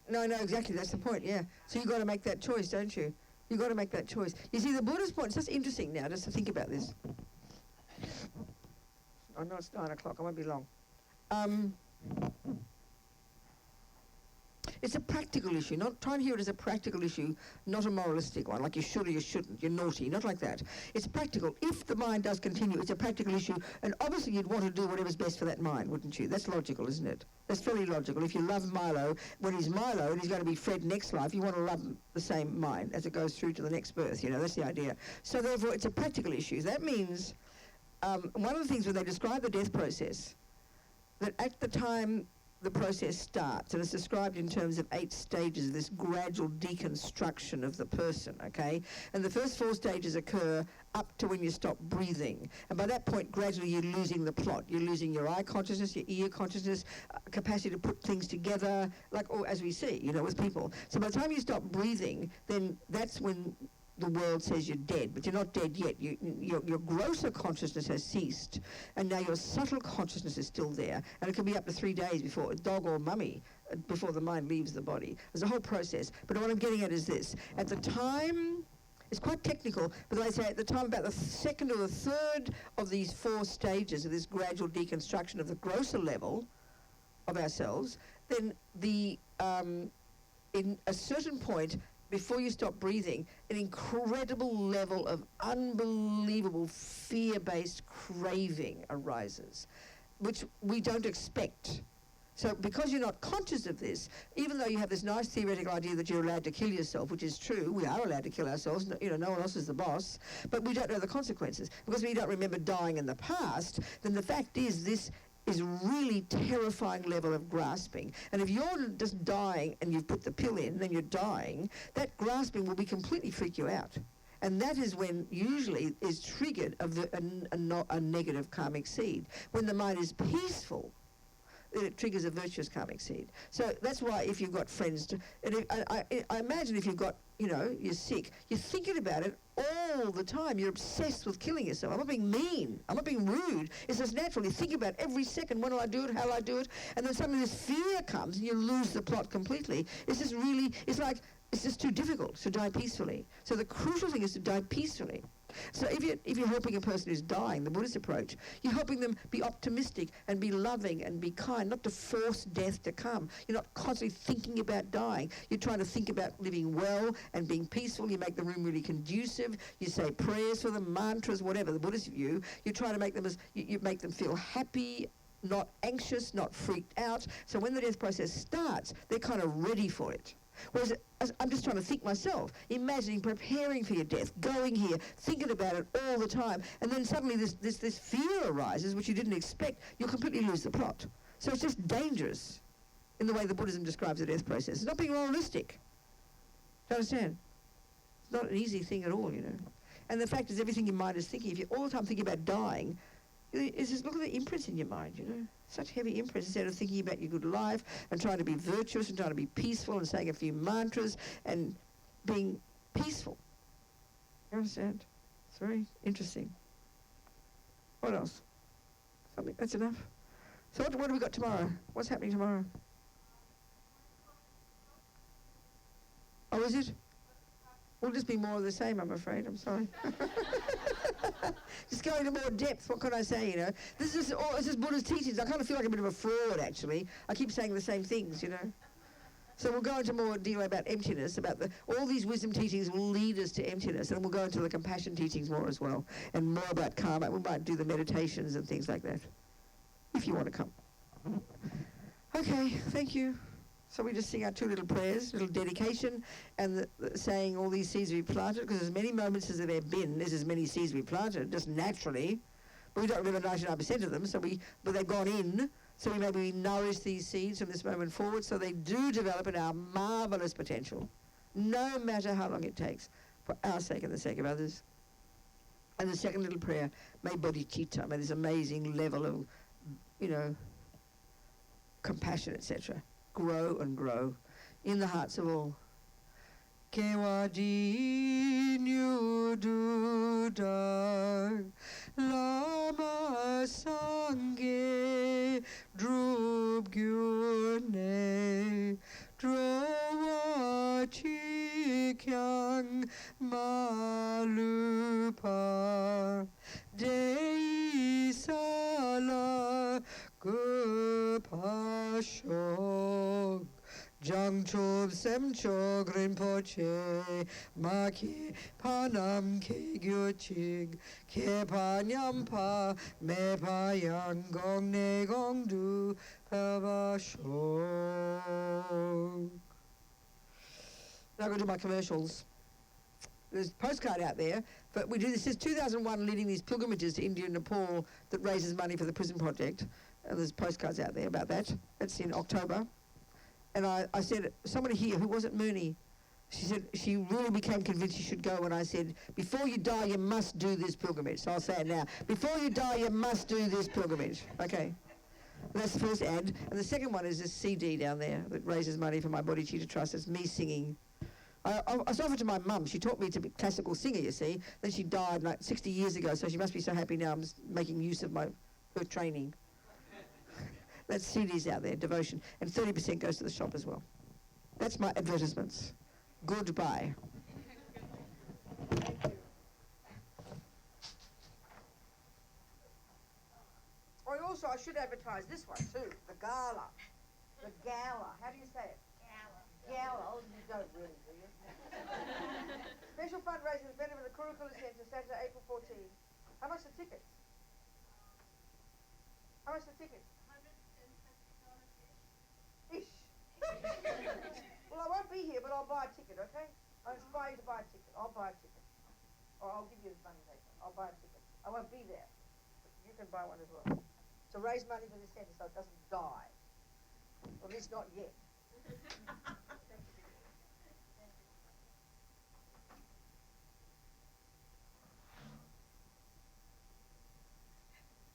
No, exactly, that's the point, yeah. So you've got to make that choice, don't you? You've got to make that choice. You see, the Buddhist point, it's just interesting now, just to think about this. I know it's 9 o'clock, I won't be long. It's a practical issue, not try and hear it as a practical issue, not a moralistic one, like you should or you shouldn't, you're naughty, not like that. It's practical. If the mind does continue, it's a practical issue, and obviously you'd want to do whatever's best for that mind, wouldn't you? That's logical, isn't it? That's fairly logical. If you love Milo, when he's Milo and he's going to be Fred next life, you want to love the same mind as it goes through to the next birth, that's the idea. So therefore, it's a practical issue. That means, one of the things when they describe the death process, that at the time the process starts, and it's described in terms of 8 stages of this gradual deconstruction of the person, okay? And the first 4 stages occur up to when you stop breathing. And by that point, gradually you're losing the plot. You're losing your eye consciousness, your ear consciousness, capacity to put things together, like, or as we see, you know, with people. So by the time you stop breathing, then that's when the world says you're dead, but you're not dead yet. Your grosser consciousness has ceased, and now your subtle consciousness is still there, and it can be up to 3 days before, dog or mummy, before the mind leaves the body. There's a whole process, but what I'm getting at is this. At the time, it's quite technical, but I say at the time about the second or the third of these 4 stages of this gradual deconstruction of the grosser level of ourselves, then in a certain point, before you stop breathing, an incredible level of unbelievable fear-based craving arises, which we don't expect. So because you're not conscious of this, even though you have this nice theoretical idea that you're allowed to kill yourself, which is true, we are allowed to kill ourselves, no one else is the boss, but we don't know the consequences. Because we don't remember dying in the past, then the fact is this is really terrifying level of grasping. And if you're just dying and you've put the pill in, then you're dying, that grasping will completely freak you out. And that is when usually is triggered of a negative karmic seed. When the mind is peaceful, then it triggers a virtuous karmic seed. So that's why if you've got friends, I imagine if you've got, you're sick, you're thinking about it all the time. You're obsessed with killing yourself. I'm not being mean. I'm not being rude. It's just natural. You think about every second, when will I do it, how will I do it? And then suddenly this fear comes and you lose the plot completely. It's just too difficult to die peacefully. So the crucial thing is to die peacefully. So if you're helping a person who's dying, the Buddhist approach, you're helping them be optimistic and be loving and be kind, not to force death to come. You're not constantly thinking about dying. You're trying to think about living well and being peaceful. You make the room really conducive. You say prayers for them, mantras, whatever, the Buddhist view. You try to make them you make them feel happy, not anxious, not freaked out. So when the death process starts, they're kind of ready for it. Whereas I'm just trying to think myself, imagining, preparing for your death, going here, thinking about it all the time, and then suddenly this fear arises, which you didn't expect. You'll completely lose the plot. So it's just dangerous in the way the Buddhism describes the death process. It's not being moralistic. Do you understand? It's not an easy thing at all, And the fact is, everything your mind is thinking, if you're all the time thinking about dying, it's just look at the imprints in your mind, Such heavy imprints, instead of thinking about your good life and trying to be virtuous and trying to be peaceful and saying a few mantras and being peaceful. You understand? It's very interesting. What else? Something, that's enough. So what have we got tomorrow? What's happening tomorrow? Oh, is it? Will just be more of the same, I'm afraid. I'm sorry. Just going into more depth. What can I say, This is Buddha's teachings. I kind of feel like a bit of a fraud, actually. I keep saying the same things, So we'll go into more deal about emptiness, about all these wisdom teachings will lead us to emptiness, and we'll go into the compassion teachings more as well, and more about karma. We might do the meditations and things like that, if you want to come. Okay, thank you. So we just sing our 2 little prayers, little dedication, and saying all these seeds we planted, because as many moments as there have been, there's as many seeds we planted, just naturally. But we don't remember 99% of them, but they've gone in, so we nourish these seeds from this moment forward, so they do develop in our marvellous potential, no matter how long it takes, for our sake and the sake of others. And the second little prayer, may bodhicitta, may this amazing level of, compassion, etc., grow and grow in the hearts of all. Kewaji nyududar Lama Sangye Drub Gyurne Drowa Chikyang Malupar Dei Sala Gupashok Jangchob Semchog Rinpoche Maki Panam Ke Gyuchig Ke Panyampa Me Payang Gong Ne Gong Du Pavashok. Now go to my commercials. There's a postcard out there, but we do this since 2001, leading these pilgrimages to India and Nepal that raises money for the prison project. And there's postcards out there about that. That's in October. And I said, somebody here who wasn't Mooney, she said she really became convinced you should go, and I said, before you die, you must do this pilgrimage. So I'll say it now. Before you die, you must do this pilgrimage. Okay. That's the first ad. And the second one is this CD down there that raises money for my Bodhicitta Trust. It's me singing. I was offered to my mum. She taught me to be a classical singer, you see. Then she died like 60 years ago, so she must be so happy now I'm making use of her training. That's CDs out there, devotion. And 30% goes to the shop as well. That's my advertisements. Goodbye. Oh, also, I should advertise this one too. The gala. The gala. How do you say it? Gala. Oh, you don't really, do you? Special fundraising event at the Kurukulla Centre, Saturday, April 14. How much the tickets? How much the tickets? $150 ish. Well, I won't be here, but I'll buy a ticket, okay? I'll inspire you to buy a ticket. I'll buy a ticket. Or I'll give you the money later. I'll buy a ticket. I won't be there. But you can buy one as well. To raise money for the centre so it doesn't die. Or at least not yet.